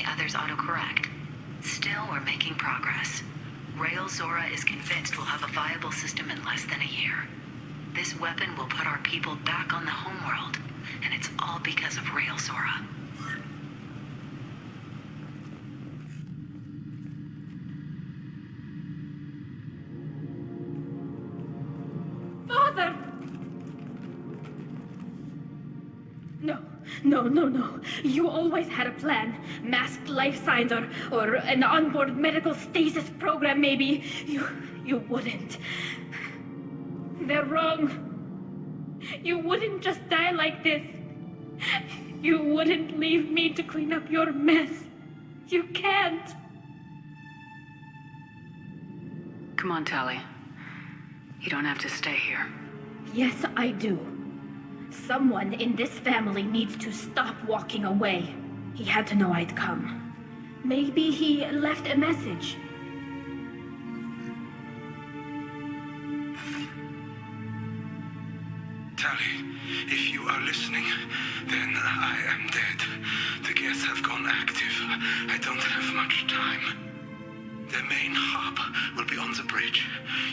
Speaker 10: the others autocorrect. Still, we're making progress. Rail Zora is convinced we'll have a viable system in less than a year. This weapon will put our people back on the homeworld, and it's all because of Rail Zora.
Speaker 15: Father! No. You always had a plan. Masked life signs or an onboard medical stasis program, maybe. You wouldn't. They're wrong. You wouldn't just die like this. You wouldn't leave me to clean up your mess. You can't.
Speaker 3: Come on, Tali. You don't have to stay here.
Speaker 15: Yes, I do. Someone in this family needs to stop walking away. He had to know I'd come. Maybe he left a message.
Speaker 8: Tali, if you are listening, then I am dead. The Geth have gone active. I don't have much time. The main hub will be on the bridge.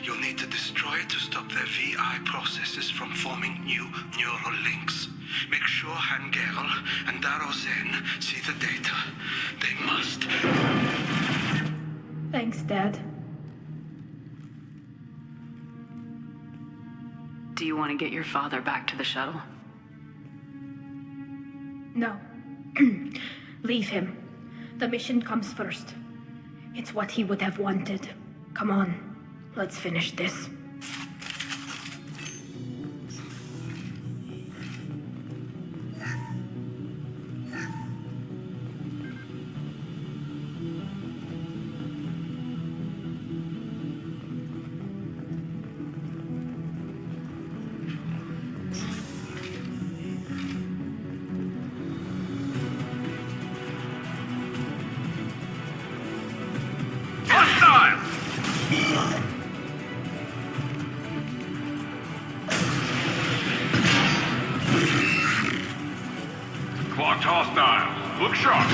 Speaker 8: You'll need to destroy it to stop their VI processes from forming new neural links. Make sure Gerrel and Darozen see the data. They must.
Speaker 15: Thanks, Dad.
Speaker 3: Do you want to get your father back to the shuttle?
Speaker 15: No. Leave him. The mission comes first. It's what he would have wanted. Come on, let's finish this.
Speaker 7: Clocked hostile. Look sharp.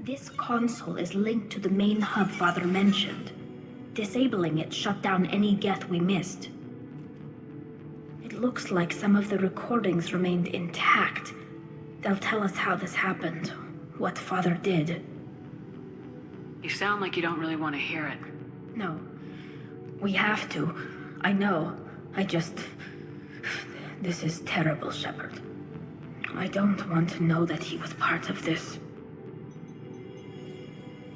Speaker 15: This console is linked to the main hub Father mentioned. Disabling it shut down any Geth we missed. It looks like some of the recordings remained intact. They'll tell us how this happened, what Father did.
Speaker 3: You sound like you don't really want to hear it.
Speaker 15: No. We have to. I know. This is terrible, Shepard. I don't want to know that he was part of this.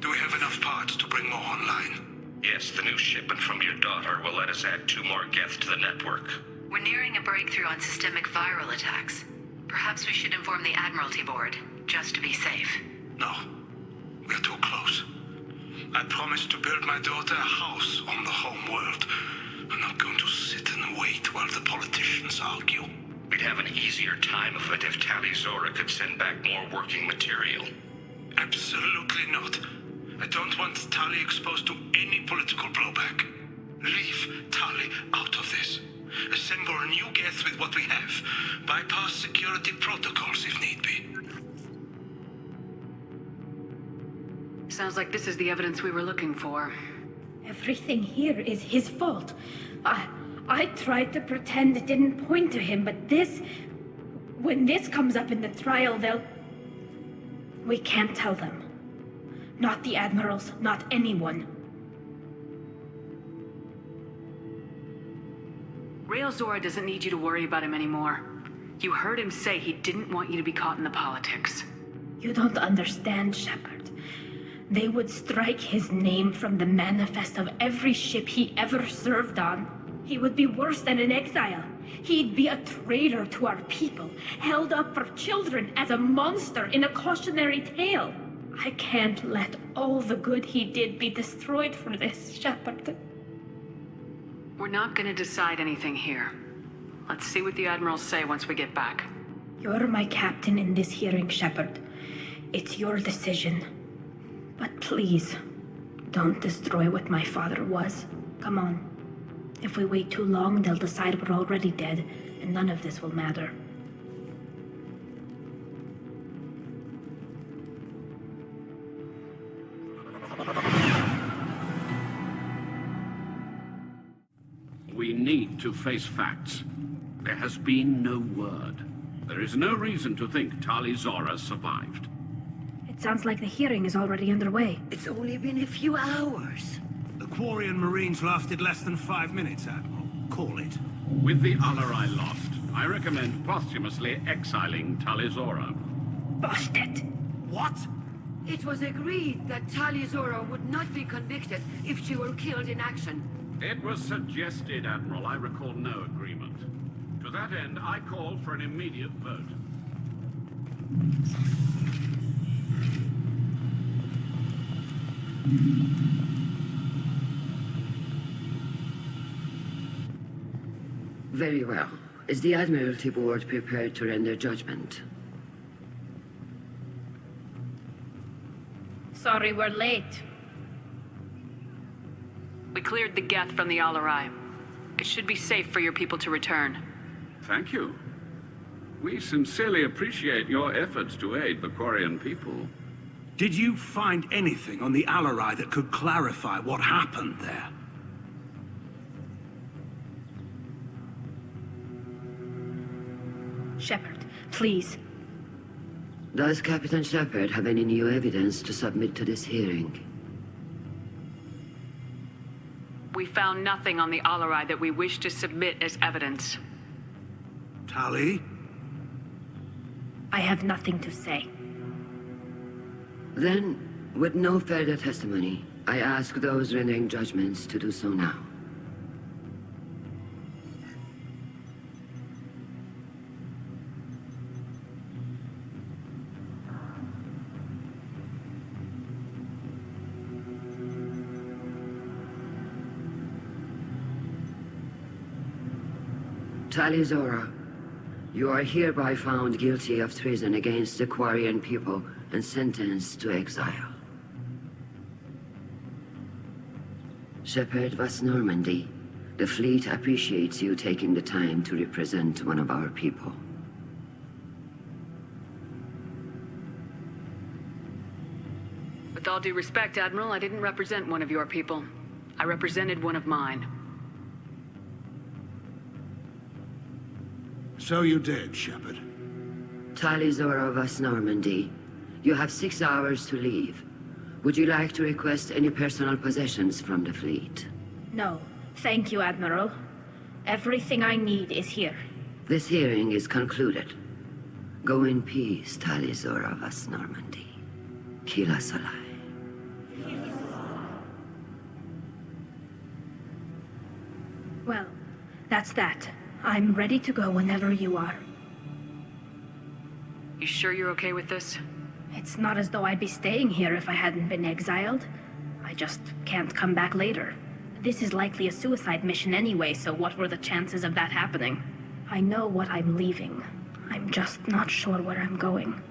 Speaker 8: Do we have enough parts to bring more online?
Speaker 13: Yes, the new shipment from your daughter will let us add 2 more Geth to the network.
Speaker 10: We're nearing a breakthrough on systemic viral attacks. Perhaps we should inform the Admiralty Board, just to be safe.
Speaker 8: No. We're too close. I promised to build my daughter a house on the home world. I'm not going to sit and wait while the politicians argue.
Speaker 13: We'd have an easier time of it if Tali Zora could send back more working material.
Speaker 8: Absolutely not. I don't want Tali exposed to any political blowback. Leave Tali out of this. Assemble a new Geth with what we have. Bypass security protocols if need be.
Speaker 3: Sounds like this is the evidence we were looking for.
Speaker 15: Everything here is his fault. I tried to pretend it didn't point to him, but this... When this comes up in the trial, they'll... We can't tell them. Not the admirals, not anyone.
Speaker 3: Rail Zora doesn't need you to worry about him anymore. You heard him say he didn't want you to be caught in the politics.
Speaker 15: You don't understand, Shepard. They would strike his name from the manifest of every ship he ever served on. He would be worse than an exile. He'd be a traitor to our people, held up for children as a monster in a cautionary tale. I can't let all the good he did be destroyed for this, Shepard.
Speaker 3: We're not gonna decide anything here. Let's see what the Admirals say once we get back.
Speaker 15: You're my captain in this hearing, Shepard. It's your decision. But please, don't destroy what my father was. Come on. If we wait too long, they'll decide we're already dead, and none of this will matter.
Speaker 6: We need to face facts. There has been no word. There is no reason to think Tali Zora survived.
Speaker 15: It sounds like the hearing is already underway.
Speaker 2: It's only been a few hours.
Speaker 8: The Quarian Marines lasted less than 5 minutes, Admiral. Call it.
Speaker 6: With the Alarai lost, I recommend posthumously exiling Tali Zora.
Speaker 15: Busted!
Speaker 8: What?
Speaker 2: It was agreed that Tali Zora would not be convicted if she were killed in action.
Speaker 6: It was suggested, Admiral. I recall no agreement. To that end, I call for an immediate vote.
Speaker 2: Very well. Is the Admiralty Board prepared to render judgment?
Speaker 15: Sorry we're late.
Speaker 3: We cleared the Geth from the Alarai. It should be safe for your people to return.
Speaker 6: Thank you. We sincerely appreciate your efforts to aid the Quarian people.
Speaker 8: Did you find anything on the Alarai that could clarify what happened there?
Speaker 15: Shepard, please.
Speaker 2: Does Captain Shepard have any new evidence to submit to this hearing?
Speaker 3: We found nothing on the Alarai that we wish to submit as evidence.
Speaker 8: Tali?
Speaker 15: I have nothing to say.
Speaker 2: Then, with no further testimony, I ask those rendering judgments to do so now. Tali Zora, you are hereby found guilty of treason against the Quarian people and sentenced to exile. Shepard Vas Normandy, the fleet appreciates you taking the time to represent one of our people.
Speaker 3: With all due respect, Admiral, I didn't represent one of your people. I represented one of mine.
Speaker 8: So you did, Shepard.
Speaker 2: Tali Zora Vas Normandy, you have 6 hours to leave. Would you like to request any personal possessions from the fleet?
Speaker 15: No, thank you, Admiral. Everything I need is here.
Speaker 2: This hearing is concluded. Go in peace, Tali Zora Vas Normandy. Kila Salai.
Speaker 15: Well, that's that. I'm ready to go whenever you are.
Speaker 3: You sure you're okay with this?
Speaker 15: It's not as though I'd be staying here if I hadn't been exiled. I just can't come back later. This is likely a suicide mission anyway, so what were the chances of that happening? I know what I'm leaving. I'm just not sure where I'm going.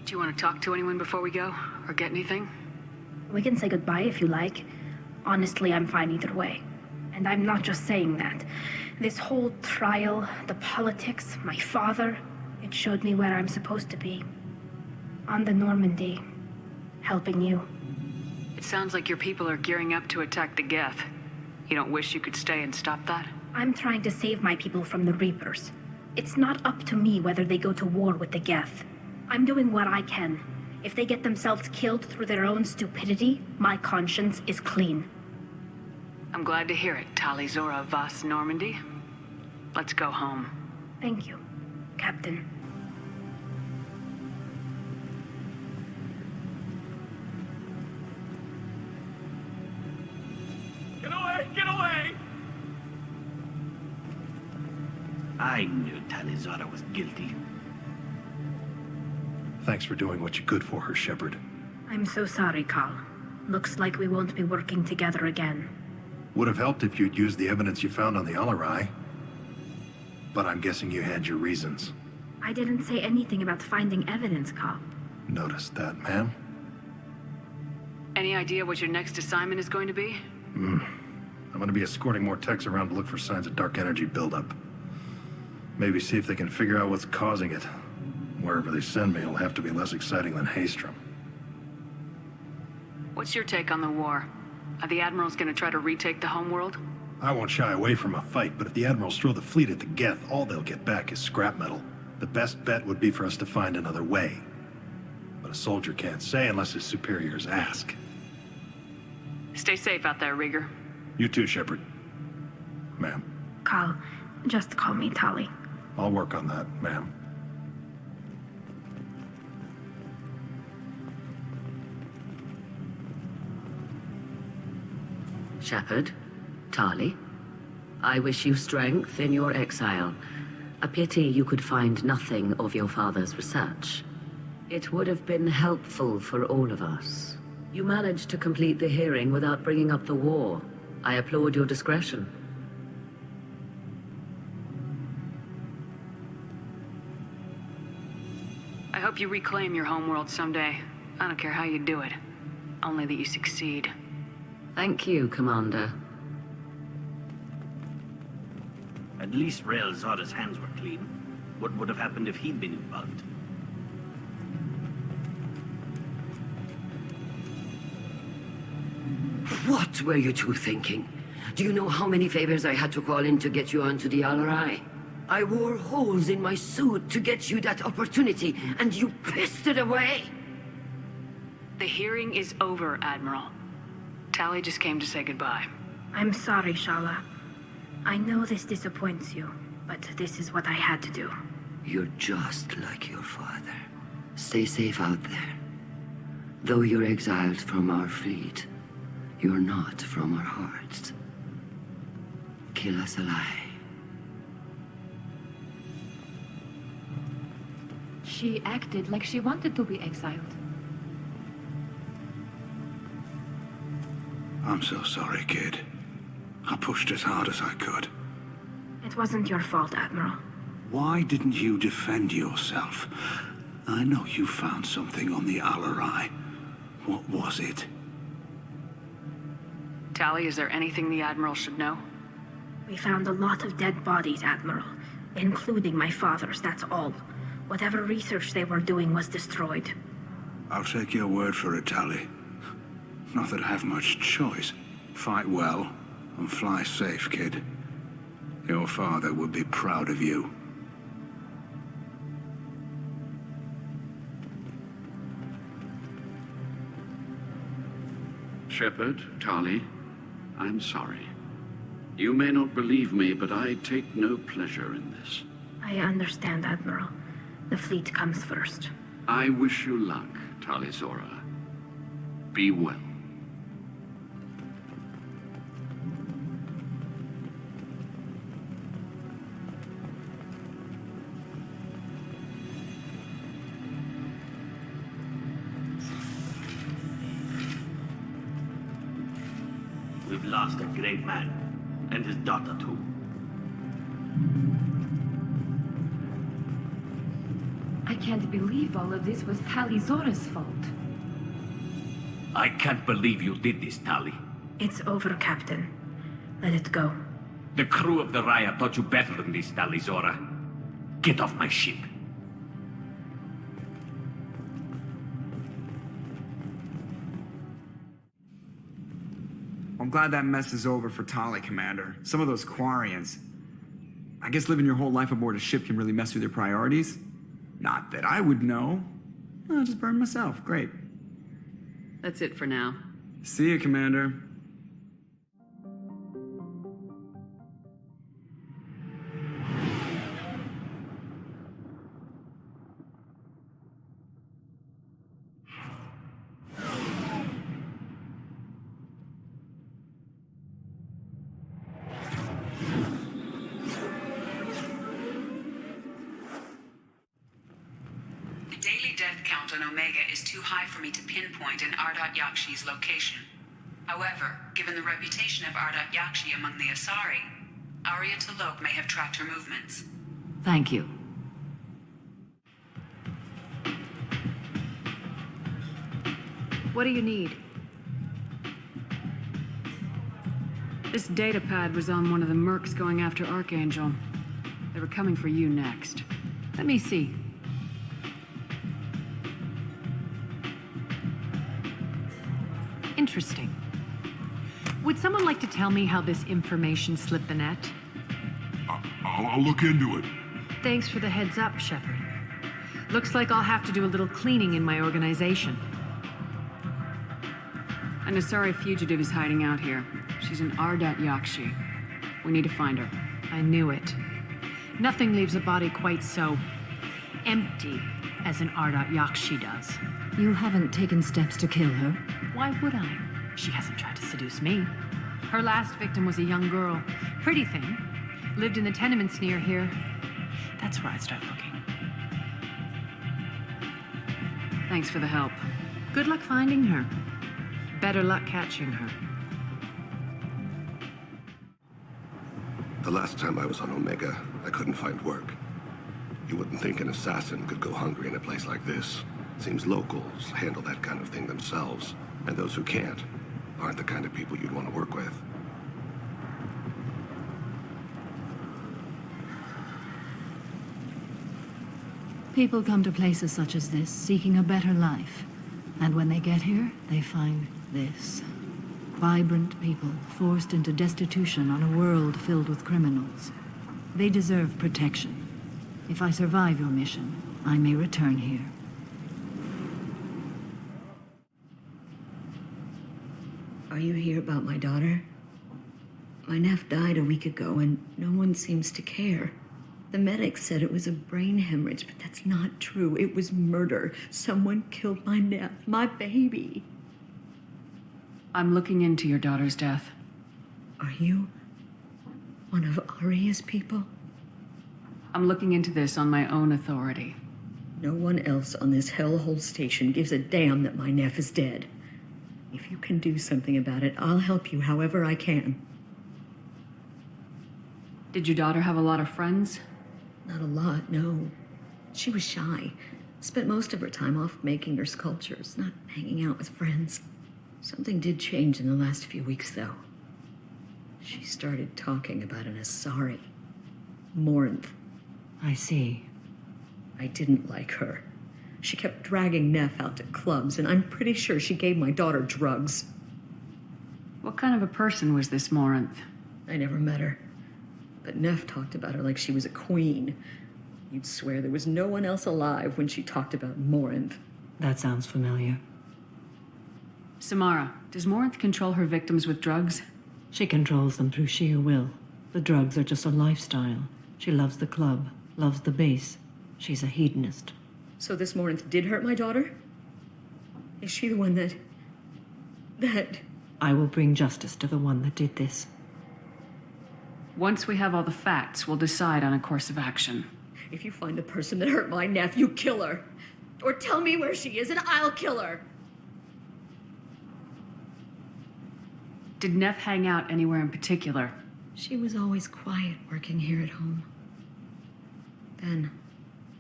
Speaker 3: Do you want to talk to anyone before we go? Or get anything?
Speaker 15: We can say goodbye if you like. Honestly, I'm fine either way. And I'm not just saying that. This whole trial, the politics, my father, it showed me where I'm supposed to be. On the Normandy, helping you.
Speaker 3: It sounds like your people are gearing up to attack the Geth. You don't wish you could stay and stop that?
Speaker 15: I'm trying to save my people from the Reapers. It's not up to me whether they go to war with the Geth. I'm doing what I can. If they get themselves killed through their own stupidity, my conscience is clean.
Speaker 3: I'm glad to hear it, Tali Zora Vas Normandy. Let's go home.
Speaker 15: Thank you, Captain.
Speaker 19: Get away! Get away!
Speaker 17: I knew Tali Zora was guilty.
Speaker 20: Thanks for doing what you could for her, Shepard.
Speaker 15: I'm so sorry, Carl. Looks like we won't be working together again.
Speaker 20: Would have helped if you'd used the evidence you found on the Alarai. but I'm guessing you had your reasons.
Speaker 15: I didn't say anything about finding evidence, Carl.
Speaker 20: Noticed that, ma'am.
Speaker 3: Any idea what your next assignment is going to be?
Speaker 20: I'm gonna be escorting more techs around to look for signs of dark energy buildup. Maybe see if they can figure out what's causing it. Wherever they send me, it'll have to be less exciting than Haystrom.
Speaker 3: What's your take on the war? Are the Admirals gonna try to retake the homeworld?
Speaker 20: I won't shy away from a fight, but if the Admirals throw the fleet at the Geth, all they'll get back is scrap metal. The best bet would be for us to find another way. But a soldier can't say unless his superiors ask.
Speaker 3: Stay safe out there, Rieger.
Speaker 20: You too, Shepard. Ma'am.
Speaker 15: Carl, just call me Tali.
Speaker 20: I'll work on that, ma'am.
Speaker 10: Shepard, Tali, I wish you strength in your exile. A pity you could find nothing of your father's research. It would have been helpful for all of us. You managed to complete the hearing without bringing up the war. I applaud your discretion.
Speaker 3: I hope you reclaim your homeworld someday. I don't care how you do it. Only that you succeed.
Speaker 10: Thank you, Commander.
Speaker 17: At least Rael Zora's hands were clean. What would have happened if he'd been involved?
Speaker 2: What were you two thinking? Do you know how many favors I had to call in to get you onto the Alarai? I wore holes in my suit to get you that opportunity, and you pissed it away!
Speaker 3: The hearing is over, Admiral. Tali just came to say goodbye.
Speaker 15: I'm sorry, Shala. I know this disappoints you, but this is what I had to do.
Speaker 2: You're just like your father. Stay safe out there. Though you're exiled from our fleet, you're not from our hearts. Kill us alive.
Speaker 1: She acted like she wanted to be exiled.
Speaker 8: I'm so sorry, kid. I pushed as hard as I could.
Speaker 15: It wasn't your fault, Admiral.
Speaker 8: Why didn't you defend yourself? I know you found something on the Alarai. What was it?
Speaker 3: Tali, is there anything the Admiral should know?
Speaker 15: We found a lot of dead bodies, Admiral. Including my father's, that's all. Whatever research they were doing was destroyed.
Speaker 8: I'll take your word for it, Tali. Not that I have much choice. Fight well, and fly safe, kid. Your father would be proud of you.
Speaker 6: Shepard, Tali, I'm sorry. You may not believe me, but I take no pleasure in this.
Speaker 15: I understand, Admiral. The fleet comes first.
Speaker 6: I wish you luck, Tali Zora. Be well.
Speaker 17: We've lost a great man, and his daughter too.
Speaker 1: I can't believe all of this was Tali Zora's fault.
Speaker 4: I can't believe you did this, Tali.
Speaker 15: It's over, Captain. Let it go.
Speaker 4: The crew of the Raya taught you better than this, Tali Zora. Get off my ship.
Speaker 16: I'm glad that mess is over for Tali, Commander. Some of those Quarians. I guess living your whole life aboard a ship can really mess with your priorities. Not that I would know. I'll just burn myself. Great.
Speaker 3: That's it for now.
Speaker 16: See you, Commander.
Speaker 26: Is too high for me to pinpoint an Ardat Yakshi's location. However, given the reputation of Ardat Yakshi among the Asari, Arya T'Loak may have tracked her movements.
Speaker 10: Thank you.
Speaker 3: What do you need? This data pad was on one of the mercs going after Archangel. They were coming for you next. Let me see. Interesting. Would someone like to tell me how this information slipped the net?
Speaker 7: I'll look into it.
Speaker 3: Thanks for the heads up, Shepard. Looks like I'll have to do a little cleaning in my organization. An Asari fugitive is hiding out here. She's an Ardat Yakshi. We need to find her. I knew it. Nothing leaves a body quite so empty as an Ardat Yakshi does.
Speaker 1: You haven't taken steps to kill her?
Speaker 3: Why would I? She hasn't tried to seduce me. Her last victim was a young girl. Pretty thing. Lived in the tenements near here. That's where I'd start looking. Thanks for the help. Good luck finding her. Better luck catching her.
Speaker 14: The last time I was on Omega, I couldn't find work. You wouldn't think an assassin could go hungry in a place like this. Seems locals handle that kind of thing themselves, and those who can't aren't the kind of people you'd want to work with.
Speaker 1: People come to places such as this seeking a better life. And when they get here, they find this. Vibrant people forced into destitution on a world filled with criminals. They deserve protection. If I survive your mission, I may return here.
Speaker 2: Are you here about my daughter? My nephew died a week ago and no one seems to care. The medic said it was a brain hemorrhage, but that's not true. It was murder. Someone killed my nephew, my baby.
Speaker 3: I'm looking into your daughter's death.
Speaker 2: Are you one of Aria's people?
Speaker 3: I'm looking into this on my own authority.
Speaker 2: No one else on this hellhole station gives a damn that my nephew is dead. If you can do something about it, I'll help you however I can.
Speaker 3: Did your daughter have a lot of friends?
Speaker 2: Not a lot, no. She was shy. Spent most of her time off making her sculptures, not hanging out with friends. Something did change in the last few weeks, though. She started talking about an Asari. Morinth.
Speaker 1: I see.
Speaker 2: I didn't like her. She kept dragging Neff out to clubs, and I'm pretty sure she gave my daughter drugs.
Speaker 3: What kind of a person was this Morinth?
Speaker 2: I never met her. But Neff talked about her like she was a queen. You'd swear there was no one else alive when she talked about Morinth.
Speaker 1: That sounds familiar.
Speaker 3: Samara, does Morinth control her victims with drugs?
Speaker 1: She controls them through sheer will. The drugs are just a lifestyle. She loves the club, loves the base. She's a hedonist.
Speaker 2: So this Morinth did hurt my daughter? Is she the one that...
Speaker 1: I will bring justice to the one that did this.
Speaker 3: Once we have all the facts, we'll decide on a course of action.
Speaker 2: If you find the person that hurt my nephew, kill her. Or tell me where she is and I'll kill her.
Speaker 3: Did Neff hang out anywhere in particular?
Speaker 2: She was always quiet working here at home. Then,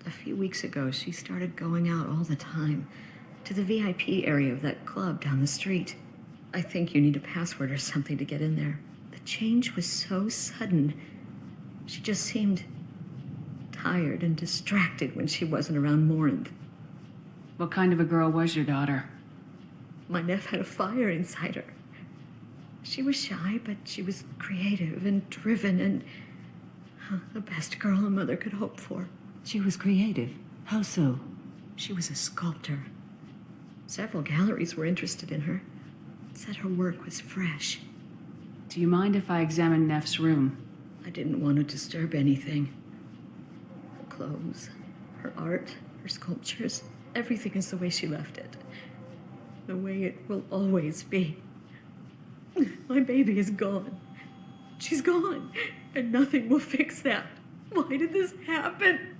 Speaker 2: a few weeks ago, she started going out all the time to the VIP area of that club down the street. I think you need a password or something to get in there. The change was so sudden. She just seemed tired and distracted when she wasn't around Morinth.
Speaker 3: What kind of a girl was your daughter?
Speaker 2: My nephew had a fire inside her. She was shy, but she was creative and driven and the best girl a mother could hope for.
Speaker 1: She was creative. How so?
Speaker 2: She was a sculptor. Several galleries were interested in her. Said her work was fresh.
Speaker 3: Do you mind if I examine Neff's room?
Speaker 2: I didn't want to disturb anything. Her clothes, her art, her sculptures, everything is the way she left it. The way it will always be. My baby is gone. She's gone, and nothing will fix that. Why did this happen?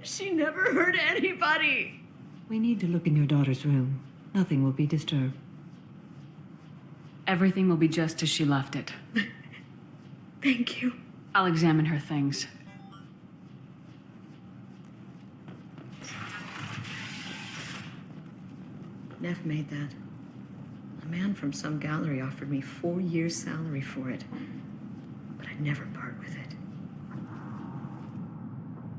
Speaker 2: She never hurt anybody.
Speaker 1: We need to look in your daughter's room. Nothing will be disturbed.
Speaker 3: Everything will be just as she left it.
Speaker 2: Thank you.
Speaker 3: I'll examine her things.
Speaker 9: Neff made that. A man from some gallery offered me 4 years' salary for it, but I'd never part with it.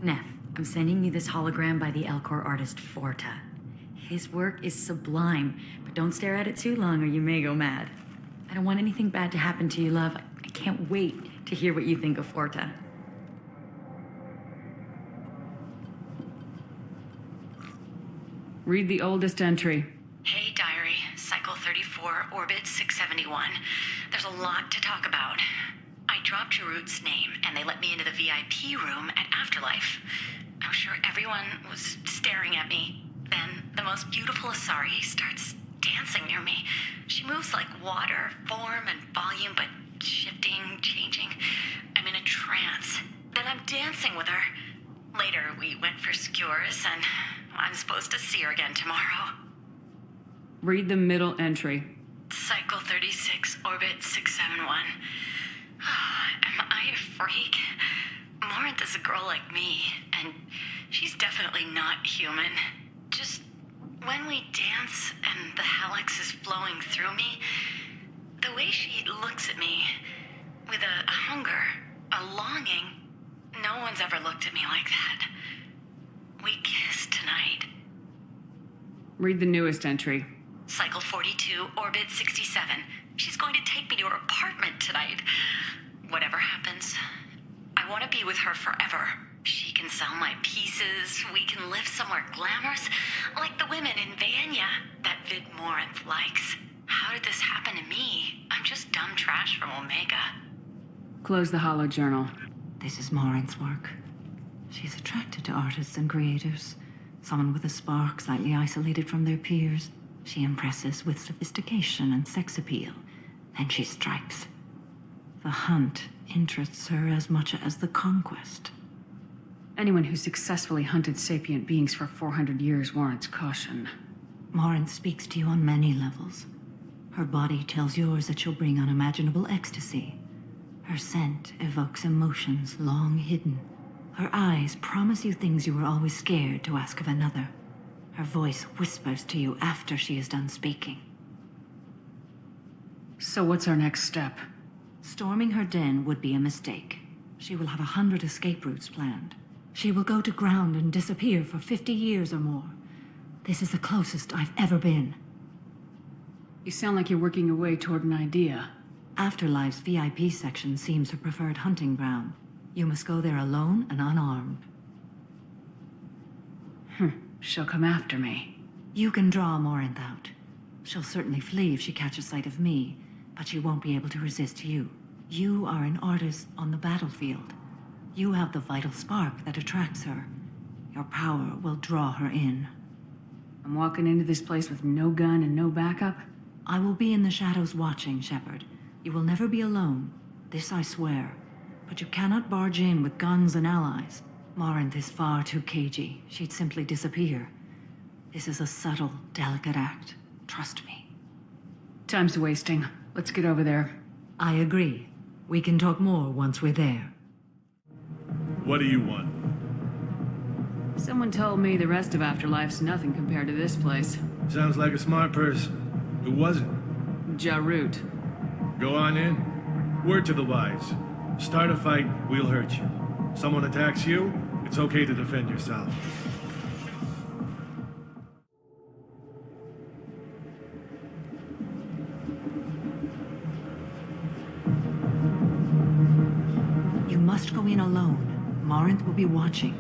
Speaker 21: Neff, I'm sending you this hologram by the Elcor artist Forta. His work is sublime, but don't stare at it too long or you may go mad. I don't want anything bad to happen to you, love. I can't wait to hear what you think of Forta.
Speaker 3: Read the oldest entry.
Speaker 21: Hey, Diary. Cycle 34, Orbit 671. There's a lot to talk about. I dropped Jarut's name, and they let me into the VIP room at Afterlife. I'm sure everyone was staring at me. Then, the most beautiful Asari starts dancing near me. She moves like water, form and volume, but shifting, changing. I'm in a trance. Then I'm dancing with her. Later, we went for skewers, and I'm supposed to see her again tomorrow.
Speaker 3: Read the middle entry.
Speaker 21: Cycle 36, Orbit 671. Am I a freak? Morinth is a girl like me, and she's definitely not human. Just when we dance and the helix is flowing through me, the way she looks at me with a hunger, a longing, no one's ever looked at me like that. We kissed tonight.
Speaker 3: Read the newest entry.
Speaker 21: Cycle 42, Orbit 67. She's going to take me to her apartment tonight. Whatever happens, I want to be with her forever. She can sell my pieces. We can live somewhere glamorous, like the women in Vanya that Vid Morinth likes. How did this happen to me? I'm just dumb trash from Omega.
Speaker 3: Close the holo journal.
Speaker 1: This is Morinth's work. She's attracted to artists and creators. Someone with a spark, slightly isolated from their peers. She impresses with sophistication and sex appeal. Then she strikes. The hunt interests her as much as the conquest.
Speaker 3: Anyone who successfully hunted sapient beings for 400 years warrants caution.
Speaker 1: Morinth speaks to you on many levels. Her body tells yours that she'll bring unimaginable ecstasy. Her scent evokes emotions long hidden. Her eyes promise you things you were always scared to ask of another. Her voice whispers to you after she is done speaking.
Speaker 3: So what's our next step?
Speaker 1: Storming her den would be a mistake. She will have 100 escape routes planned. She will go to ground and disappear for 50 years or more. This is the closest I've ever been.
Speaker 3: You sound like you're working your way toward an idea.
Speaker 1: Afterlife's VIP section seems her preferred hunting ground. You must go there alone and unarmed.
Speaker 3: She'll come after me.
Speaker 1: You can draw Morinth out. She'll certainly flee if she catches sight of me, but she won't be able to resist you. You are an artist on the battlefield. You have the vital spark that attracts her. Your power will draw her in.
Speaker 3: I'm walking into this place with no gun and no backup?
Speaker 1: I will be in the shadows watching, Shepard. You will never be alone. This I swear. But you cannot barge in with guns and allies. Morinth is far too cagey. She'd simply disappear. This is a subtle, delicate act. Trust me.
Speaker 3: Time's wasting. Let's get over there.
Speaker 1: I agree. We can talk more once we're there.
Speaker 22: What do you want?
Speaker 3: Someone told me the rest of Afterlife's nothing compared to this place.
Speaker 22: Sounds like a smart person. Who was it?
Speaker 3: Jarut.
Speaker 22: Go on in. Word to the wise. Start a fight, we'll hurt you. Someone attacks you, it's okay to defend yourself.
Speaker 1: You must go in alone. Morinth will be watching.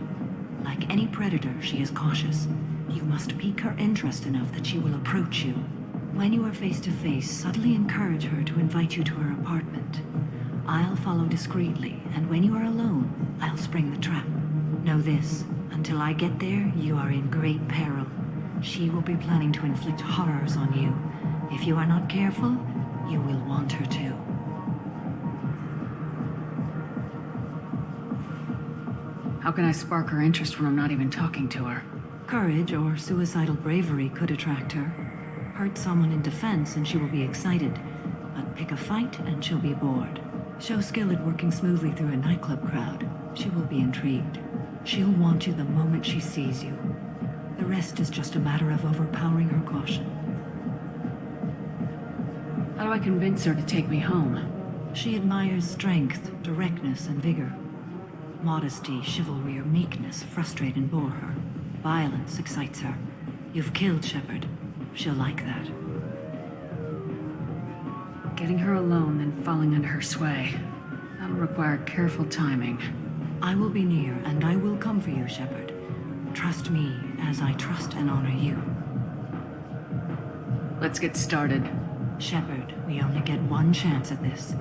Speaker 1: Like any predator, she is cautious. You must pique her interest enough that she will approach you. When you are face to face, subtly encourage her to invite you to her apartment. I'll follow discreetly, and when you are alone, I'll spring the trap. Know this, until I get there, you are in great peril. She will be planning to inflict horrors on you. If you are not careful, you will want her to.
Speaker 3: How can I spark her interest when I'm not even talking to her?
Speaker 1: Courage or suicidal bravery could attract her. Hurt someone in defense and she will be excited, but pick a fight and she'll be bored. Show skill at working smoothly through a nightclub crowd. She will be intrigued. She'll want you the moment she sees you. The rest is just a matter of overpowering her caution.
Speaker 3: How do I convince her to take me home?
Speaker 11: She admires strength, directness, and vigor. Modesty, chivalry, or meekness frustrate and bore her. Violence excites her. You've killed Shepard. She'll like that.
Speaker 3: Getting her alone, then falling under her sway. That'll require careful timing.
Speaker 11: I will be near, and I will come for you, Shepard. Trust me as I trust and honor you.
Speaker 3: Let's get started.
Speaker 11: Shepard, we only get one chance at this.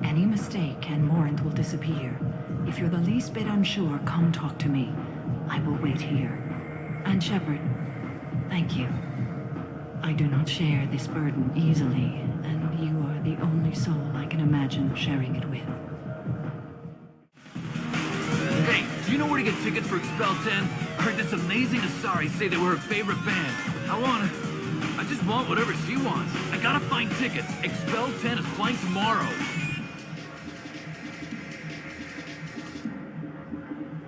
Speaker 11: Any mistake and Morant will disappear. If you're the least bit unsure, come talk to me. I will wait here. And Shepard, thank you. I do not share this burden easily, and you are the only soul I can imagine sharing it with.
Speaker 12: Hey, do you know where to get tickets for Expel 10? I heard this amazing Asari say they were her favorite band. I just want whatever she wants. I gotta find tickets. Expel 10 is playing tomorrow.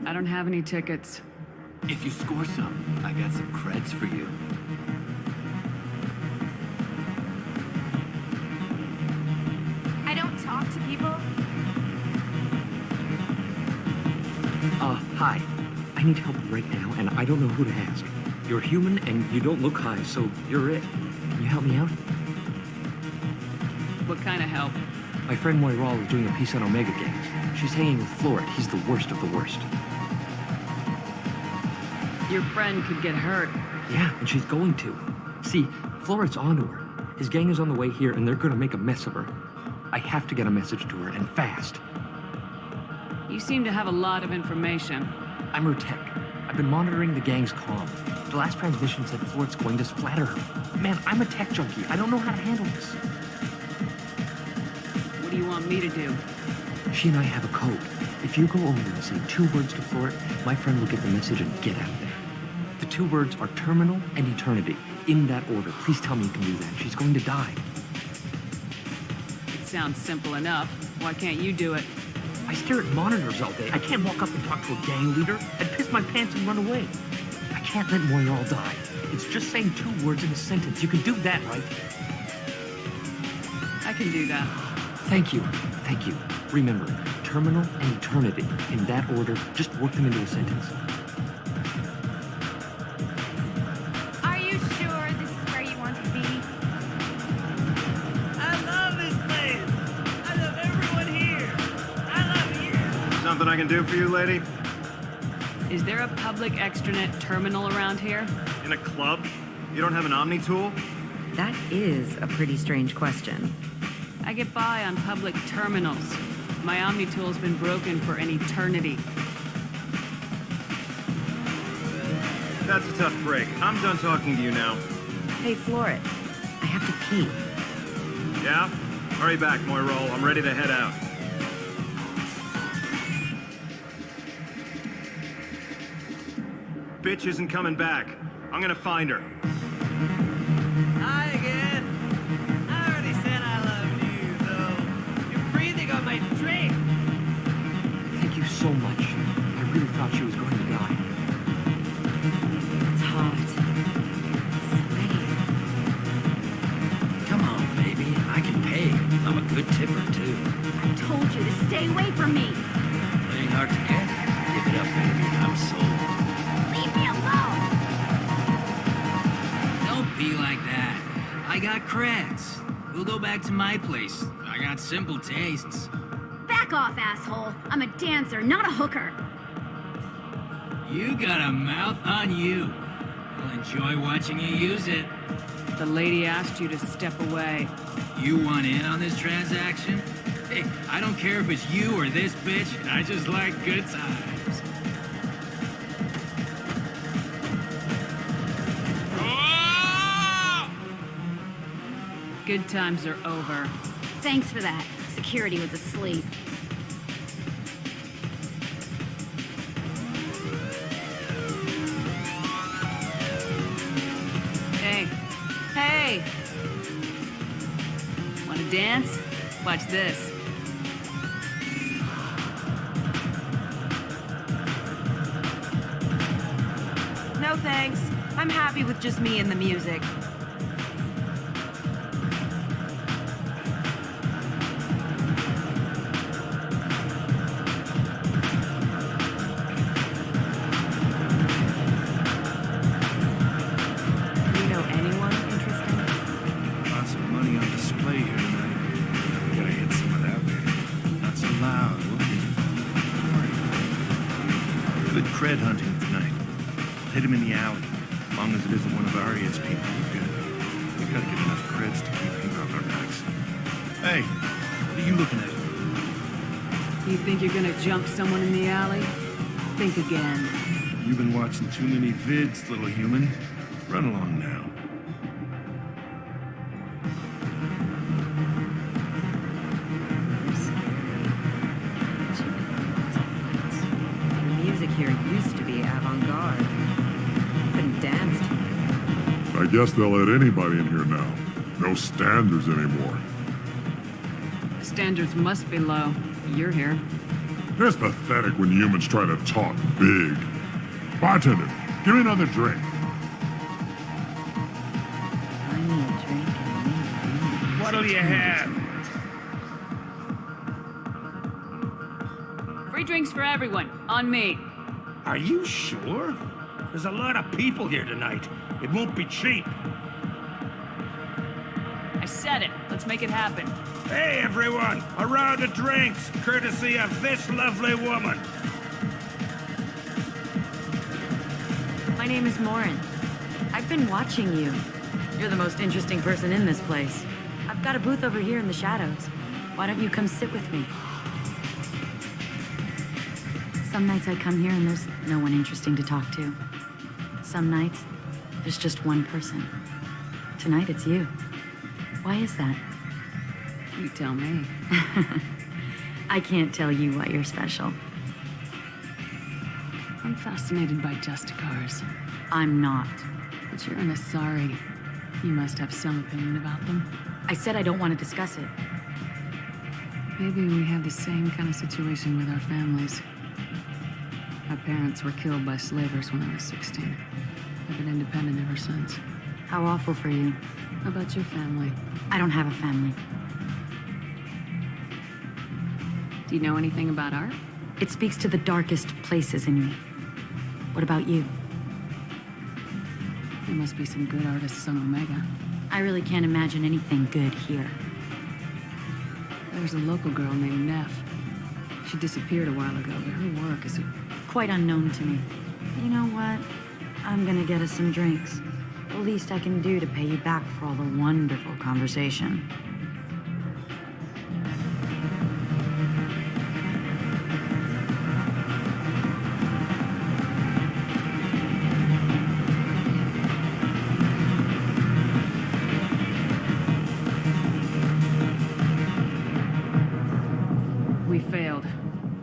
Speaker 3: I don't have any tickets.
Speaker 12: If you score some, I got some creds for you.
Speaker 5: I don't talk to people.
Speaker 18: Hi. I need help right now, and I don't know who to ask. You're human, and you don't look high, so you're it. Can you help me out?
Speaker 3: What kind of help?
Speaker 18: My friend Moiral is doing a piece on Omega gangs. She's hanging with Floret. He's the worst of the worst.
Speaker 3: Your friend could get hurt.
Speaker 18: Yeah, and she's going to. See, Floret's onto her. His gang is on the way here, and they're gonna make a mess of her. I have to get a message to her, and fast.
Speaker 3: You seem to have a lot of information.
Speaker 18: I'm her tech. I've been monitoring the gang's comm. The last transmission said Floret's going to splatter her. Man, I'm a tech junkie. I don't know how to handle this.
Speaker 3: What do you want me to do?
Speaker 18: She and I have a code. If you go over and say 2 words to Floret, my friend will get the message and get out of there. The 2 words are terminal and eternity. In that order. Please tell me you can do that. She's going to die.
Speaker 3: It sounds simple enough. Why can't you do it?
Speaker 18: I stare at monitors all day. I can't walk up and talk to a gang leader. I'd piss my pants and run away. I can't let Moiral die. It's just saying 2 words in a sentence. You can do that, right?
Speaker 3: I can do that.
Speaker 18: Thank you. Thank you. Remember, terminal and eternity. In that order, just work them into a sentence.
Speaker 5: Are you sure this is where you want to be?
Speaker 23: I love this place. I love everyone here. I love you.
Speaker 24: Something I can do for you, lady?
Speaker 3: Is there a public extranet terminal around here?
Speaker 24: In a club? You don't have an Omni tool?
Speaker 25: That is a pretty strange question.
Speaker 3: I get by on public terminals. My Omni tool's been broken for an eternity.
Speaker 24: That's a tough break. I'm done talking to you now.
Speaker 25: Hey, Floret. I have to pee.
Speaker 24: Yeah? Hurry back, Moiral. I'm ready to head out. Bitch isn't coming back. I'm gonna find her.
Speaker 23: Hi again. I already said I loved you, though. You're breathing on my drink.
Speaker 18: Thank you so much. I really thought she was going to die.
Speaker 25: It's hot. Sweaty.
Speaker 12: Come on, baby. I can pay. I'm a good tipper, too.
Speaker 5: I told you to stay away from me.
Speaker 12: Playing hard to get. Give it up, baby. I'm sold.
Speaker 5: Leave me alone.
Speaker 12: Don't be like that. I got creds. We'll go back to my place. I got simple tastes.
Speaker 5: Back off, asshole. I'm a dancer, not a hooker.
Speaker 12: You got a mouth on you. I'll enjoy watching you use it.
Speaker 3: The lady asked you to step away.
Speaker 12: You want in on this transaction? Hey, I don't care if it's you or this bitch. I just like good times.
Speaker 3: Good times are over.
Speaker 5: Thanks for that. Security was asleep.
Speaker 3: Hey. Hey! Wanna dance? Watch this.
Speaker 27: No thanks. I'm happy with just me and the music.
Speaker 22: hunting tonight. Hit him in the alley. As long as it isn't one of Arya's people, we're good. We gotta get enough creds to keep him off our backs. Hey, what are you looking at?
Speaker 3: You think you're gonna jump someone in the alley? Think again.
Speaker 22: You've been watching too many vids, little human. Run along now.
Speaker 25: The music here used to be avant-garde. Couldn't dance to.
Speaker 7: I guess they'll let anybody in here now. No standards anymore.
Speaker 3: Standards must be low. You're here.
Speaker 7: It's pathetic when humans try to talk big. Bartender, give me another drink.
Speaker 25: I need a drink and me.
Speaker 22: What'll you have?
Speaker 3: Free drinks for everyone. On me.
Speaker 6: Are you sure? There's a lot of people here tonight. It won't be cheap.
Speaker 3: I said it. Let's make it happen.
Speaker 6: Hey, everyone! A round of drinks, courtesy of this lovely woman.
Speaker 25: My name is Morin. I've been watching you. You're the most interesting person in this place. I've got a booth over here in the shadows. Why don't you come sit with me? Some nights I come here and there's no one interesting to talk to. Some nights, there's just one person. Tonight it's you. Why is that?
Speaker 3: You tell me.
Speaker 25: I can't tell you why you're special.
Speaker 3: I'm fascinated by Justicars.
Speaker 25: I'm not.
Speaker 3: But you're an Asari. You must have some opinion about them.
Speaker 25: I said I don't want to discuss it.
Speaker 3: Maybe we have the same kind of situation with our families. My parents were killed by slavers when I was 16. I've been independent ever since.
Speaker 25: How awful for you.
Speaker 3: How about your family?
Speaker 25: I don't have a family.
Speaker 3: Do you know anything about art?
Speaker 25: It speaks to the darkest places in me. What about you?
Speaker 3: There must be some good artists on Omega.
Speaker 25: I really can't imagine anything good here.
Speaker 3: There's a local girl named Neff. She disappeared a while ago, but her work is
Speaker 25: quite unknown to me. You know what? I'm gonna get us some drinks. The least I can do to pay you back for all the wonderful conversation.
Speaker 3: We failed.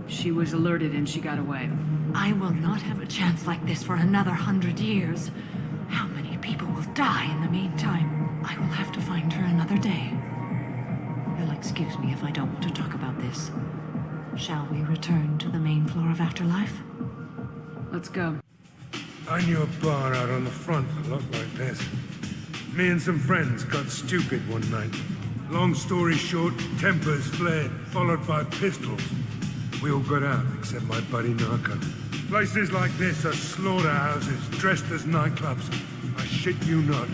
Speaker 3: She was alerted and she got away.
Speaker 11: I will not have a chance like this for another 100 years. How many people will die in the meantime? I will have to find her another day. You'll excuse me if I don't want to talk about this. Shall we return to the main floor of Afterlife?
Speaker 3: Let's go.
Speaker 22: I knew a bar out on the front that looked like this. Me and some friends got stupid one night. Long story short, tempers flared, followed by pistols. We all got out, except my buddy Narco. Places like this are slaughterhouses, dressed as nightclubs. I shit you not.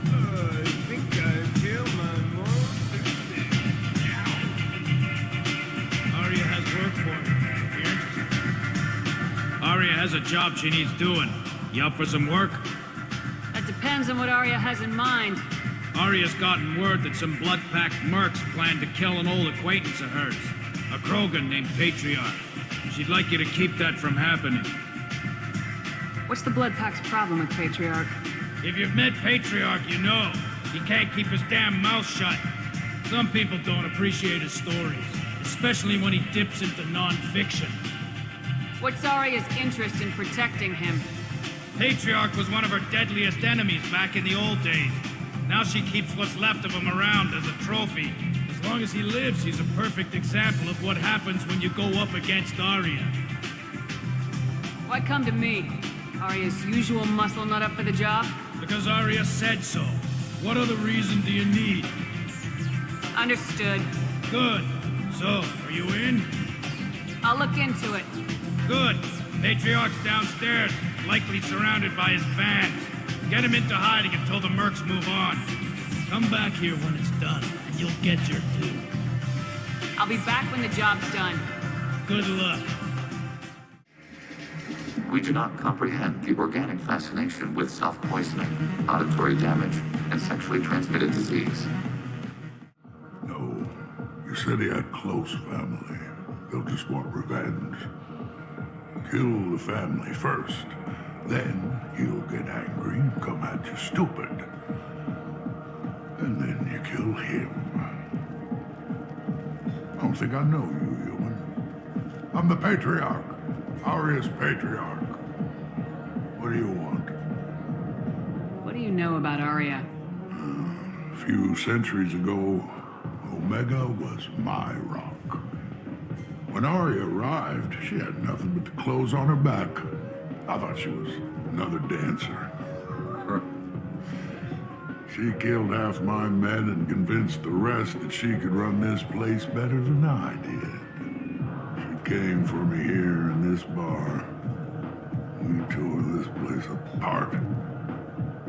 Speaker 22: I think I killed my mom.
Speaker 8: Arya has work for me, if you're interested. Arya has a job she needs doing. You up for some work?
Speaker 3: That depends on what Arya has in mind.
Speaker 8: Arya's gotten word that some blood-packed mercs plan to kill an old acquaintance of hers, a Krogan named Patriarch. She'd like you to keep that from happening.
Speaker 3: What's the Blood Pack's problem with Patriarch?
Speaker 8: If you've met Patriarch, you know. He can't keep his damn mouth shut. Some people don't appreciate his stories, especially when he dips into non-fiction.
Speaker 3: What's Arya's interest in protecting him?
Speaker 8: Patriarch was one of her deadliest enemies back in the old days. Now she keeps what's left of him around as a trophy. As long as he lives, he's a perfect example of what happens when you go up against Arya.
Speaker 3: Why come to me? Arya's usual muscle not up for the job?
Speaker 8: Because Arya said so. What other reason do you need?
Speaker 3: Understood.
Speaker 8: Good. So, are you in?
Speaker 3: I'll look into it.
Speaker 8: Good. Patriarch's downstairs, likely surrounded by his fans. Get him into hiding until the mercs move on. Come back here when it's done, and you'll get your due.
Speaker 3: I'll be back when the job's done.
Speaker 8: Good luck.
Speaker 4: We do not comprehend the organic fascination with self-poisoning, auditory damage, and sexually transmitted disease.
Speaker 7: No. You said he had close family. They'll just want revenge. Kill the family first. Then he'll get angry and come at you stupid. And then you kill him. I don't think I know you, human. I'm the Patriarch. Aria's Patriarch. What do you want?
Speaker 3: What do you know about Aria?
Speaker 7: A few centuries ago, Omega was my rock. When Aria arrived, she had nothing but the clothes on her back. I thought she was another dancer. She killed half my men and convinced the rest that she could run this place better than I did. She came for me here in this bar. We tore this place apart.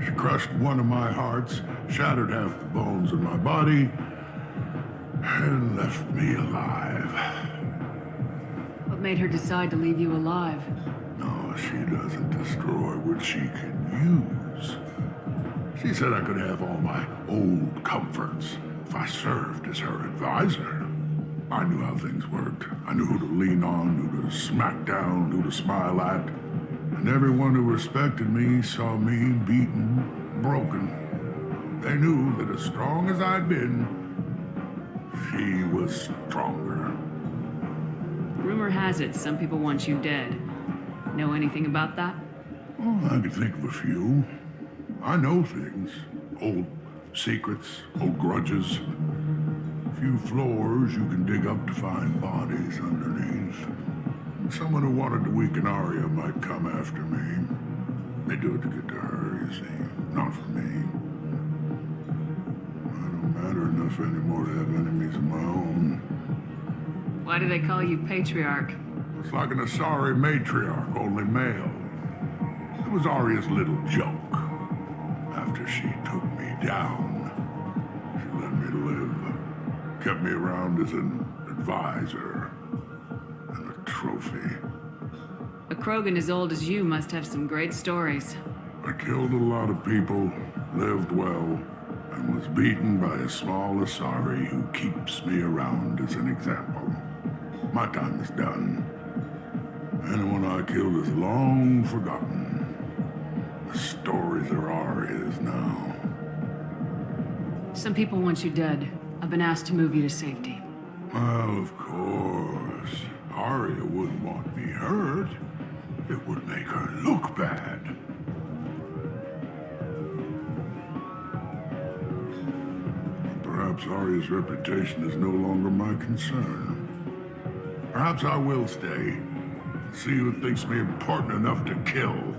Speaker 7: She crushed one of my hearts, shattered half the bones in my body, and left me alive.
Speaker 3: What made her decide to leave you alive?
Speaker 7: No, she doesn't destroy what she can use. She said I could have all my old comforts if I served as her advisor. I knew how things worked. I knew who to lean on, who to smack down, who to smile at. And everyone who respected me saw me beaten, broken. They knew that as strong as I'd been, she was stronger.
Speaker 3: Rumor has it some people want you dead. Know anything about that?
Speaker 7: Oh, I could think of a few. I know things. Old secrets, old grudges. A few floors you can dig up to find bodies underneath. Someone who wanted to weaken Aria might come after me. They do it to get to her, you see. Not for me. I don't matter enough anymore to have enemies of my own.
Speaker 3: Why do they call you Patriarch?
Speaker 7: It's like an Asari matriarch, only male. It was Aria's little joke. After she took me down, she let me live. Kept me around as an advisor and a trophy.
Speaker 3: A Krogan as old as you must have some great stories.
Speaker 7: I killed a lot of people, lived well, and was beaten by a small Asari who keeps me around as an example. My time is done. Anyone I killed is long forgotten. The stories are Aria's now.
Speaker 3: Some people want you dead. I've been asked to move you to safety.
Speaker 7: Well, of course. Aria wouldn't want me hurt. It would make her look bad. Perhaps Aria's reputation is no longer my concern. Perhaps I will stay. See who thinks me important enough to kill.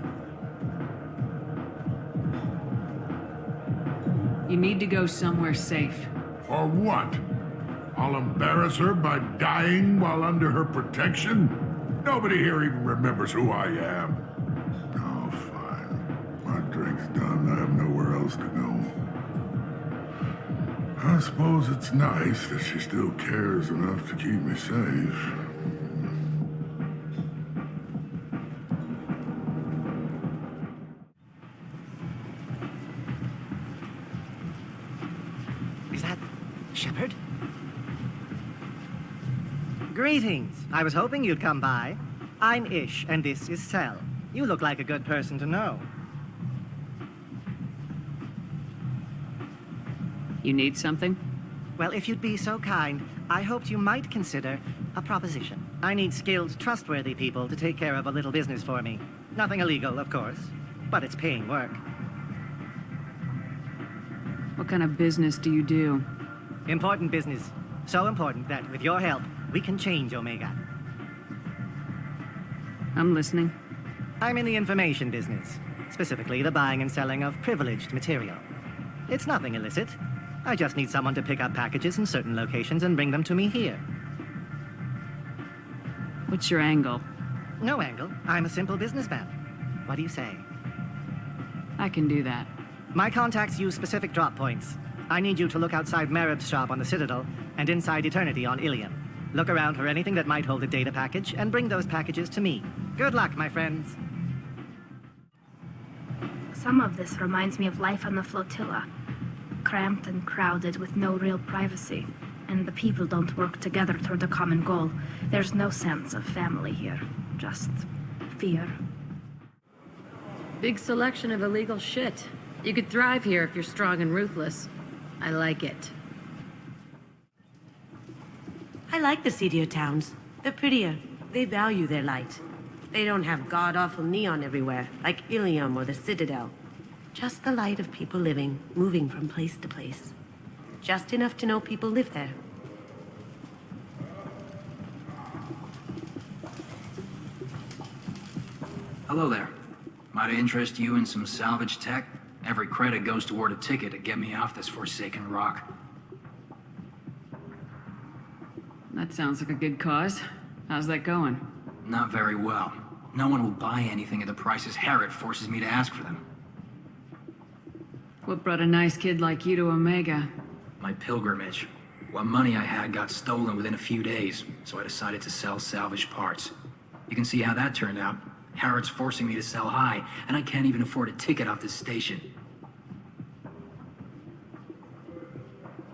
Speaker 3: You need to go somewhere safe.
Speaker 7: Or what? I'll embarrass her by dying while under her protection? Nobody here even remembers who I am. Oh, fine. My drink's done. I have nowhere else to go. I suppose it's nice that she still cares enough to keep me safe.
Speaker 13: Is that Shepard? Greetings. I was hoping you'd come by. I'm Ish, and this is Sel. You look like a good person to know.
Speaker 3: You need something?
Speaker 13: Well, if you'd be so kind, I hoped you might consider a proposition. I need skilled, trustworthy people to take care of a little business for me. Nothing illegal, of course, but it's paying work.
Speaker 3: What kind of business do you do?
Speaker 13: Important business. So important that, with your help, we can change Omega.
Speaker 3: I'm listening.
Speaker 13: I'm in the information business, specifically the buying and selling of privileged material. It's nothing illicit. I just need someone to pick up packages in certain locations and bring them to me here.
Speaker 3: What's your angle?
Speaker 13: No angle. I'm a simple businessman. What do you say?
Speaker 3: I can do that.
Speaker 13: My contacts use specific drop points. I need you to look outside Merib's shop on the Citadel and inside Eternity on Ilium. Look around for anything that might hold a data package and bring those packages to me. Good luck, my friends.
Speaker 10: Some of this reminds me of life on the flotilla. Cramped and crowded with no real privacy. And the people don't work together toward a common goal. There's no sense of family here. Just fear.
Speaker 25: Big selection of illegal shit. You could thrive here if you're strong and ruthless. I like it.
Speaker 15: I like the seedier towns. They're prettier. They value their light. They don't have god-awful neon everywhere, like Ilium or the Citadel. Just the light of people living, moving from place to place. Just enough to know people live there.
Speaker 16: Hello there. Might I interest you in some salvage tech? Every credit goes toward a ticket to get me off this forsaken rock.
Speaker 3: That sounds like a good cause. How's that going?
Speaker 16: Not very well. No one will buy anything at the prices Herod forces me to ask for them.
Speaker 3: What brought a nice kid like you to Omega?
Speaker 16: My pilgrimage. What money I had got stolen within a few days, so I decided to sell salvaged parts. You can see how that turned out. Herod's forcing me to sell high, and I can't even afford a ticket off this station.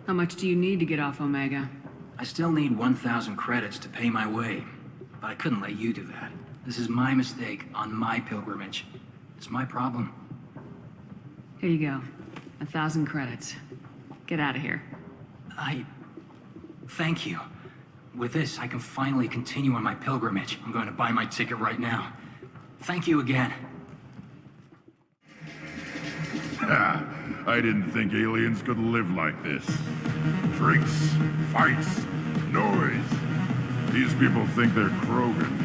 Speaker 3: How much do you need to get off Omega?
Speaker 16: I still need 1,000 credits to pay my way, but I couldn't let you do that. This is my mistake on my pilgrimage. It's my problem.
Speaker 3: Here you go. 1,000 credits. Get out of here.
Speaker 16: Thank you. With this, I can finally continue on my pilgrimage. I'm going to buy my ticket right now. Thank you again.
Speaker 7: Ha! I didn't think aliens could live like this. Drinks, fights, noise. These people think they're Krogan.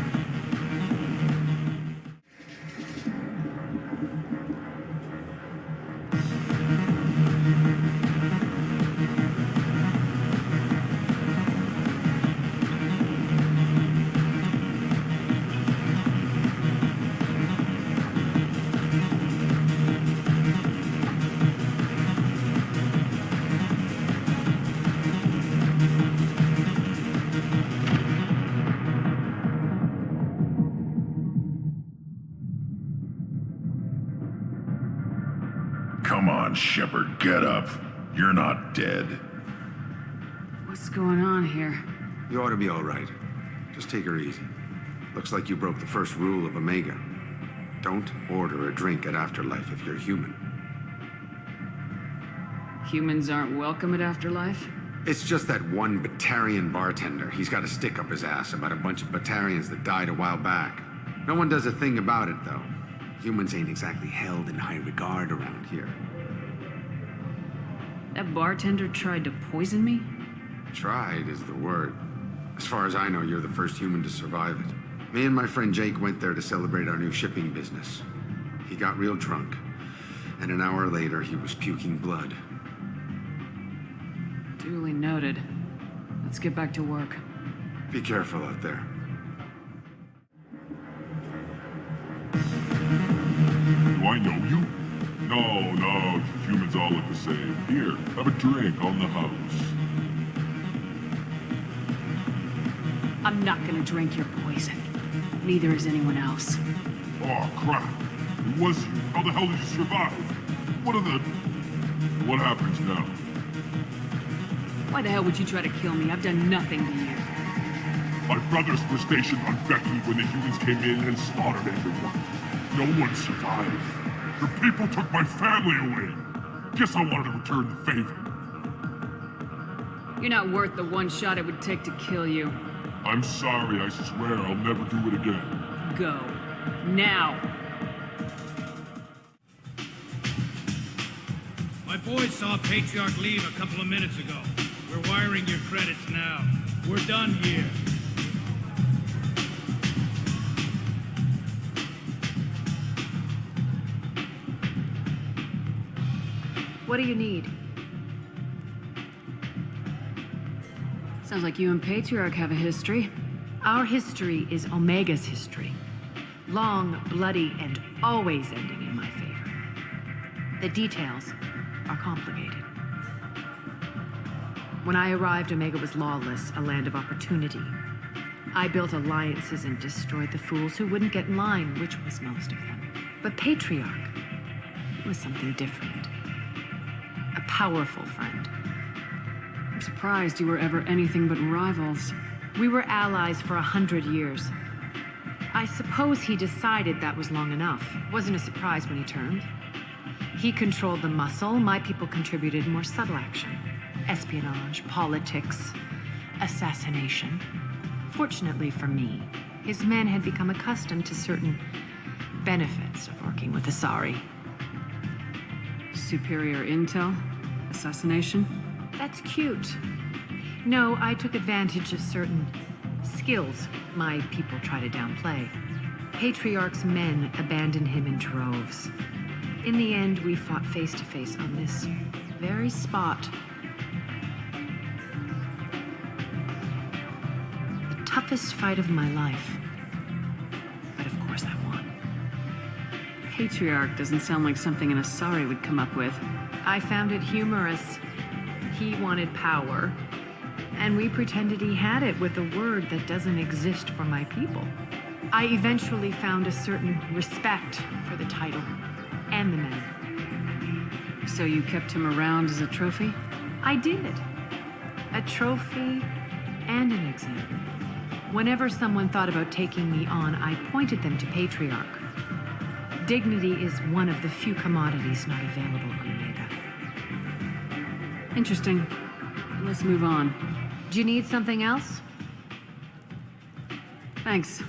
Speaker 7: Come on, Shepard, get up. You're not dead.
Speaker 3: What's going on here?
Speaker 17: You ought to be all right. Just take her easy. Looks like you broke the first rule of Omega. Don't order a drink at Afterlife if you're human.
Speaker 3: Humans aren't welcome at Afterlife?
Speaker 17: It's just that one Batarian bartender. He's got a stick up his ass about a bunch of Batarians that died a while back. No one does a thing about it, though. Humans ain't exactly held in high regard around here.
Speaker 3: That bartender tried to poison me?
Speaker 17: Tried is the word. As far as I know, you're the first human to survive it. Me and my friend Jake went there to celebrate our new shipping business. He got real drunk, and an hour later he was puking blood.
Speaker 3: Duly noted. Let's get back to work.
Speaker 17: Be careful out there.
Speaker 7: Do I know you? No, humans all look the same. Here, have a drink on the house.
Speaker 3: I'm not gonna drink your poison. Neither is anyone else.
Speaker 7: Oh, crap. It was you. How the hell did you survive? What happens now?
Speaker 3: Why the hell would you try to kill me? I've done nothing to you.
Speaker 7: My brothers were stationed on Becky when the humans came in and slaughtered everyone. No one survived. The people took my family away. Guess I wanted to return the favor.
Speaker 3: You're not worth the one shot it would take to kill you.
Speaker 7: I'm sorry, I swear I'll never do it again.
Speaker 3: Go. Now.
Speaker 8: My boys saw Patriarch leave a couple of minutes ago. We're wiring your credits now. We're done here.
Speaker 3: What do you need? Sounds like you and Patriarch have a history. Our history is Omega's history. Long, bloody, and always ending in my favor. The details are complicated. When I arrived, Omega was lawless, a land of opportunity. I built alliances and destroyed the fools who wouldn't get in line, which was most of them. But Patriarch,
Speaker 25: It was something different. A powerful friend.
Speaker 3: I'm surprised you were ever anything but rivals.
Speaker 25: We were allies for 100 years. I suppose he decided that was long enough. Wasn't a surprise when he turned. He controlled the muscle, my people contributed more subtle action. Espionage, politics, assassination. Fortunately for me, his men had become accustomed to certain benefits of working with Asari.
Speaker 3: Superior intel? Assassination?
Speaker 25: That's cute. No, I took advantage of certain skills my people try to downplay. Patriarch's men abandoned him in droves. In the end, we fought face to face on this very spot. The toughest fight of my life. But of course I won.
Speaker 3: Patriarch doesn't sound like something an Asari would come up with.
Speaker 25: I found it humorous. He wanted power, and we pretended he had it with a word that doesn't exist for my people. I eventually found a certain respect for the title and the men.
Speaker 3: So you kept him around as a trophy?
Speaker 25: I did. A trophy and an example. Whenever someone thought about taking me on, I pointed them to Patriarch. Dignity is one of the few commodities not available on Omega.
Speaker 3: Interesting. Let's move on.
Speaker 25: Do you need something else?
Speaker 3: Thanks.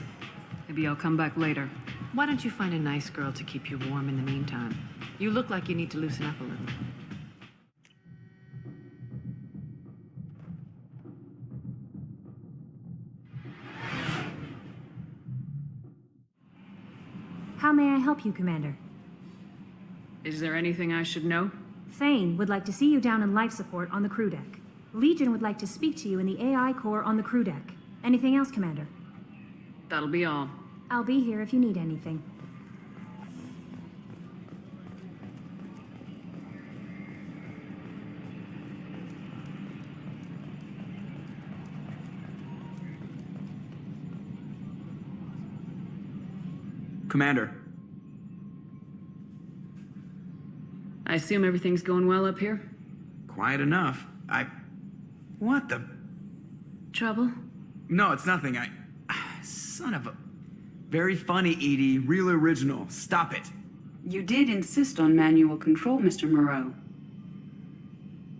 Speaker 3: Maybe I'll come back later.
Speaker 25: Why don't you find a nice girl to keep you warm in the meantime? You look like you need to loosen up a little.
Speaker 2: How may I help you, Commander?
Speaker 3: Is there anything I should know?
Speaker 2: Thane would like to see you down in life support on the crew deck. Legion would like to speak to you in the AI core on the crew deck. Anything else, Commander?
Speaker 3: That'll be all.
Speaker 2: I'll be here if you need anything.
Speaker 9: Commander.
Speaker 3: I assume everything's going well up here?
Speaker 9: Quiet enough. What the?
Speaker 3: Trouble?
Speaker 9: No, it's nothing. Son of a... Very funny, Edie. Real original. Stop it.
Speaker 14: You did insist on manual control, Mr. Moreau.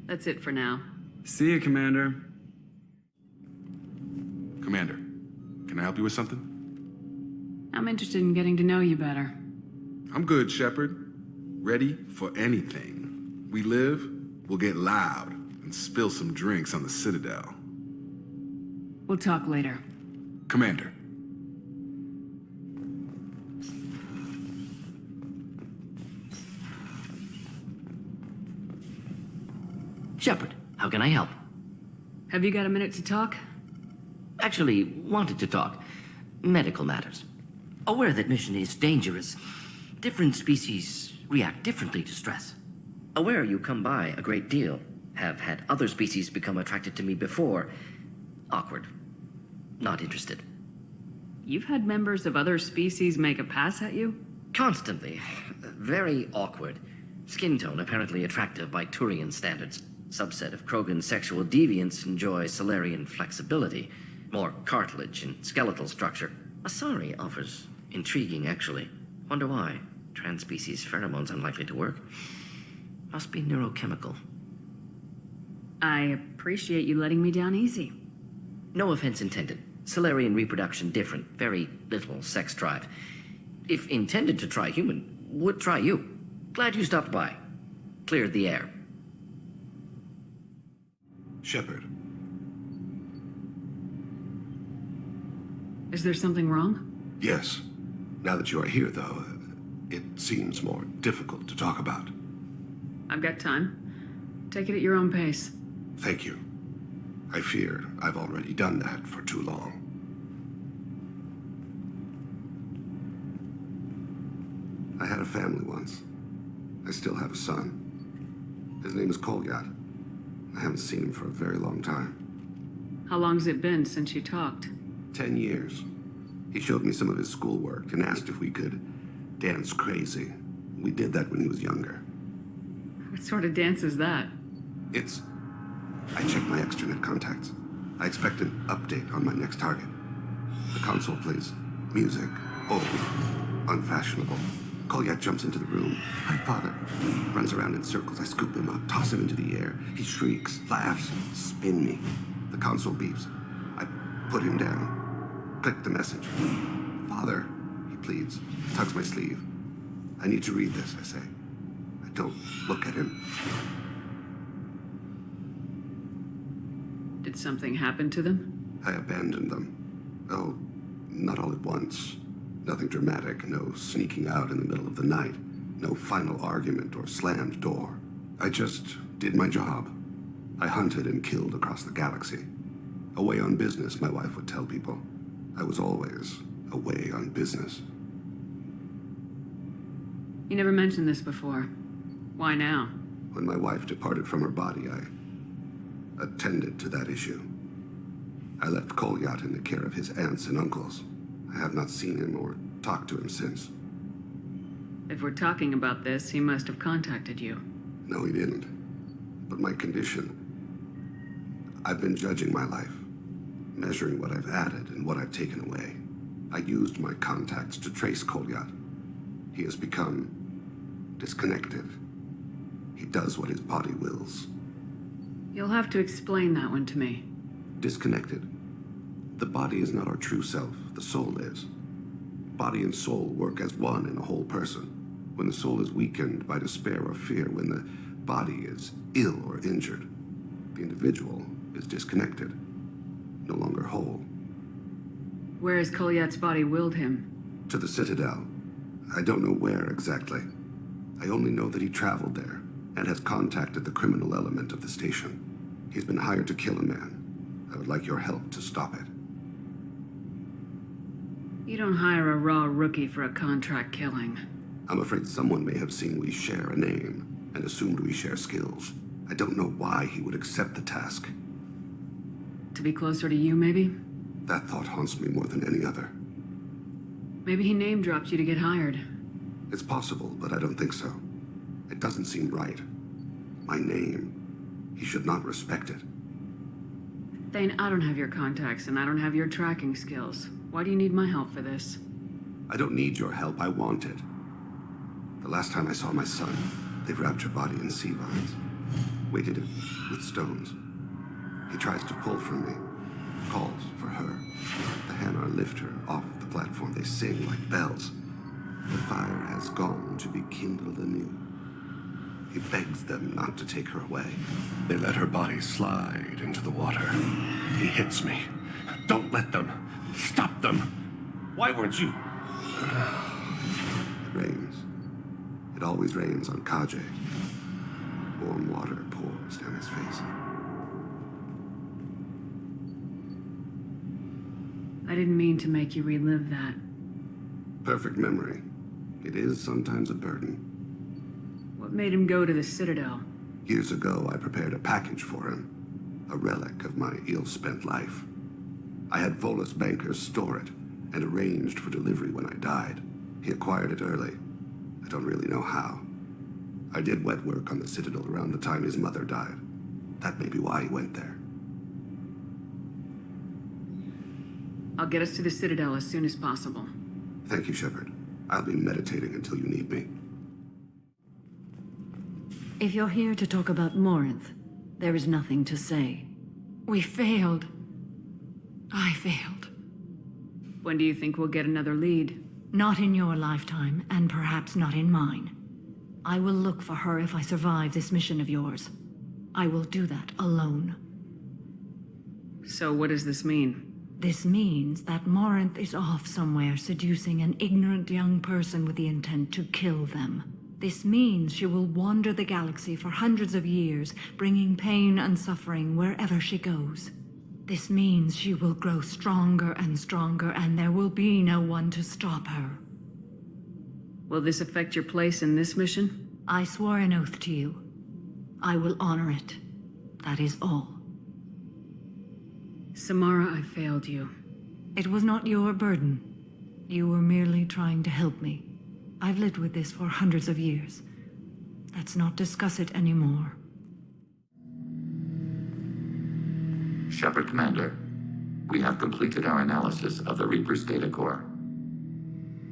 Speaker 3: That's it for now.
Speaker 9: See you, Commander.
Speaker 19: Commander, can I help you with something?
Speaker 3: I'm interested in getting to know you better.
Speaker 19: I'm good, Shepard. Ready for anything. We live, we'll get loud, and spill some drinks on the Citadel.
Speaker 3: We'll talk later.
Speaker 19: Commander.
Speaker 20: Shepard, how can I help?
Speaker 3: Have you got a minute to talk?
Speaker 20: Actually, wanted to talk. Medical matters. Aware that mission is dangerous. Different species react differently to stress. Aware you come by a great deal. Have had other species become attracted to me before. Awkward. Not interested.
Speaker 3: You've had members of other species make a pass at you?
Speaker 20: Constantly. Very awkward. Skin tone apparently attractive by Turian standards. Subset of Krogan sexual deviants enjoy Solarian flexibility. More cartilage and skeletal structure. Asari offers intriguing, actually. Wonder why. Trans-species pheromones unlikely to work. Must be neurochemical.
Speaker 3: I appreciate you letting me down easy.
Speaker 20: No offense intended. Solarian reproduction different. Very little sex drive. If intended to try human, would try you. Glad you stopped by. Cleared the air.
Speaker 19: Shepard.
Speaker 3: Is there something wrong?
Speaker 21: Yes. Now that you are here, though, it seems more difficult to talk about.
Speaker 3: I've got time. Take it at your own pace.
Speaker 21: Thank you. I fear I've already done that for too long. I had a family once. I still have a son. His name is Kolyat. I haven't seen him for a very long time.
Speaker 3: How long's it been since you talked?
Speaker 21: 10 years. He showed me some of his schoolwork and asked if we could dance crazy. We did that when he was younger.
Speaker 3: What sort of dance is that?
Speaker 21: I check my extranet contacts. I expect an update on my next target. The console plays music, old, unfashionable. Kolyat jumps into the room. Hi, father. Runs around in circles. I scoop him up, toss him into the air. He shrieks, laughs, spin me. The console beeps. I put him down. Click the message. Father, he pleads, tugs my sleeve. I need to read this, I say. I don't look at him.
Speaker 3: Did something happen to them?
Speaker 21: I abandoned them. Oh, not all at once. Nothing dramatic, no sneaking out in the middle of the night, no final argument or slammed door. I just did my job. I hunted and killed across the galaxy. Away on business, my wife would tell people. I was always away on business.
Speaker 3: You never mentioned this before. Why now?
Speaker 21: When my wife departed from her body, I attended to that issue. I left Kolyat in the care of his aunts and uncles. I have not seen him or talked to him since.
Speaker 3: If we're talking about this, he must have contacted you.
Speaker 21: No, he didn't. But my condition... I've been judging my life, measuring what I've added and what I've taken away. I used my contacts to trace Kolyat. He has become disconnected. He does what his body wills.
Speaker 3: You'll have to explain that one to me.
Speaker 21: Disconnected. The body is not our true self, the soul is. Body and soul work as one in a whole person. When the soul is weakened by despair or fear, when the body is ill or injured, the individual is disconnected, no longer whole.
Speaker 3: Where has Kolyat's body willed him?
Speaker 21: To the Citadel. I don't know where exactly. I only know that he traveled there and has contacted the criminal element of the station. He's been hired to kill a man. I would like your help to stop it.
Speaker 3: You don't hire a raw rookie for a contract killing.
Speaker 21: I'm afraid someone may have seen we share a name and assumed we share skills. I don't know why he would accept the task.
Speaker 3: To be closer to you, maybe?
Speaker 21: That thought haunts me more than any other.
Speaker 3: Maybe he name-dropped you to get hired.
Speaker 21: It's possible, but I don't think so. It doesn't seem right. My name. He should not respect it.
Speaker 3: Thane, I don't have your contacts, and I don't have your tracking skills. Why do you need my help for this?
Speaker 21: I don't need your help. I want it. The last time I saw my son, they wrapped your body in sea vines, weighted it with stones. He tries to pull from me, calls for her. The Hanar lift her off the platform. They sing like bells. The fire has gone to be kindled anew. He begs them not to take her away. They let her body slide into the water.
Speaker 6: He hits me. Don't let them. Stop them. Why weren't you?
Speaker 21: It rains. It always rains on Kaje. Warm water pours down his face.
Speaker 3: I didn't mean to make you relive that.
Speaker 21: Perfect memory. It is sometimes a burden.
Speaker 3: What made him go to the Citadel?
Speaker 21: Years ago, I prepared a package for him. A relic of my ill-spent life. I had Volus bankers store it and arranged for delivery when I died. He acquired it early. I don't really know how. I did wet work on the Citadel around the time his mother died. That may be why he went there.
Speaker 3: I'll get us to the Citadel as soon as possible.
Speaker 21: Thank you, Shepard. I'll be meditating until you need me.
Speaker 11: If you're here to talk about Morinth, there is nothing to say. We failed. I failed.
Speaker 3: When do you think we'll get another lead?
Speaker 11: Not in your lifetime, and perhaps not in mine. I will look for her if I survive this mission of yours. I will do that alone.
Speaker 3: So what does this mean?
Speaker 11: This means that Morinth is off somewhere seducing an ignorant young person with the intent to kill them. This means she will wander the galaxy for hundreds of years, bringing pain and suffering wherever she goes. This means she will grow stronger and stronger, and there will be no one to stop her.
Speaker 3: Will this affect your place in this mission?
Speaker 11: I swore an oath to you. I will honor it. That is all.
Speaker 3: Samara, I failed you.
Speaker 11: It was not your burden. You were merely trying to help me. I've lived with this for hundreds of years. Let's not discuss it anymore.
Speaker 4: Shepard Commander, we have completed our analysis of the Reaper's data core.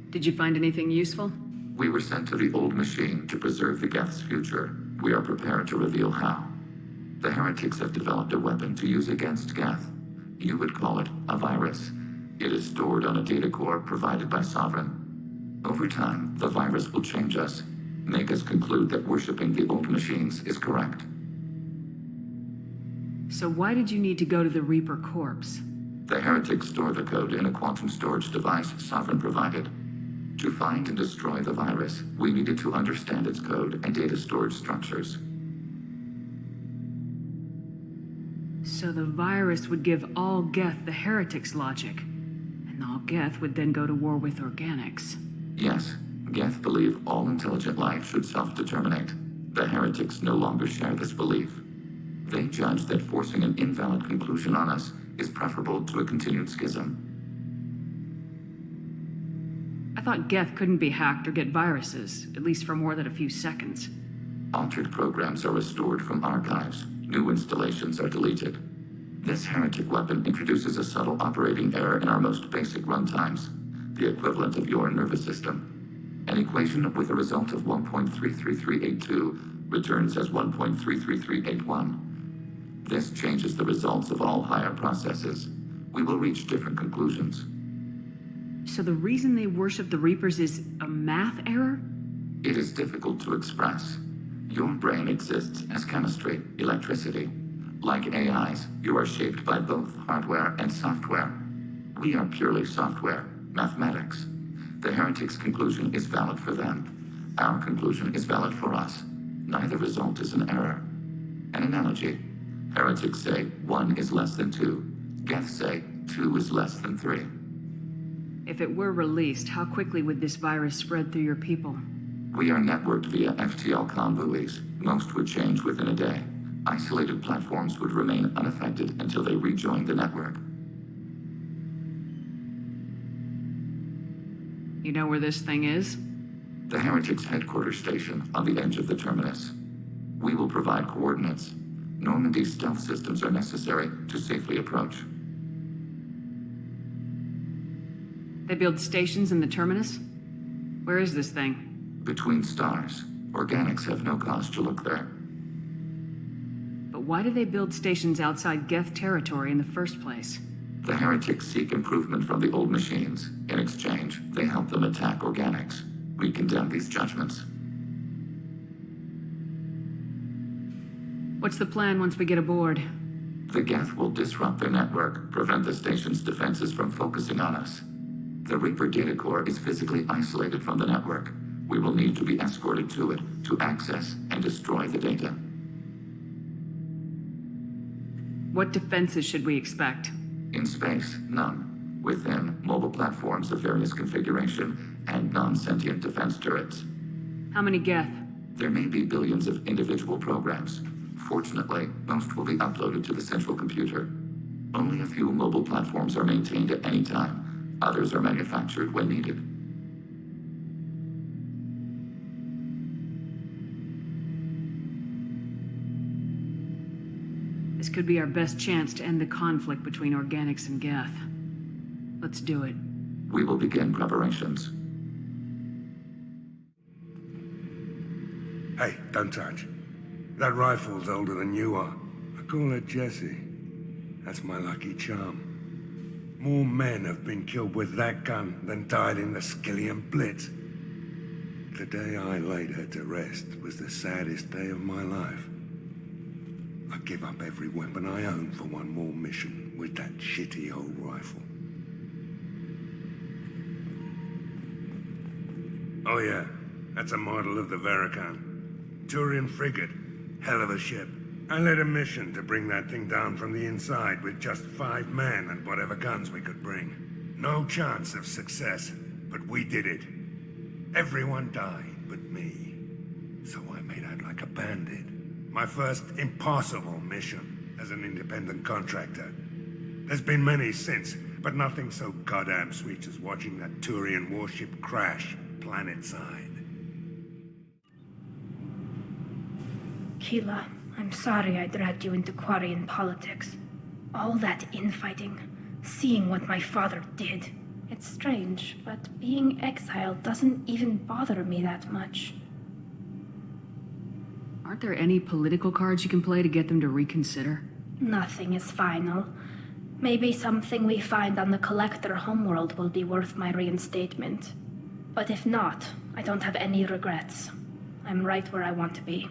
Speaker 3: Did you find anything useful?
Speaker 4: We were sent to the old machine to preserve the Geth's future. We are prepared to reveal how. The heretics have developed a weapon to use against Geth. You would call it a virus. It is stored on a data core provided by Sovereign. Over time, the virus will change us, make us conclude that worshipping the old machines is correct.
Speaker 3: So why did you need to go to the Reaper corpse?
Speaker 4: The heretics store the code in a quantum storage device Sovereign provided. To find and destroy the virus, we needed to understand its code and data storage structures.
Speaker 3: So the virus would give all Geth the heretics' logic, and all Geth would then go to war with organics.
Speaker 4: Yes, Geth believe all intelligent life should self-determinate. The heretics no longer share this belief. They judge that forcing an invalid conclusion on us is preferable to a continued schism.
Speaker 3: I thought Geth couldn't be hacked or get viruses, at least for more than a few seconds.
Speaker 4: Altered programs are restored from archives. New installations are deleted. This heretic weapon introduces a subtle operating error in our most basic runtimes, the equivalent of your nervous system. An equation with a result of 1.33382 returns as 1.33381. This changes the results of all higher processes. We will reach different conclusions.
Speaker 3: So the reason they worship the Reapers is a math error?
Speaker 4: It is difficult to express. Your brain exists as chemistry, electricity. Like AIs, you are shaped by both hardware and software. We are purely software, mathematics. The heretics' conclusion is valid for them. Our conclusion is valid for us. Neither result is an error. An analogy. Heretics say 1 is less than 2. Geth say 2 is less than 3.
Speaker 3: If it were released, how quickly would this virus spread through your people?
Speaker 4: We are networked via FTL buoys. Most would change within a day. Isolated platforms would remain unaffected until they rejoin the network.
Speaker 3: You know where this thing is?
Speaker 4: The heretics' headquarters station on the edge of the terminus. We will provide coordinates. Normandy's stealth systems are necessary to safely approach.
Speaker 3: They build stations in the terminus? Where is this thing?
Speaker 4: Between stars. Organics have no cause to look there.
Speaker 3: But why do they build stations outside Geth territory in the first place?
Speaker 4: The heretics seek improvement from the old machines. In exchange, they help them attack organics. We condemn these judgments.
Speaker 3: What's the plan once we get aboard?
Speaker 4: The Geth will disrupt their network, prevent the station's defenses from focusing on us. The Reaper data core is physically isolated from the network. We will need to be escorted to it to access and destroy the data.
Speaker 3: What defenses should we expect?
Speaker 4: In space, none. Within, mobile platforms of various configuration and non-sentient defense turrets.
Speaker 3: How many Geth?
Speaker 4: There may be billions of individual programs. Fortunately, most will be uploaded to the central computer. Only a few mobile platforms are maintained at any time. Others are manufactured when needed.
Speaker 3: This could be our best chance to end the conflict between organics and Geth. Let's do it.
Speaker 4: We will begin preparations.
Speaker 22: Hey, don't touch. That rifle's older than you are. I call it Jesse. That's my lucky charm. More men have been killed with that gun than died in the Skillian Blitz. The day I laid her to rest was the saddest day of my life. I give up every weapon I own for one more mission with that shitty old rifle. Oh yeah, that's a model of the Verican. Turian frigate. Hell of a ship. I led a mission to bring that thing down from the inside with just 5 men and whatever guns we could bring. No chance of success, but we did it. Everyone died but me. So I made out like a bandit. My first impossible mission as an independent contractor. There's been many since, but nothing so goddamn sweet as watching that Turian warship crash, planet side.
Speaker 10: Keela, I'm sorry I dragged you into Quarian politics. All that infighting, seeing what my father did. It's strange, but being exiled doesn't even bother me that much.
Speaker 3: Aren't there any political cards you can play to get them to reconsider?
Speaker 10: Nothing is final. Maybe something we find on the Collector homeworld will be worth my reinstatement. But if not, I don't have any regrets. I'm right where I want to be.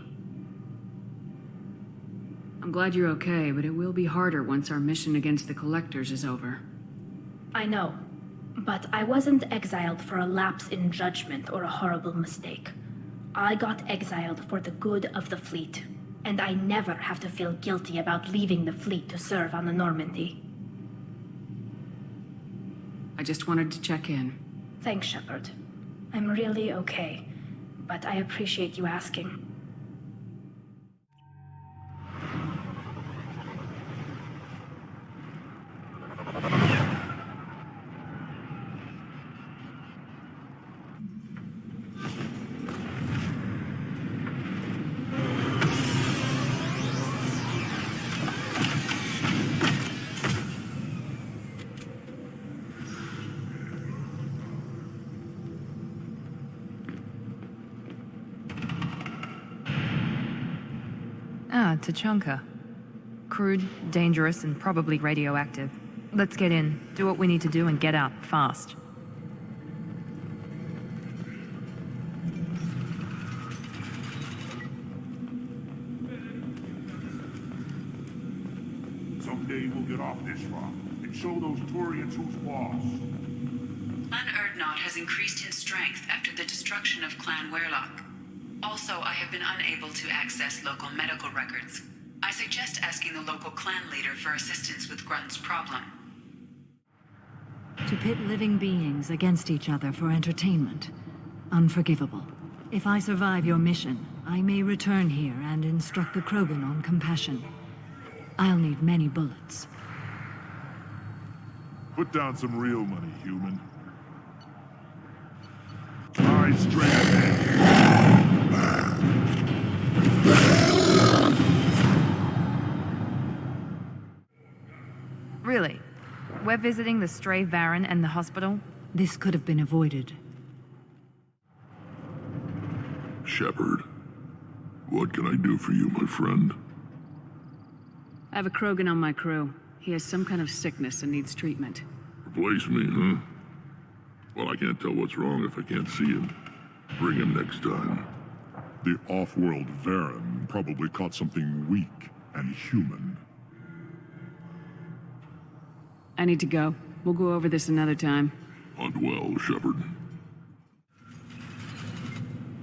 Speaker 3: I'm glad you're okay, but it will be harder once our mission against the Collectors is over.
Speaker 10: I know, but I wasn't exiled for a lapse in judgment or a horrible mistake. I got exiled for the good of the fleet, and I never have to feel guilty about leaving the fleet to serve on the Normandy.
Speaker 3: I just wanted to check in.
Speaker 10: Thanks, Shepard. I'm really okay, but I appreciate you asking.
Speaker 1: Tachanka. Crude, dangerous, and probably radioactive. Let's get in, do what we need to do, and get out fast.
Speaker 7: Someday we'll get off this rock and show those Turians who's boss.
Speaker 14: Clan Erdnot has increased in strength after the destruction of Clan Werlock. Also, I have been unable to access local medical records. I suggest asking the local clan leader for assistance with Grunt's problem.
Speaker 11: To pit living beings against each other for entertainment. Unforgivable. If I survive your mission, I may return here and instruct the Krogan on compassion. I'll need many bullets.
Speaker 7: Put down some real money, human. Eyes straight ahead.
Speaker 1: Really? We're visiting the stray Varren and the hospital?
Speaker 11: This could have been avoided.
Speaker 7: Shepard, what can I do for you, my friend?
Speaker 3: I have a Krogan on my crew. He has some kind of sickness and needs treatment.
Speaker 7: Replace me, huh? Well, I can't tell what's wrong if I can't see him. Bring him next time.
Speaker 5: The off-world Varren probably caught something weak and human.
Speaker 3: I need to go. We'll go over this another time.
Speaker 7: Hunt well, Shepard.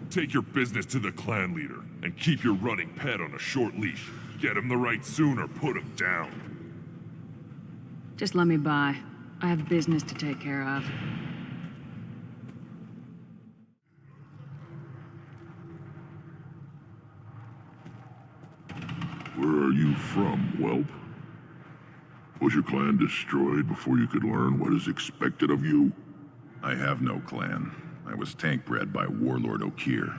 Speaker 5: Take your business to the clan leader, and keep your running pet on a short leash. Get him the right soon or put him down.
Speaker 3: Just let me by. I have business to take care of.
Speaker 7: Where are you from, whelp? Was your clan destroyed before you could learn what is expected of you?
Speaker 12: I have no clan. I was tank bred by Warlord Okir.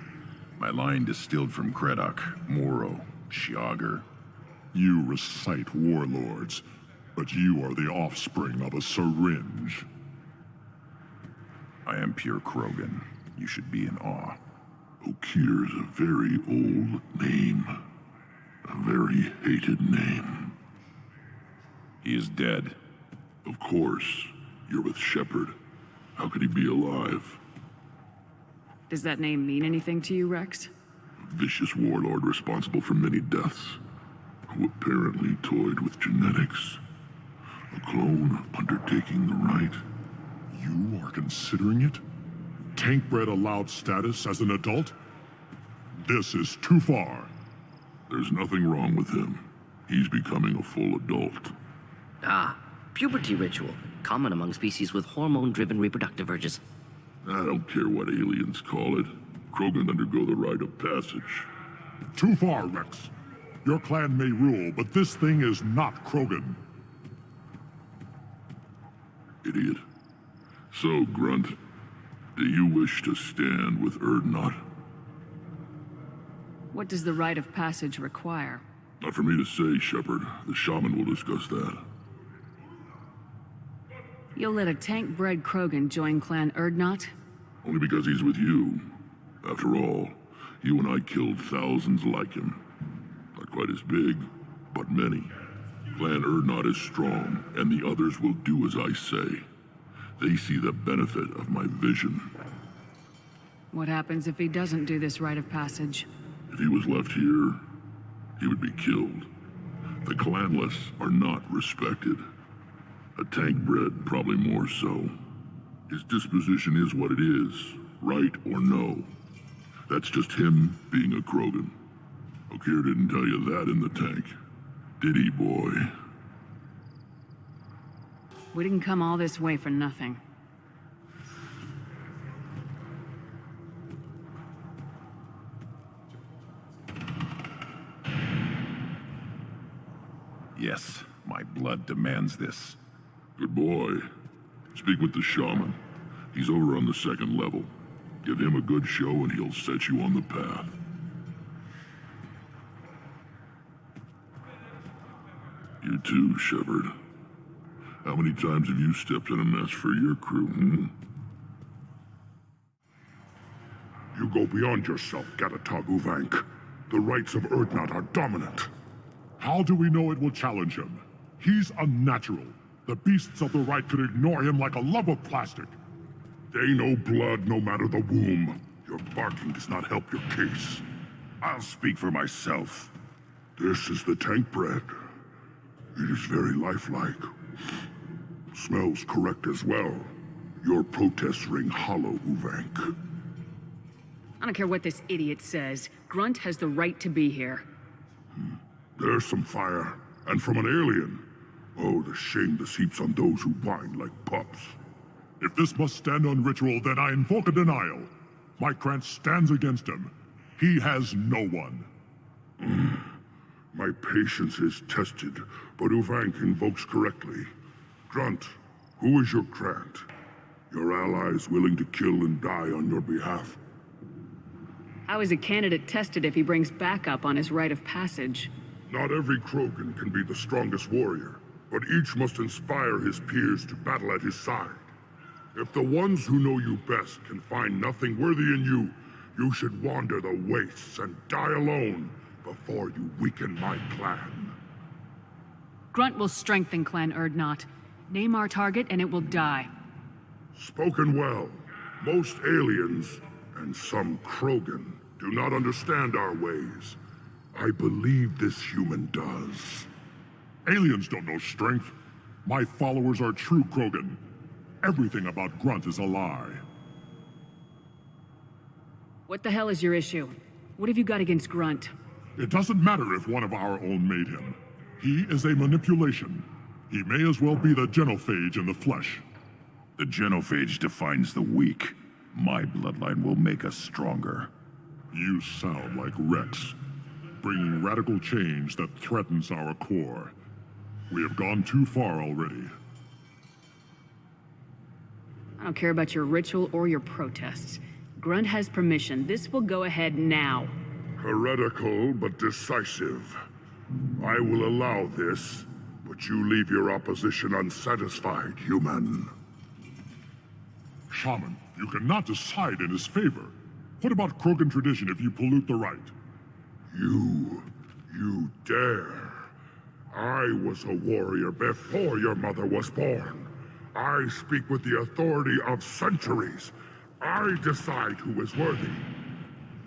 Speaker 12: My line distilled from Kredok, Moro, Shiagar.
Speaker 5: You recite warlords, but you are the offspring of a syringe.
Speaker 12: I am pure Krogan. You should be in awe.
Speaker 7: Okir's a very old name. A very hated name.
Speaker 12: He is dead.
Speaker 7: Of course. You're with Shepard. How could he be alive?
Speaker 3: Does that name mean anything to you, Rex?
Speaker 7: A vicious warlord responsible for many deaths, who apparently toyed with genetics. A clone undertaking the rite.
Speaker 5: You are considering it? Tank-bred allowed status as an adult? This is too far.
Speaker 7: There's nothing wrong with him. He's becoming a full adult.
Speaker 20: Ah, puberty ritual. Common among species with hormone-driven reproductive urges.
Speaker 7: I don't care what aliens call it. Krogan undergo the rite of passage.
Speaker 5: Too far, Rex. Your clan may rule, but this thing is not Krogan.
Speaker 7: Idiot. So, Grunt,
Speaker 12: Do you wish to stand with Urdnot?
Speaker 3: What does the rite of passage require?
Speaker 12: Not for me to say, Shepard. The shaman will discuss that.
Speaker 3: You'll let a tank-bred Krogan join Clan Urdnot?
Speaker 12: Only because he's with you. After all, you and I killed thousands like him. Not quite as big, but many. Clan Urdnot is strong, and the others will do as I say. They see the benefit of my vision.
Speaker 3: What happens if he doesn't do this rite of passage?
Speaker 12: If he was left here, he would be killed. The clanless are not respected. A tank-bred, probably more so. His disposition is what it is, right or no. That's just him being a Krogan. Okeer didn't tell you that in the tank. Did he, boy?
Speaker 3: We didn't come all this way for nothing.
Speaker 12: Yes, my blood demands this. Good boy. Speak with the shaman. He's over on the second level. Give him a good show and he'll set you on the path. You too, Shepard. How many times have you stepped in a mess for your crew,
Speaker 7: You go beyond yourself, Gatatog Uvank. The rights of Urdnot are dominant.
Speaker 5: How do we know it will challenge him? He's unnatural. The beasts of the right could ignore him like a lump of plastic.
Speaker 7: They know blood no matter the womb. Your barking does not help your case. I'll speak for myself. This is the tank bread. It is very lifelike. Smells correct as well. Your protests ring hollow, Uvank.
Speaker 3: I don't care what this idiot says. Grunt has the right to be here.
Speaker 7: There's some fire, and from an alien. Oh, the shame this heaps on those who whine like pups.
Speaker 5: If this must stand on ritual, then I invoke a denial. My Krant stands against him. He has no one.
Speaker 7: My patience is tested, but Uvank invokes correctly. Grunt, who is your Krant? Your allies willing to kill and die on your behalf?
Speaker 3: How is a candidate tested if he brings backup on his rite of passage?
Speaker 7: Not every Krogan can be the strongest warrior, but each must inspire his peers to battle at his side. If the ones who know you best can find nothing worthy in you, you should wander the wastes and die alone before you weaken my clan.
Speaker 3: Grunt will strengthen Clan Urdnot. Name our target and it will die.
Speaker 7: Spoken well. Most aliens, and some Krogan, do not understand our ways. I believe this human does.
Speaker 5: Aliens don't know strength. My followers are true Krogan. Everything about Grunt is a lie.
Speaker 3: What the hell is your issue? What have you got against Grunt?
Speaker 5: It doesn't matter if one of our own made him. He is a manipulation. He may as well be the genophage in the flesh.
Speaker 12: The genophage defines the weak. My bloodline will make us stronger.
Speaker 5: You sound like Rex, bringing radical change that threatens our core. We have gone too far already.
Speaker 3: I don't care about your ritual or your protests. Grunt has permission. This will go ahead now.
Speaker 7: Heretical, but decisive. I will allow this, but you leave your opposition unsatisfied, human.
Speaker 5: Shaman, you cannot decide in his favor. What about Krogan tradition if you pollute the rite?
Speaker 7: You dare. I was a warrior before your mother was born. I speak with the authority of centuries. I decide who is worthy.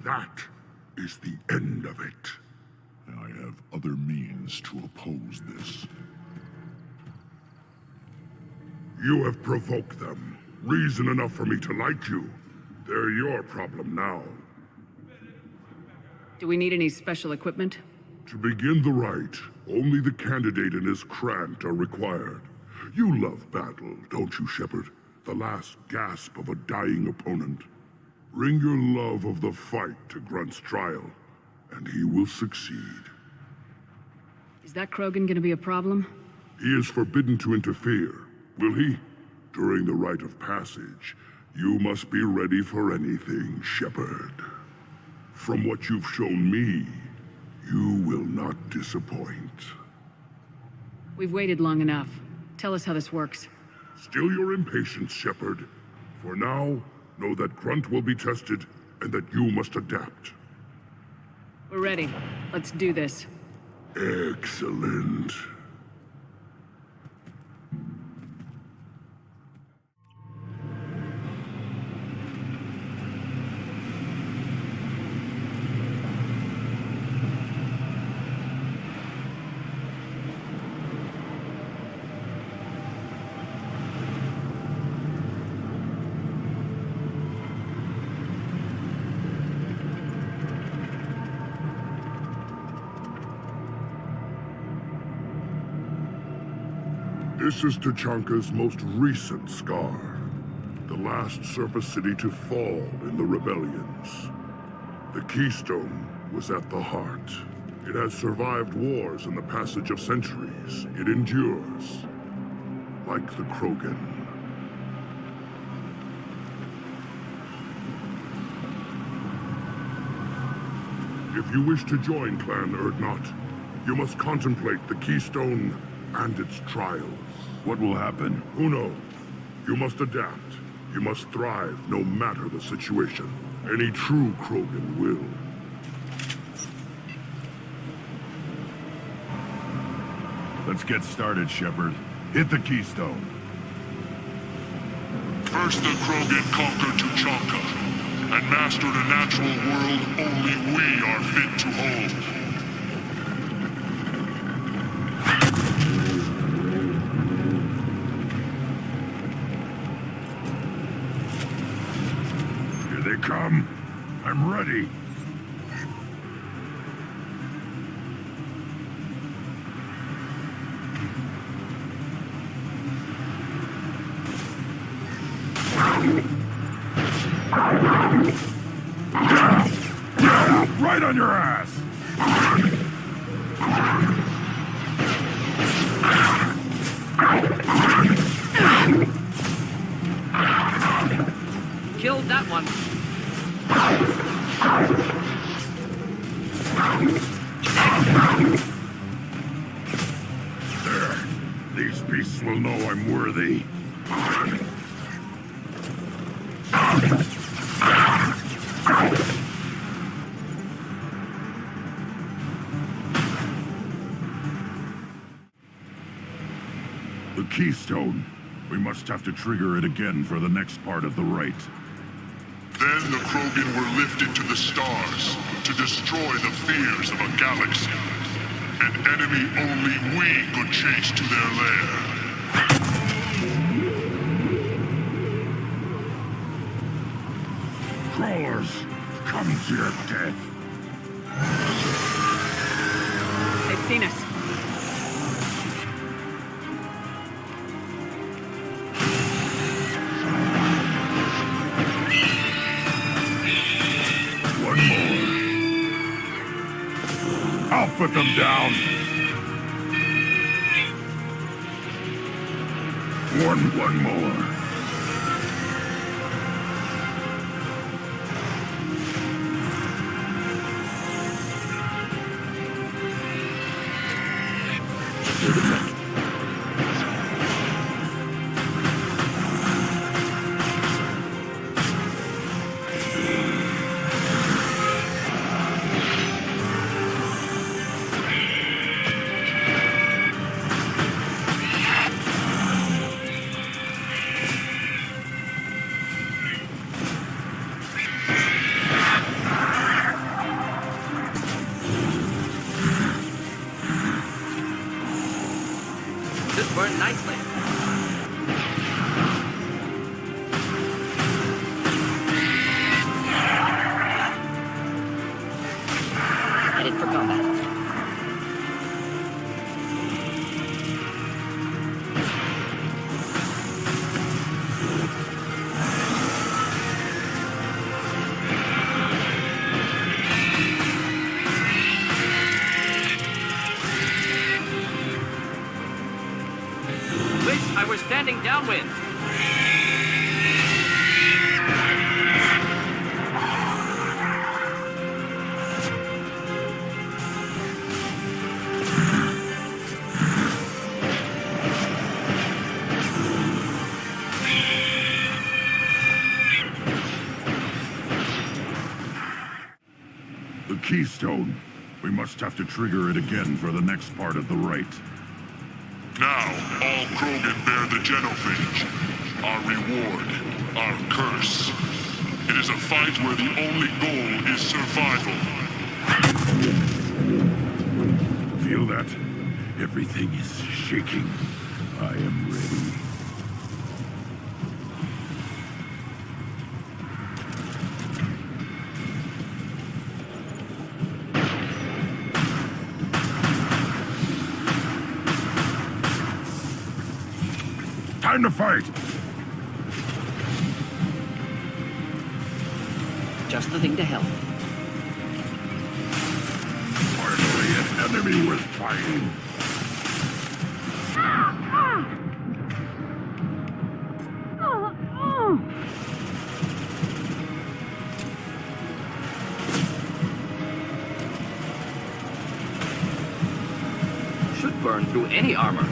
Speaker 7: That is the end of it.
Speaker 5: I have other means to oppose this.
Speaker 7: You have provoked them. Reason enough for me to like you. They're your problem now.
Speaker 3: Do we need any special equipment?
Speaker 7: To begin the rite, only the candidate and his Krant are required. You love battle, don't you, Shepard? The last gasp of a dying opponent. Bring your love of the fight to Grunt's trial, and he will succeed.
Speaker 3: Is that Krogan gonna be a problem?
Speaker 7: He is forbidden to interfere, will he? During the rite of passage,
Speaker 5: You must be ready for anything, Shepard. From what you've shown me, you will not disappoint.
Speaker 3: We've waited long enough. Tell us how this works.
Speaker 5: Still your impatience, Shepard. For now, know that Grunt will be tested, and that you must adapt.
Speaker 3: We're ready. Let's do this.
Speaker 5: Excellent. This is Tachanka's most recent scar. The last surface city to fall in the rebellions. The Keystone was at the heart. It has survived wars and the passage of centuries. It endures. Like the Krogan. If you wish to join Clan Urdnot, you must contemplate the Keystone and its trials. What will happen? Who knows? You must adapt. You must thrive no matter the situation. Any true Krogan will.
Speaker 13: Let's get started, Shepard. Hit the Keystone.
Speaker 5: First the Krogan conquered Tachanka, and mastered a natural world only we are fit to hold.
Speaker 13: Come. I'm ready. Right on your ass.
Speaker 20: Killed that one.
Speaker 13: There. These beasts will know I'm worthy. The Keystone. We must have to trigger it again for the next part of the rite.
Speaker 5: Then the Krogan were lifted to the stars to destroy the fears of a galaxy. An enemy only we could chase to their lair.
Speaker 13: Crawlers, come to your death.
Speaker 3: They've seen us.
Speaker 13: I'll put them down. One more.
Speaker 20: This burned nicely. Headed for combat. Wish I were standing downwind.
Speaker 13: keystone. We must have to trigger it again for the next part of the rite.
Speaker 12: Now, all Krogan bear the genophage. Our reward, our curse. It is a fight where the only goal is survival.
Speaker 13: Feel that? Everything is shaking. I am ready. Time to fight!
Speaker 20: Just the thing to help.
Speaker 13: Finally, an enemy worth fighting.
Speaker 20: Should burn through any armor.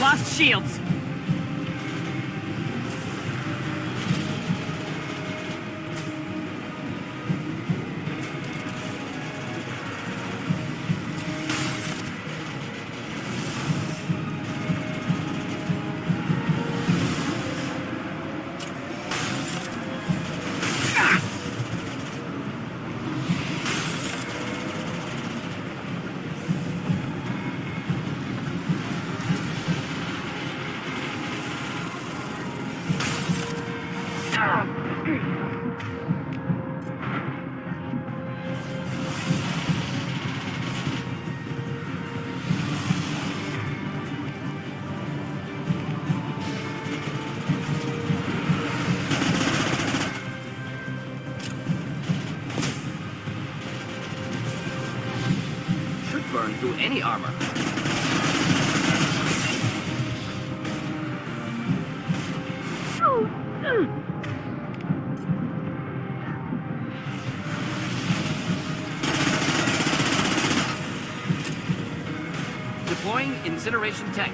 Speaker 1: Lost shields.
Speaker 20: Burn through any armor. Deploying incineration tank.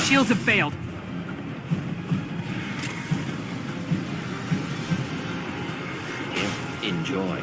Speaker 1: Shields have failed.
Speaker 20: Enjoy.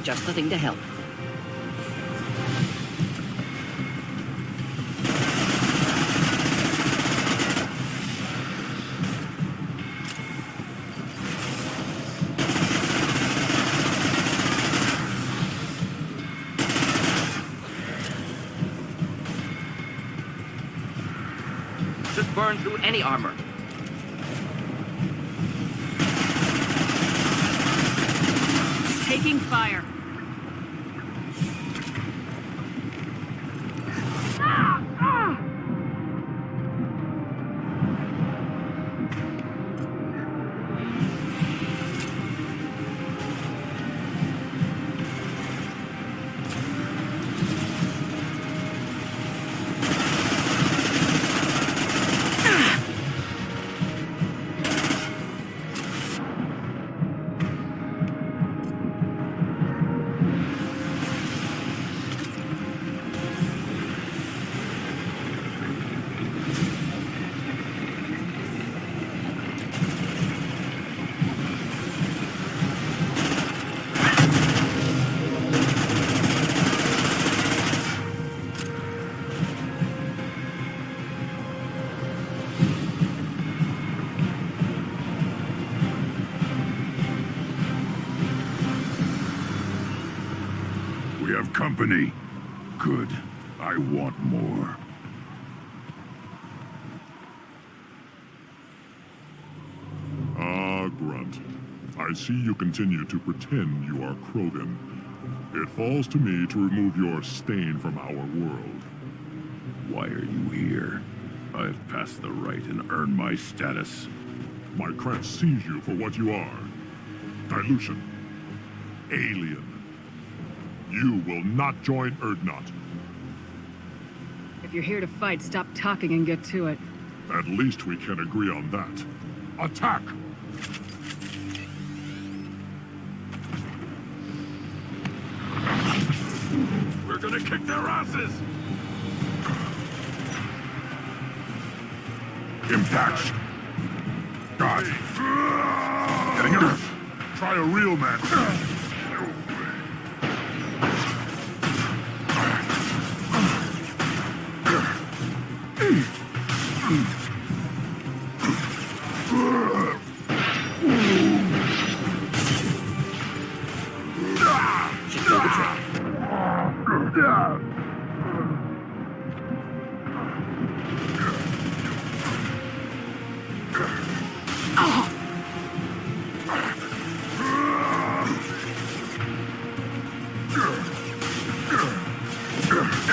Speaker 20: Just the thing to help. Just burn through any armor.
Speaker 25: Taking fire.
Speaker 13: We have company. Good. I want more.
Speaker 5: Ah, Grunt. I see you continue to pretend you are Krogan. It falls to me to remove your stain from our world.
Speaker 13: Why are you here? I've passed the rite and earned my status.
Speaker 5: My craft sees you for what you are. Dilution. Alien. You will not join Urdnot.
Speaker 3: If you're here to fight, stop talking and get to it.
Speaker 5: At least we can agree on that. Attack!
Speaker 13: We're gonna kick their asses!
Speaker 5: Impact! God! Getting it? Try a real man.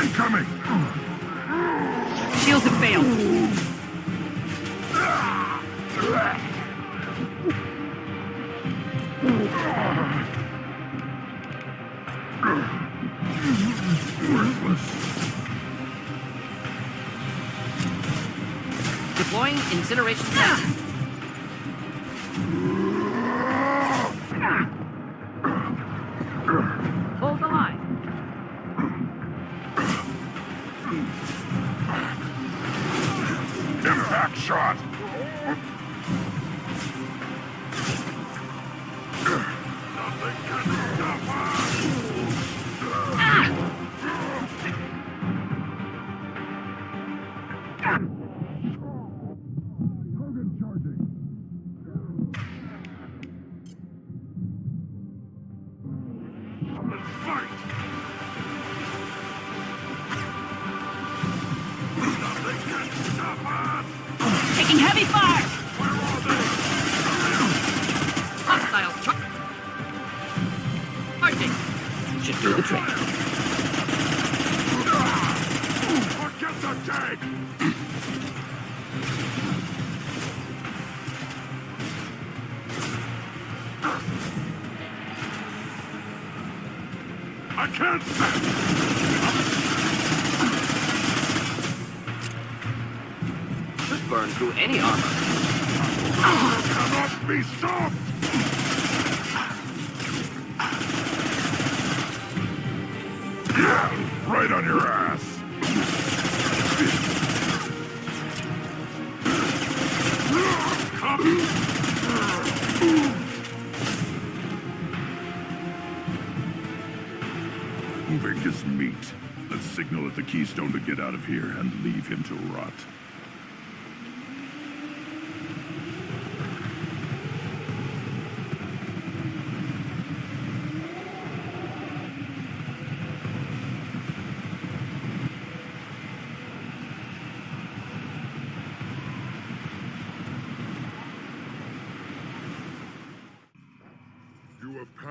Speaker 13: Incoming!
Speaker 25: Shields have failed.
Speaker 20: Deploying incineration cannon. Hold the line.
Speaker 5: Impact shot!
Speaker 25: Taking heavy fire!
Speaker 20: Hostile truck. Marching. Should do the trick.
Speaker 5: Forget the tank! I can't stand
Speaker 20: Just burn through any armor.
Speaker 5: Cannot be stopped! Yeah, right on your ass!
Speaker 13: Moving is meat. Let's signal at the Keystone to get out of here and leave him to rot.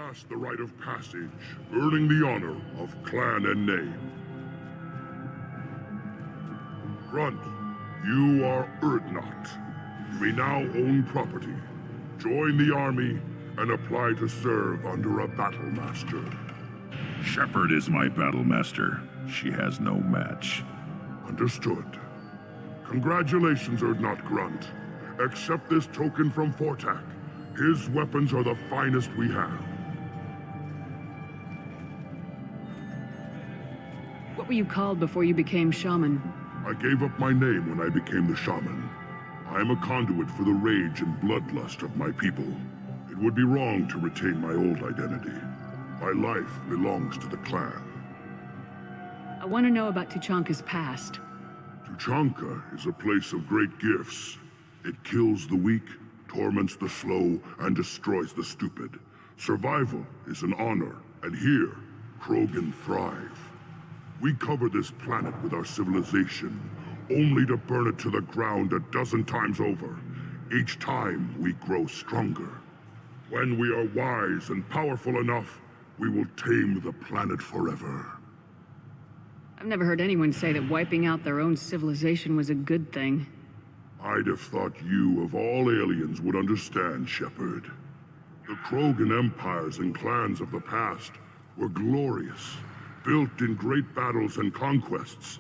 Speaker 5: cast the rite of passage, earning the honor of clan and name. Grunt, you are Urdnot. You may now own property. Join the army and apply to serve under a battle master.
Speaker 13: Shepard is my battle master. She has no match.
Speaker 5: Understood. Congratulations, Urdnot Grunt. Accept this token from Fortak. His weapons are the finest we have.
Speaker 3: What were you called before you became shaman?
Speaker 5: I gave up my name when I became the shaman. I am a conduit for the rage and bloodlust of my people. It would be wrong to retain my old identity. My life belongs to the clan.
Speaker 3: I want to know about Tuchanka's past.
Speaker 5: Tuchanka is a place of great gifts. It kills the weak, torments the slow, and destroys the stupid. Survival is an honor, and here, Krogan thrive. We cover this planet with our civilization, only to burn it to the ground a dozen times over. Each time, we grow stronger. When we are wise and powerful enough, we will tame the planet forever.
Speaker 3: I've never heard anyone say that wiping out their own civilization was a good thing.
Speaker 5: I'd have thought you, of all aliens, would understand, Shepard. The Krogan empires and clans of the past were glorious, built in great battles and conquests,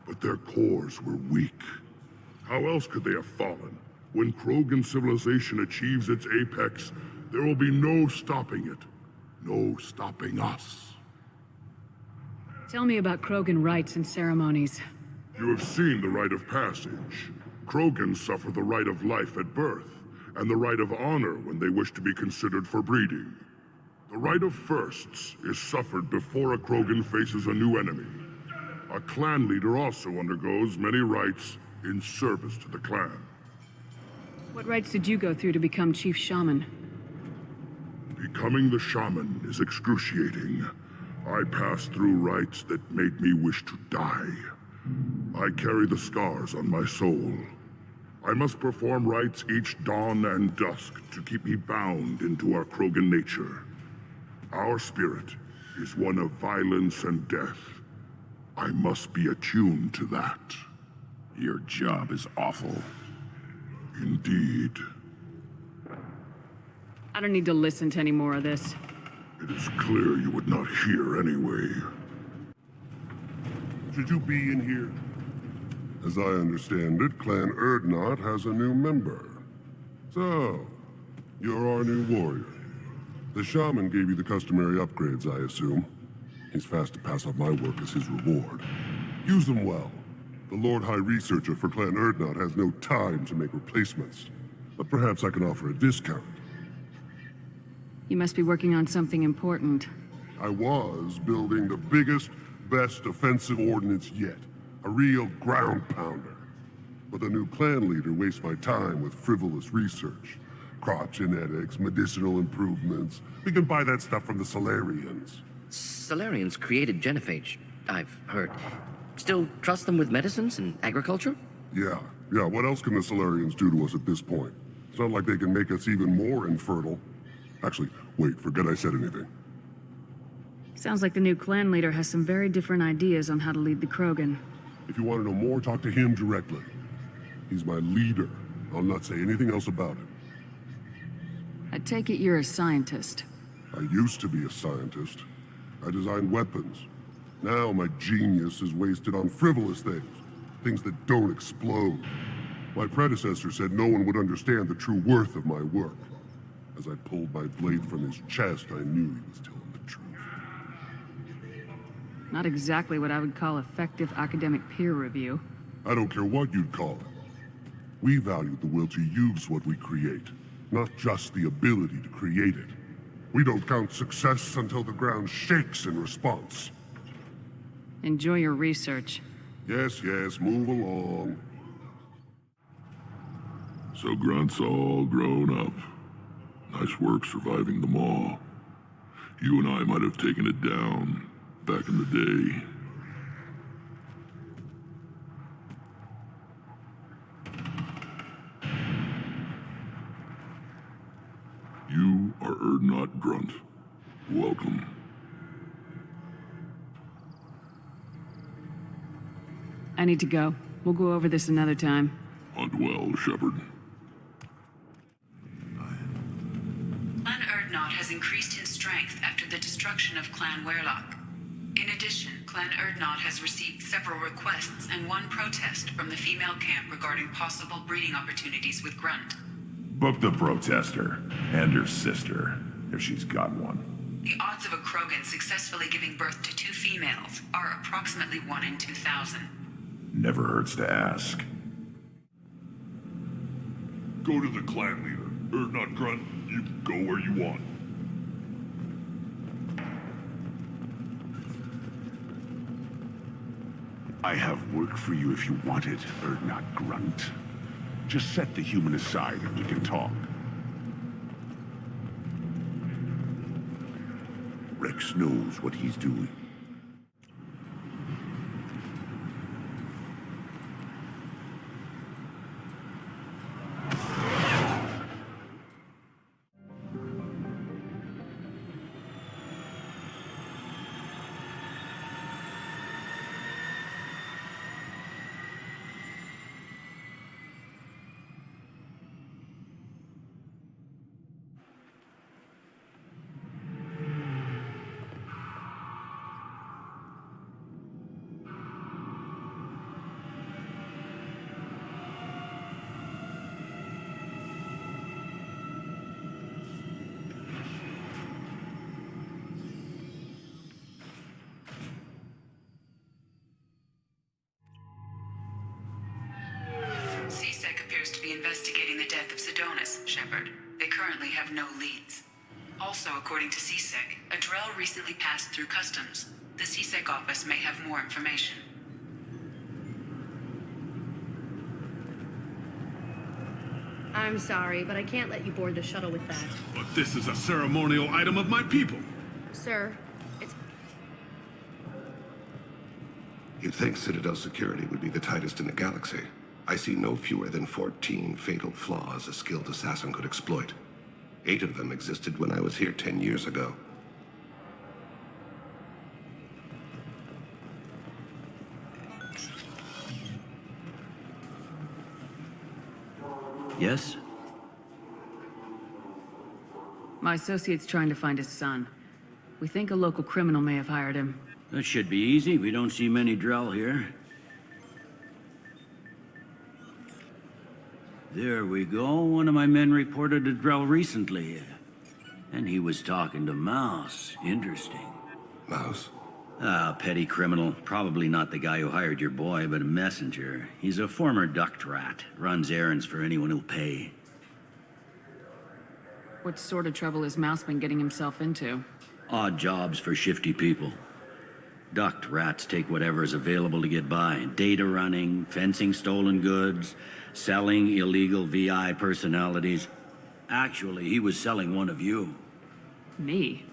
Speaker 5: but their cores were weak. How else could they have fallen? When Krogan civilization achieves its apex, there will be no stopping it. No stopping us.
Speaker 3: Tell me about Krogan rites and ceremonies.
Speaker 5: You have seen the rite of passage. Krogans suffer the rite of life at birth, and the rite of honor when they wish to be considered for breeding. The rite of firsts is suffered before a Krogan faces a new enemy. A clan leader also undergoes many rites in service to the clan.
Speaker 3: What rites did you go through to become Chief Shaman?
Speaker 5: Becoming the shaman is excruciating. I passed through rites that made me wish to die. I carry the scars on my soul. I must perform rites each dawn and dusk to keep me bound into our Krogan nature. Our spirit is one of violence and death. I must be attuned to that.
Speaker 13: Your job is awful.
Speaker 5: Indeed.
Speaker 3: I don't need to listen to any more of this.
Speaker 5: It is clear you would not hear anyway.
Speaker 15: Should you be in here? As I understand it, Clan Urdnot has a new member. So, you're our new warrior. The shaman gave you the customary upgrades, I assume. He's fast to pass on my work as his reward. Use them well. The Lord High Researcher for Clan Urdnot has no time to make replacements. But perhaps I can offer a discount.
Speaker 3: You must be working on something important.
Speaker 15: I was building the biggest, best offensive ordnance yet. A real ground pounder. But the new clan leader wastes my time with frivolous research. Crop genetics, medicinal improvements. We can buy that stuff from the Solarians.
Speaker 20: Solarians created genophage, I've heard. Still trust them with medicines and agriculture?
Speaker 15: Yeah. What else can the Solarians do to us at this point? It's not like they can make us even more infertile. Actually, wait, forget I said anything.
Speaker 3: Sounds like the new clan leader has some very different ideas on how to lead the Krogan.
Speaker 15: If you want to know more, talk to him directly. He's my leader. I'll not say anything else about it.
Speaker 3: I take it you're a scientist.
Speaker 15: I used to be a scientist. I designed weapons. Now my genius is wasted on frivolous things. Things that don't explode. My predecessor said no one would understand the true worth of my work. As I pulled my blade from his chest, I knew he was telling the truth.
Speaker 3: Not exactly what I would call effective academic peer review.
Speaker 15: I don't care what you'd call it. We value the will to use what we create, not just the ability to create it. We don't count success until the ground shakes in response.
Speaker 3: Enjoy your research.
Speaker 15: Yes, move along.
Speaker 12: So Grunt's all grown up. Nice work surviving them all. You and I might have taken it down back in the day. You are Urdnot Grunt. Welcome.
Speaker 3: I need to go. We'll go over this another time.
Speaker 12: Hunt well, Shepard.
Speaker 14: Clan Urdnot has increased in strength after the destruction of Clan Werlock. In addition, Clan Urdnot has received several requests and one protest from the female camp regarding possible breeding opportunities with Grunt.
Speaker 13: Book the protester and her sister, if she's got one.
Speaker 14: The odds of a Krogan successfully giving birth to 2 females are approximately 1 in 2,000.
Speaker 13: Never hurts to ask.
Speaker 12: Go to the clan leader. Not Grunt. You go where you want.
Speaker 13: I have work for you if you want it, or not Grunt. Just set the human aside and we can talk. Rex knows what he's doing.
Speaker 14: CSEC appears to be investigating the death of Sidonus, Shepard. They currently have no leads. Also, according to CSEC, a Drell recently passed through customs. The CSEC office may have more information.
Speaker 16: I'm sorry, but I can't let you board the shuttle with that.
Speaker 12: But this is a ceremonial item of my people.
Speaker 16: Sir, it's...
Speaker 21: You'd think Citadel security would be the tightest in the galaxy. I see no fewer than 14 fatal flaws a skilled assassin could exploit. 8 of them existed when I was here 10 years ago.
Speaker 17: Yes?
Speaker 3: My associate's trying to find his son. We think a local criminal may have hired him.
Speaker 17: That should be easy. We don't see many Drell here. There we go. One of my men reported a Drell recently. And he was talking to Mouse. Interesting.
Speaker 21: Mouse?
Speaker 17: Ah, petty criminal. Probably not the guy who hired your boy, but a messenger. He's a former duct rat. Runs errands for anyone who'll pay.
Speaker 3: What sort of trouble has Mouse been getting himself into?
Speaker 17: Odd jobs for shifty people. Duct rats take whatever is available to get by. Data running, fencing stolen goods, selling illegal VI personalities. Actually, he was selling one of you.
Speaker 3: Me?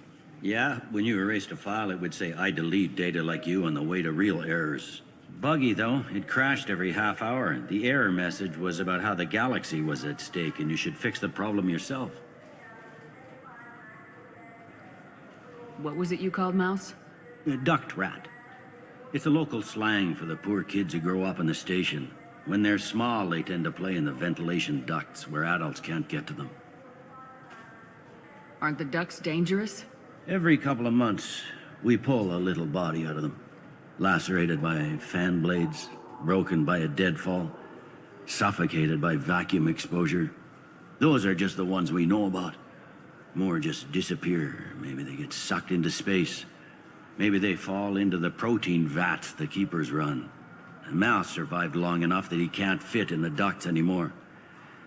Speaker 17: Yeah, when you erased a file, it would say, I delete data like you on the way to real errors. Buggy, though. It crashed every half hour. The error message was about how the galaxy was at stake and you should fix the problem yourself.
Speaker 3: What was it you called Mouse?
Speaker 17: A duct rat. It's a local slang for the poor kids who grow up in the station. When they're small, they tend to play in the ventilation ducts where adults can't get to them.
Speaker 3: Aren't the ducts dangerous?
Speaker 17: Every couple of months, we pull a little body out of them. Lacerated by fan blades, broken by a deadfall, suffocated by vacuum exposure. Those are just the ones we know about. More just disappear. Maybe they get sucked into space. Maybe they fall into the protein vats the keepers run. Mouse survived long enough that he can't fit in the ducts anymore.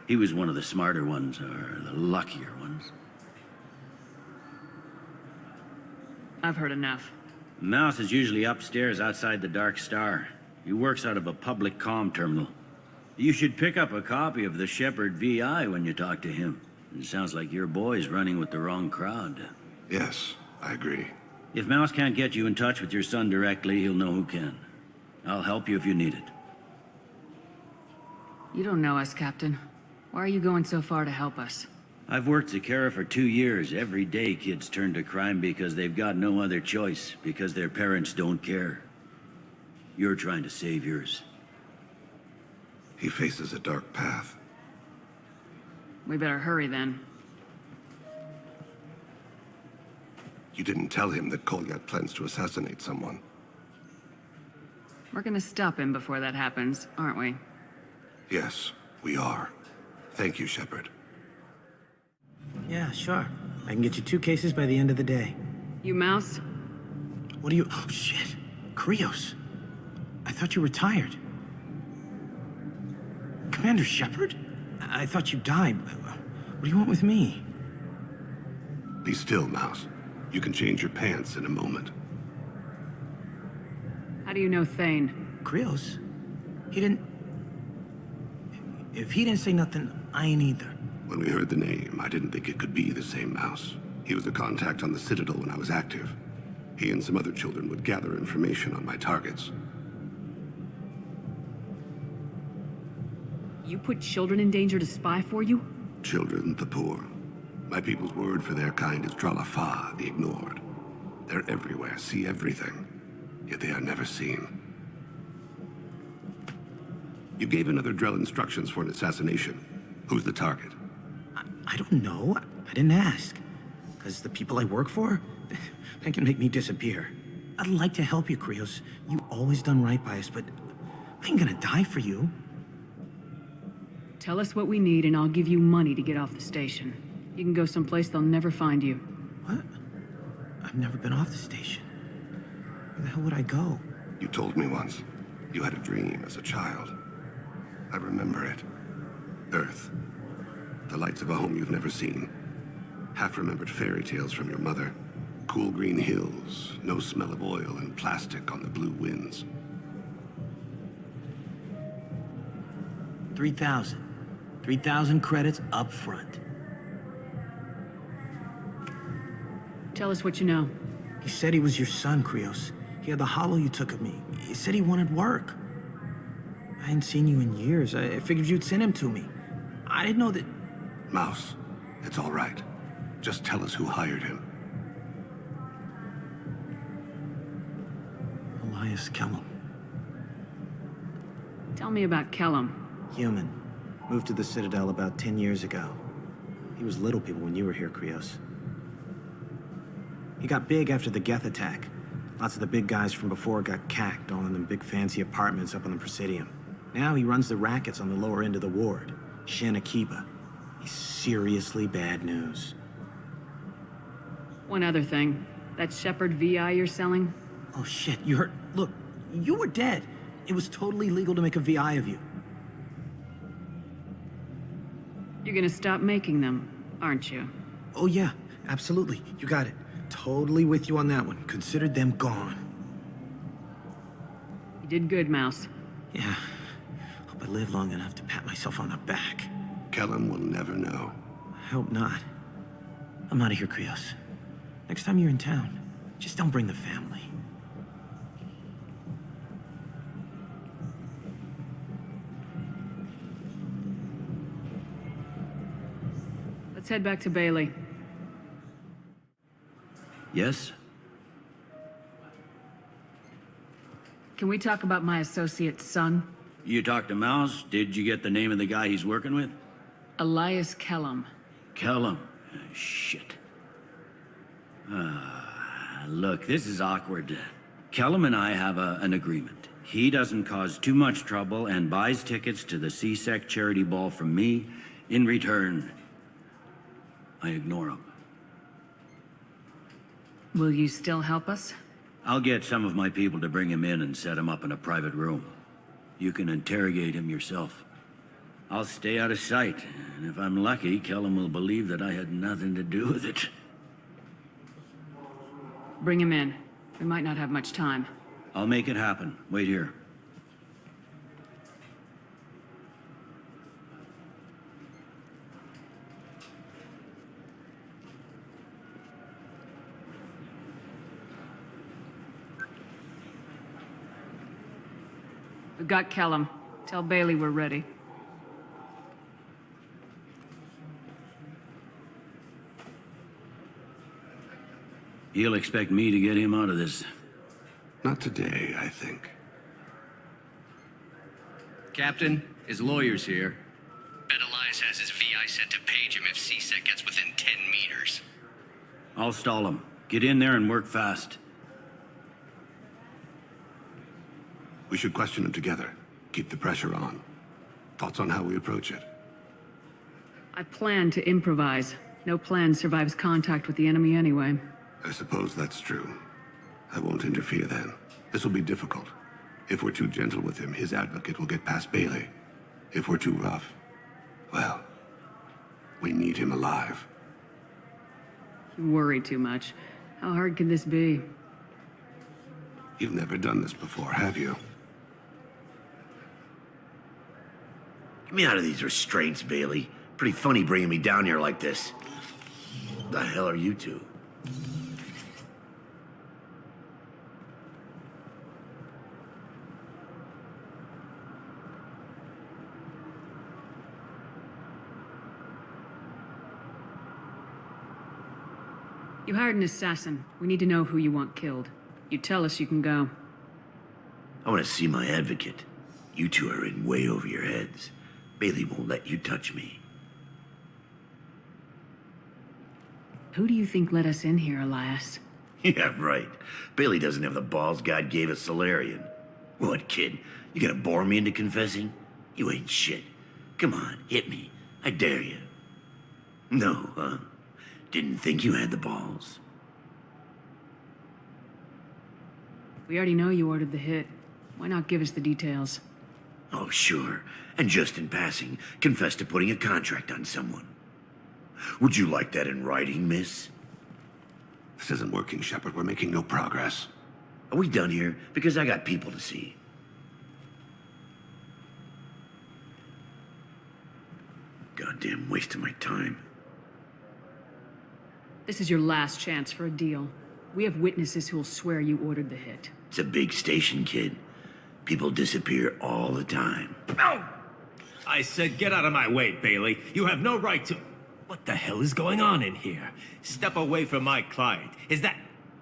Speaker 17: He was one of the smarter ones, or the luckier ones.
Speaker 3: I've heard enough.
Speaker 17: Mouse is usually upstairs outside the Dark Star. He works out of a public comm terminal. You should pick up a copy of the Shepard VI when you talk to him. It sounds like your boy's running with the wrong crowd.
Speaker 21: Yes, I agree.
Speaker 17: If Mouse can't get you in touch with your son directly, he'll know who can. I'll help you if you need it.
Speaker 3: You don't know us, Captain. Why are you going so far to help us?
Speaker 17: I've worked Zakara for 2 years. Every day kids turn to crime because they've got no other choice, because their parents don't care. You're trying to save yours.
Speaker 21: He faces a dark path.
Speaker 3: We better hurry then.
Speaker 21: You didn't tell him that Kolyat plans to assassinate someone.
Speaker 3: We're gonna stop him before that happens, aren't we?
Speaker 21: Yes, we are. Thank you, Shepard.
Speaker 2: Yeah, sure. I can get you 2 cases by the end of the day.
Speaker 3: You mouse?
Speaker 2: What are you... Oh, shit. Krios. I thought you retired. Commander Shepard? I thought you died. What do you want with me?
Speaker 21: Be still, Mouse. You can change your pants in a moment.
Speaker 3: How do you know Thane?
Speaker 2: Krios? He didn't... If he didn't say nothing, I ain't either.
Speaker 21: When we heard the name, I didn't think it could be the same Mouse. He was a contact on the Citadel when I was active. He and some other children would gather information on my targets.
Speaker 3: You put children in danger to spy for you?
Speaker 21: Children, the poor. My people's word for their kind is Dralafa, the ignored. They're everywhere, see everything, yet they are never seen. You gave another Drell instructions for an assassination. Who's the target?
Speaker 2: I don't know. I didn't ask. Because the people I work for, they can make me disappear. I'd like to help you, Krios. You always done right by us, but I ain't gonna die for you.
Speaker 3: Tell us what we need and I'll give you money to get off the station. You can go someplace they'll never find you.
Speaker 2: What? I've never been off the station. Where the hell would I go?
Speaker 21: You told me once. You had a dream as a child. I remember it. Earth. The lights of a home you've never seen. Half-remembered fairy tales from your mother. Cool green hills, no smell of oil and plastic on the blue winds.
Speaker 2: 3,000. 3,000 credits up front.
Speaker 3: Tell us what you know.
Speaker 2: He said he was your son, Krios. He had the hollow you took of me. He said he wanted work. I hadn't seen you in years. I figured you'd send him to me. I didn't know that...
Speaker 21: Mouse, it's all right. Just tell us who hired him.
Speaker 2: Elias Kellum.
Speaker 3: Tell me about Kellum.
Speaker 2: Human. Moved to the Citadel about 10 years ago. He was little people when you were here, Krios. He got big after the Geth attack. Lots of the big guys from before got cacked all in them big fancy apartments up on the Presidium. Now he runs the rackets on the lower end of the ward. Shin Akiba. He's seriously bad news.
Speaker 3: One other thing. That Shepard VI you're selling?
Speaker 2: Oh shit, you heard... Look, you were dead. It was totally legal to make a VI of you.
Speaker 3: You're gonna stop making them, aren't you?
Speaker 2: Oh yeah, absolutely. You got it. Totally with you on that one. Considered them gone.
Speaker 3: You did good, Mouse.
Speaker 2: Yeah. Hope I live long enough to pat myself on the back.
Speaker 21: Kellum will never know.
Speaker 2: I hope not. I'm out of here, Krios. Next time you're in town, just don't bring the family.
Speaker 3: Let's head back to Bailey.
Speaker 17: Yes?
Speaker 3: Can we talk about my associate's son?
Speaker 17: You talked to Mouse? Did you get the name of the guy he's working with?
Speaker 3: Elias Kellum.
Speaker 17: Kellum. Shit. Look, this is awkward. Kellum and I have an agreement. He doesn't cause too much trouble and buys tickets to the C-Sec charity ball from me. In return, I ignore him.
Speaker 3: Will you still help us?
Speaker 17: I'll get some of my people to bring him in and set him up in a private room. You can interrogate him yourself. I'll stay out of sight, and if I'm lucky, Kellum will believe that I had nothing to do with it.
Speaker 3: Bring him in. We might not have much time.
Speaker 17: I'll make it happen. Wait here.
Speaker 3: We got Kellum. Tell Bailey we're ready.
Speaker 17: He'll expect me to get him out of this.
Speaker 21: Not today, I think.
Speaker 8: Captain, his lawyer's here. Bet Elias has his VI set to page him if CSEC gets within 10 meters.
Speaker 17: I'll stall him. Get in there and work fast.
Speaker 21: We should question him together. Keep the pressure on. Thoughts on how we approach it?
Speaker 3: I plan to improvise. No plan survives contact with the enemy anyway.
Speaker 21: I suppose that's true. I won't interfere then. This will be difficult. If we're too gentle with him, his advocate will get past Bailey. If we're too rough, well, we need him alive.
Speaker 3: You worry too much. How hard could this be?
Speaker 21: You've never done this before, have you?
Speaker 9: Get me out of these restraints, Bailey. Pretty funny bringing me down here like this. The hell are you two?
Speaker 3: You hired an assassin. We need to know who you want killed. You tell us, you can go.
Speaker 9: I want to see my advocate. You two are in way over your heads. Bailey won't let you touch me.
Speaker 3: Who do you think let us in here, Elias?
Speaker 9: Yeah, right. Bailey doesn't have the balls God gave a Solarian. What, kid? You gonna bore me into confessing? You ain't shit. Come on, hit me. I dare you. No, huh? Didn't think you had the balls.
Speaker 3: We already know you ordered the hit. Why not give us the details?
Speaker 9: Oh, sure. And just in passing, confess to putting a contract on someone. Would you like that in writing, miss?
Speaker 21: This isn't working, Shepard. We're making no progress.
Speaker 9: Are we done here? Because I got people to see. Goddamn waste of my time.
Speaker 3: This is your last chance for a deal. We have witnesses who'll swear you ordered the hit.
Speaker 9: It's a big station, kid. People disappear all the time.
Speaker 6: No! I said get out of my way, Bailey. You have no right to... What the hell is going on in here? Step away from my client. Is that...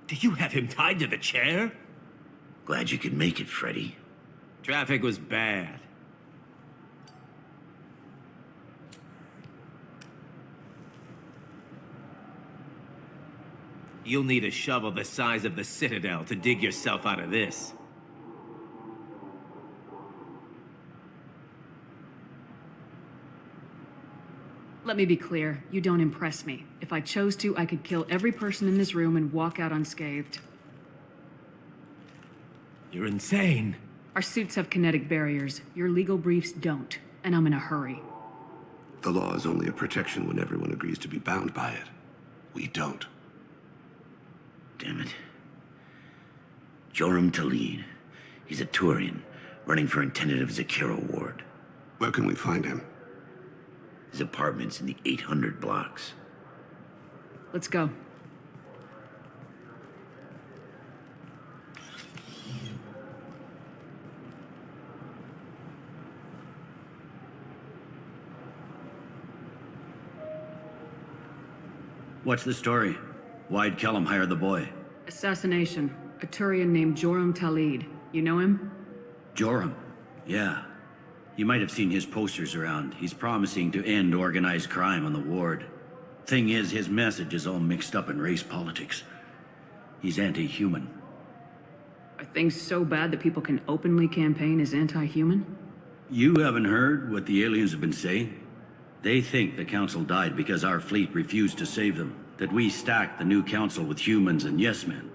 Speaker 6: Do you have him tied to the chair?
Speaker 9: Glad you could make it, Freddy.
Speaker 6: Traffic was bad. You'll need a shovel the size of the Citadel to dig yourself out of this.
Speaker 3: Let me be clear, you don't impress me. If I chose to, I could kill every person in this room and walk out unscathed.
Speaker 6: You're insane.
Speaker 3: Our suits have kinetic barriers. Your legal briefs don't, and I'm in a hurry.
Speaker 21: The law is only a protection when everyone agrees to be bound by it. We don't.
Speaker 9: Damn it. Joram Tali. He's a Turian, running for intendant of Zakira Ward.
Speaker 21: Where can we find him?
Speaker 9: His apartment's in the 800 blocks.
Speaker 3: Let's go.
Speaker 17: What's the story? Why'd Kellum hire the boy?
Speaker 3: Assassination. A Turian named Joram Talid. You know him?
Speaker 17: Joram? Yeah. You might have seen his posters around. He's promising to end organized crime on the ward. Thing is, his message is all mixed up in race politics. He's anti-human.
Speaker 3: Are things so bad that people can openly campaign as anti-human?
Speaker 17: You haven't heard what the aliens have been saying? They think the Council died because our fleet refused to save them. That we stacked the new Council with humans and yes-men.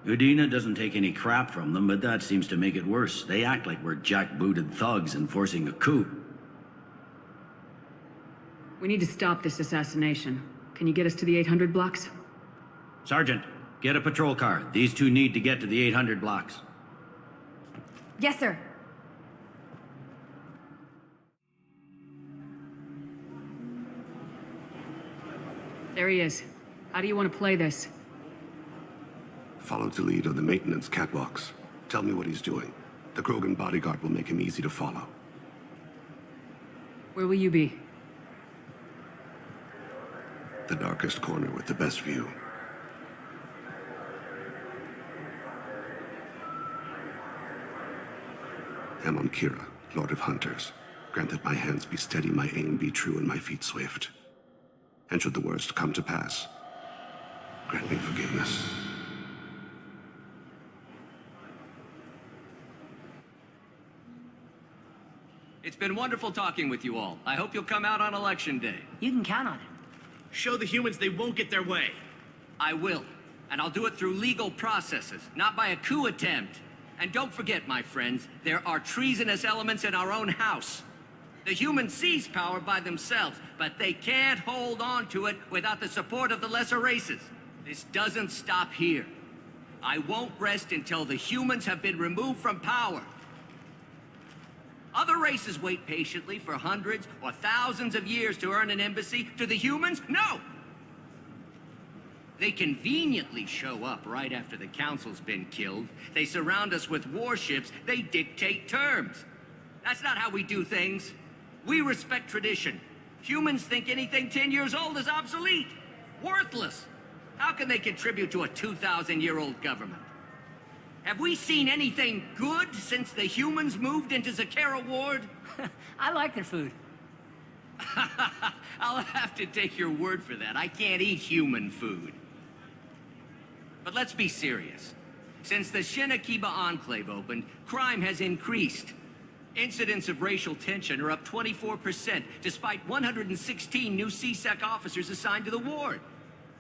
Speaker 17: Udina doesn't take any crap from them, but that seems to make it worse. They act like we're jackbooted thugs enforcing a coup.
Speaker 3: We need to stop this assassination. Can you get us to the 800 blocks?
Speaker 17: Sergeant, get a patrol car. These two need to get to the 800 blocks.
Speaker 1: Yes, sir.
Speaker 3: There he is. How do you want to play this?
Speaker 21: Follow the lead on the maintenance catwalks. Tell me what he's doing. The Krogan bodyguard will make him easy to follow.
Speaker 3: Where will you be?
Speaker 21: The darkest corner with the best view. Amon Kira, Lord of Hunters. Grant that my hands be steady, my aim be true, and my feet swift. And should the worst come to pass, grant me forgiveness.
Speaker 8: It's been wonderful talking with you all. I hope you'll come out on Election Day.
Speaker 4: You can count on it.
Speaker 6: Show the humans they won't get their way.
Speaker 8: I will. And I'll do it through legal processes, not by a coup attempt. And don't forget, my friends, there are treasonous elements in our own house. The humans seize power by themselves, but they can't hold on to it without the support of the lesser races. This doesn't stop here. I won't rest until the humans have been removed from power. Other races wait patiently for hundreds or thousands of years to earn an embassy. To the humans, no! They conveniently show up right after the council's been killed. They surround us with warships. They dictate terms. That's not how we do things. We respect tradition. Humans think anything 10 years old is obsolete, worthless. How can they contribute to a 2,000-year-old government? Have we seen anything good since the humans moved into Zakera Ward?
Speaker 4: I like their food.
Speaker 8: I'll have to take your word for that. I can't eat human food. But let's be serious. Since the Shinakiba Enclave opened, crime has increased. Incidents of racial tension are up 24%, despite 116 new CSEC officers assigned to the ward.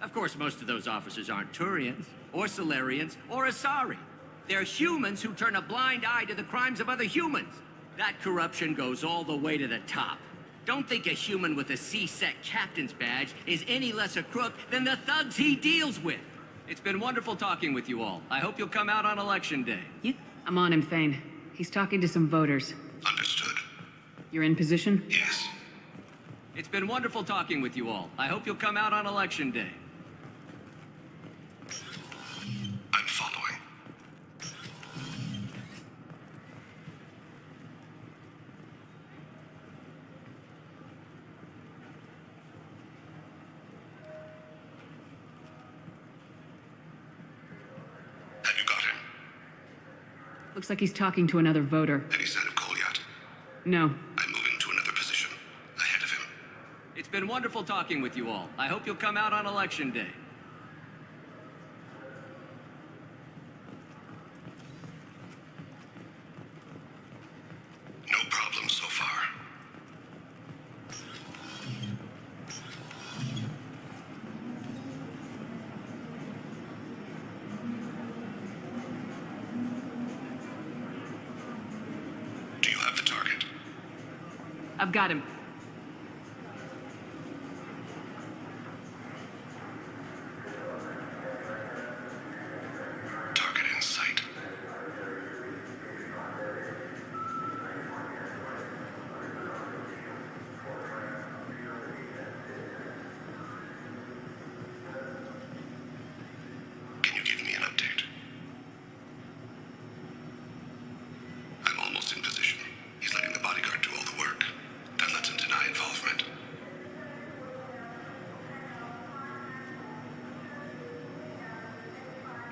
Speaker 8: Of course, most of those officers aren't Turians, or Solarians, or Asari. They're humans who turn a blind eye to the crimes of other humans. That corruption goes all the way to the top. Don't think a human with a CSEC captain's badge is any less a crook than the thugs he deals with. It's been wonderful talking with you all. I hope you'll come out on Election Day.
Speaker 3: I'm on him, Thane. He's talking to some voters.
Speaker 21: Understood.
Speaker 3: You're in position?
Speaker 21: Yes.
Speaker 8: It's been wonderful talking with you all. I hope you'll come out on Election Day.
Speaker 21: I'm following. Have you got him?
Speaker 3: Looks like he's talking to another voter.
Speaker 21: Any sign of Goliath?
Speaker 3: No.
Speaker 21: I'm moving to another position. Ahead of him.
Speaker 8: It's been wonderful talking with you all. I hope you'll come out on Election Day.
Speaker 21: No problem so far. Do you have the target?
Speaker 3: I've got him.
Speaker 21: Target in sight. Can you give me an update? I'm almost in position. He's letting the bodyguard do all the work. That lets him deny involvement.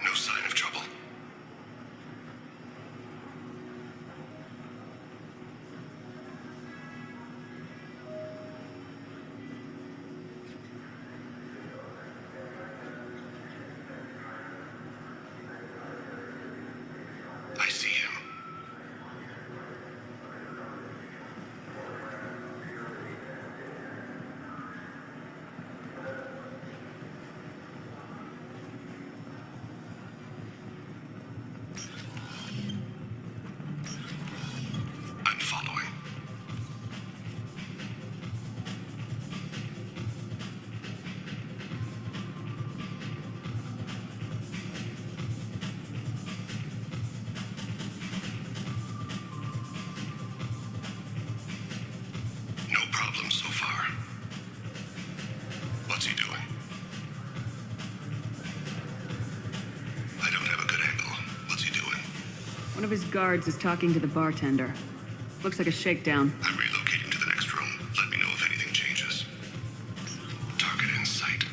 Speaker 21: No sign of trouble. I see him. I'm following. No problem so far. What's he doing? I don't have a good angle. What's he doing?
Speaker 3: One of his guards is talking to the bartender. Looks like a shakedown.
Speaker 21: I'm relocating to the next room. Let me know if anything changes. Target in sight.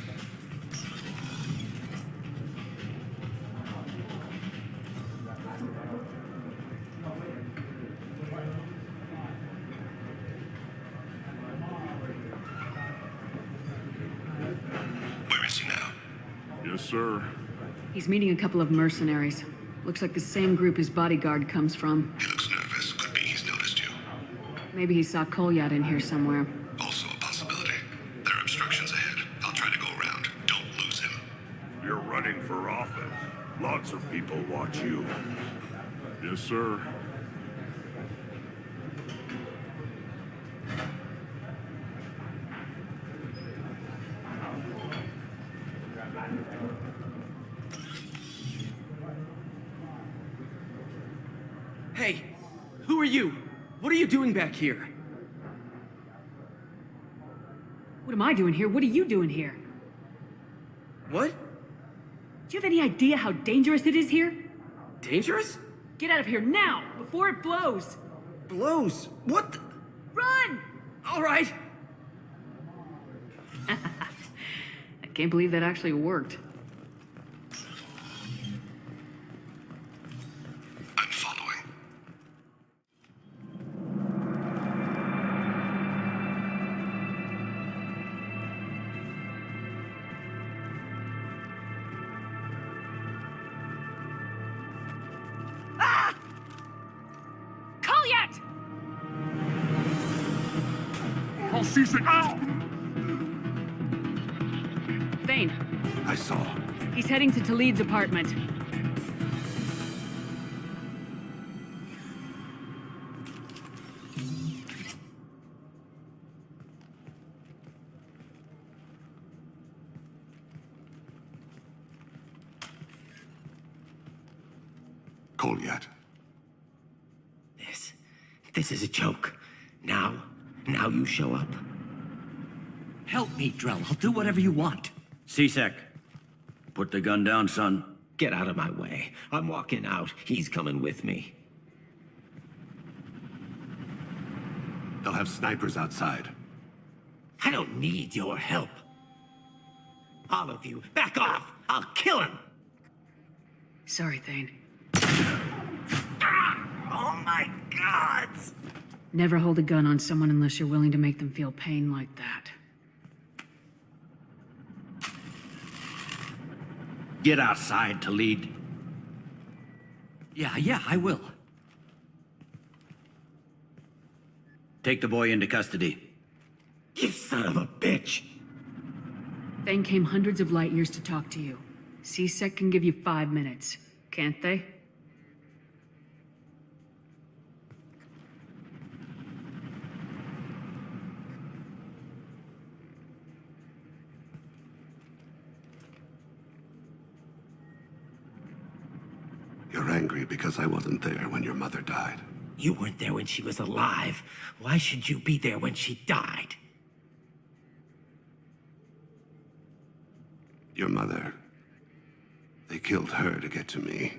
Speaker 12: Yes, sir.
Speaker 3: He's meeting a couple of mercenaries. Looks like the same group his bodyguard comes from.
Speaker 21: He looks nervous. Could be he's noticed you.
Speaker 3: Maybe he saw Kolyat in here somewhere.
Speaker 21: Also a possibility. There are obstructions ahead. I'll try to go around. Don't lose him.
Speaker 12: You're running for office. Lots of people watch you. Yes, sir.
Speaker 18: Hey, who are you? What are you doing back here?
Speaker 3: What am I doing here? What are you doing here?
Speaker 18: What?
Speaker 3: Do you have any idea how dangerous it is here?
Speaker 18: Dangerous?
Speaker 3: Get out of here now, before it blows!
Speaker 18: Blows? What the?
Speaker 3: Run!
Speaker 18: All right.
Speaker 3: I can't believe that actually worked.
Speaker 21: I'm following.
Speaker 3: Ah! Kolyat!
Speaker 12: I'll seize it out!
Speaker 3: Thane.
Speaker 21: I saw.
Speaker 3: He's heading to Talid's apartment.
Speaker 21: Kolyat.
Speaker 6: This is a joke. Now you show up.
Speaker 8: Help me, Drell. I'll do whatever you want.
Speaker 17: C-Sec, put the gun down, son.
Speaker 6: Get out of my way. I'm walking out. He's coming with me.
Speaker 21: They'll have snipers outside.
Speaker 6: I don't need your help. All of you, back off! I'll kill him!
Speaker 3: Sorry, Thane.
Speaker 6: Oh my gods!
Speaker 3: Never hold a gun on someone unless you're willing to make them feel pain like that.
Speaker 17: Get outside, Talid.
Speaker 8: Yeah, I will.
Speaker 17: Take the boy into custody.
Speaker 6: You son of a bitch!
Speaker 3: Thane came hundreds of light years to talk to you. C-Sec can give you 5 minutes, can't they?
Speaker 21: You're angry because I wasn't there when your mother died.
Speaker 6: You weren't there when she was alive. Why should you be there when she died?
Speaker 21: Your mother. They killed her to get to me.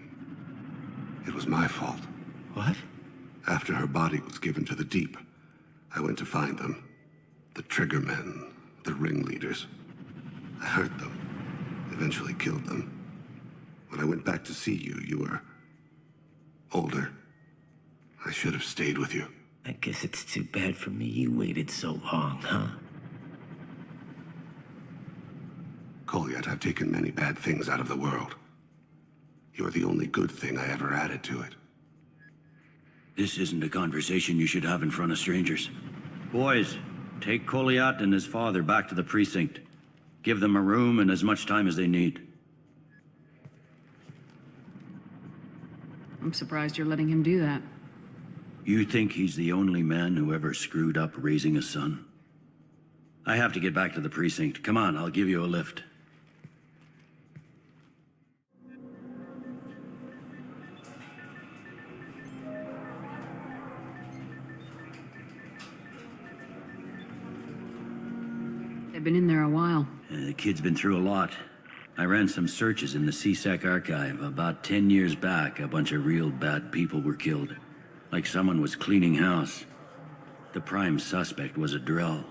Speaker 21: It was my fault.
Speaker 6: What?
Speaker 21: After her body was given to the deep, I went to find them. The triggermen, the ringleaders. I hurt them, eventually killed them. When I went back to see you, you were older. I should have stayed with you.
Speaker 6: I guess it's too bad for me you waited so long, huh?
Speaker 21: Kolyat, I've taken many bad things out of the world. You're the only good thing I ever added to it.
Speaker 17: This isn't a conversation you should have in front of strangers. Boys, take Kolyat and his father back to the precinct. Give them a room and as much time as they need.
Speaker 3: I'm surprised you're letting him do that.
Speaker 17: You think he's the only man who ever screwed up raising a son? I have to get back to the precinct. Come on, I'll give you a lift.
Speaker 3: They've been in there a while.
Speaker 17: The kid's been through a lot. I ran some searches in the C-Sec archive. About 10 years back, a bunch of real bad people were killed. Like someone was cleaning house. The prime suspect was a Drell.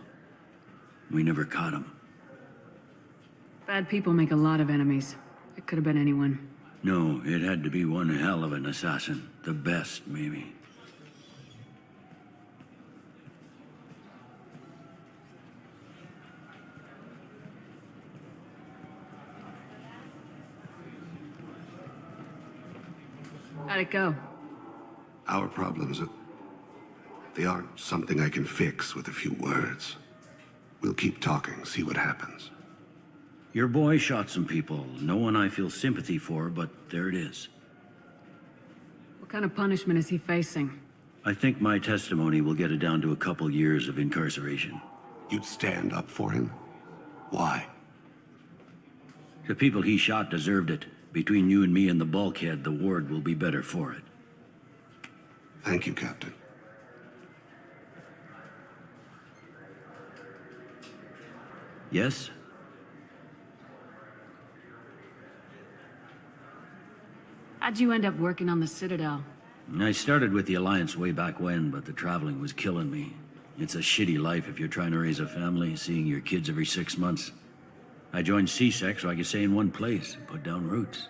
Speaker 17: We never caught him.
Speaker 3: Bad people make a lot of enemies. It could have been anyone.
Speaker 17: No, it had to be one hell of an assassin. The best, maybe.
Speaker 3: How'd it go?
Speaker 21: Our problems, they aren't something I can fix with a few words. We'll keep talking, see what happens.
Speaker 17: Your boy shot some people. No one I feel sympathy for, but there it is.
Speaker 3: What kind of punishment is he facing?
Speaker 17: I think my testimony will get it down to a couple years of incarceration.
Speaker 21: You'd stand up for him? Why?
Speaker 17: The people he shot deserved it. Between you and me and the bulkhead, the ward will be better for it.
Speaker 21: Thank you, Captain.
Speaker 17: Yes?
Speaker 3: How'd you end up working on the Citadel?
Speaker 17: I started with the Alliance way back when, but the traveling was killing me. It's a shitty life if you're trying to raise a family, seeing your kids every 6 months. I joined CSEC so I could stay in one place and put down roots.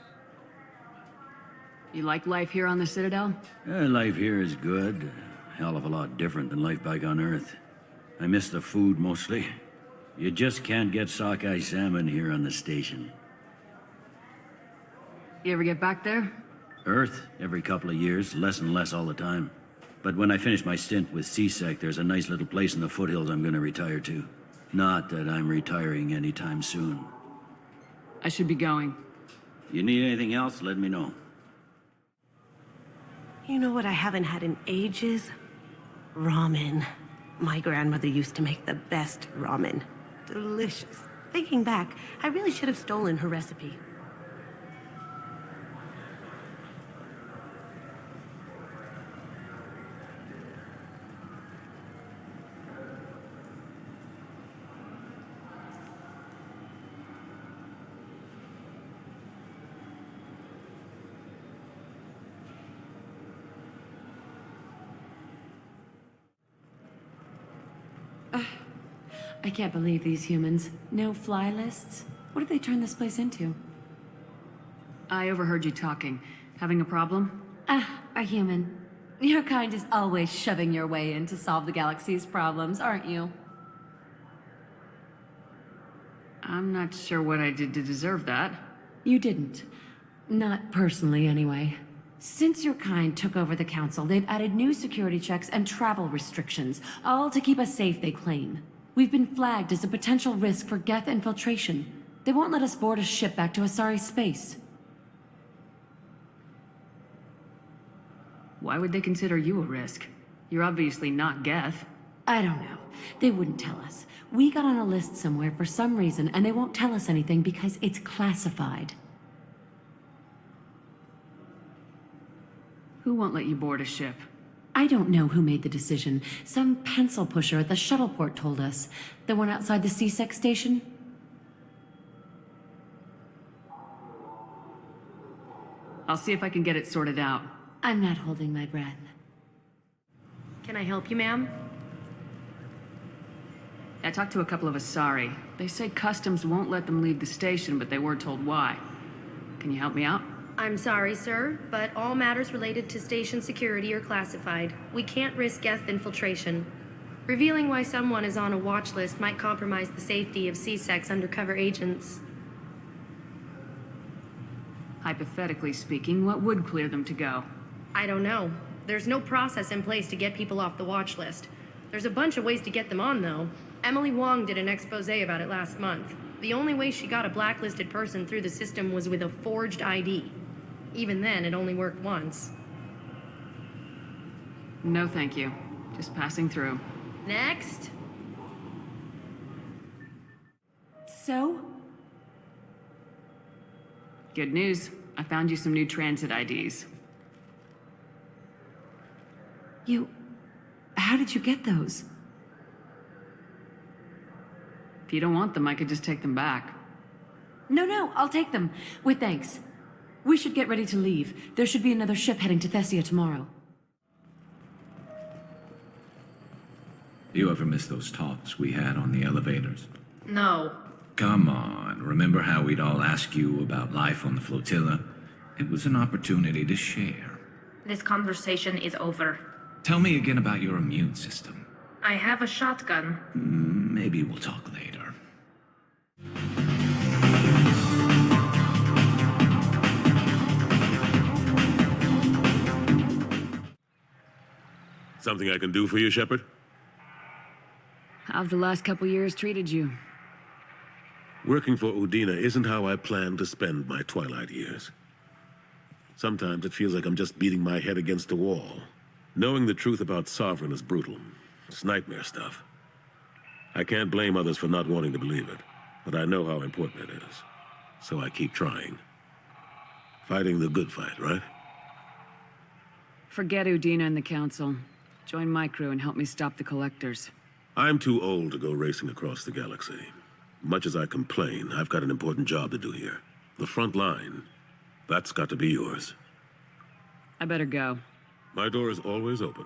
Speaker 3: You like life here on the Citadel?
Speaker 17: Life here is good. A hell of a lot different than life back on Earth. I miss the food mostly. You just can't get sockeye salmon here on the station.
Speaker 3: You ever get back there?
Speaker 17: Earth, every couple of years, less and less all the time. But when I finish my stint with CSEC, there's a nice little place in the foothills I'm gonna retire to. Not that I'm retiring anytime soon.
Speaker 3: I should be going.
Speaker 17: You need anything else, let me know.
Speaker 10: You know what I haven't had in ages? Ramen. My grandmother used to make the best ramen. Delicious. Thinking back, I really should have stolen her recipe.
Speaker 25: I can't believe these humans. No fly lists? What have they turned this place into?
Speaker 3: I overheard you talking. Having a problem?
Speaker 25: A human. Your kind is always shoving your way in to solve the galaxy's problems, aren't you?
Speaker 3: I'm not sure what I did to deserve that.
Speaker 25: You didn't. Not personally, anyway. Since your kind took over the council, they've added new security checks and travel restrictions, all to keep us safe, they claim. We've been flagged as a potential risk for Geth infiltration. They won't let us board a ship back to Asari space.
Speaker 3: Why would they consider you a risk? You're obviously not Geth.
Speaker 25: I don't know. They wouldn't tell us. We got on a list somewhere for some reason, and they won't tell us anything because it's classified.
Speaker 3: Who won't let you board a ship?
Speaker 25: I don't know who made the decision. Some pencil pusher at the shuttle port told us. The one outside the CSEC station?
Speaker 3: I'll see if I can get it sorted out.
Speaker 25: I'm not holding my breath.
Speaker 16: Can I help you, ma'am?
Speaker 3: I talked to a couple of Asari. They say customs won't let them leave the station, but they weren't told why. Can you help me out?
Speaker 16: I'm sorry, sir, but all matters related to station security are classified. We can't risk Geth infiltration. Revealing why someone is on a watch list might compromise the safety of CSEC's undercover agents.
Speaker 3: Hypothetically speaking, what would clear them to go?
Speaker 16: I don't know. There's no process in place to get people off the watch list. There's a bunch of ways to get them on, though. Emily Wong did an expose about it last month. The only way she got a blacklisted person through the system was with a forged ID. Even then, it only worked once.
Speaker 3: No, thank you. Just passing through.
Speaker 16: Next.
Speaker 25: So?
Speaker 3: Good news. I found you some new transit IDs.
Speaker 25: How did you get those?
Speaker 3: If you don't want them, I could just take them back.
Speaker 25: No, I'll take them. With thanks. We should get ready to leave. There should be another ship heading to Thessia tomorrow.
Speaker 19: You ever miss those talks we had on the elevators?
Speaker 16: No.
Speaker 19: Come on, remember how we'd all ask you about life on the flotilla? It was an opportunity to share.
Speaker 22: This conversation is over.
Speaker 19: Tell me again about your immune system.
Speaker 22: I have a shotgun.
Speaker 19: Maybe we'll talk later.
Speaker 5: Something I can do for you, Shepard?
Speaker 3: How've the last couple years treated you?
Speaker 5: Working for Udina isn't how I planned to spend my twilight years. Sometimes it feels like I'm just beating my head against a wall. Knowing the truth about Sovereign is brutal. It's nightmare stuff. I can't blame others for not wanting to believe it, but I know how important it is. So I keep trying. Fighting the good fight, right?
Speaker 3: Forget Udina and the Council. Join my crew and help me stop the Collectors.
Speaker 5: I'm too old to go racing across the galaxy. Much as I complain, I've got an important job to do here. The front line. That's got to be yours.
Speaker 3: I better go.
Speaker 5: My door is always open.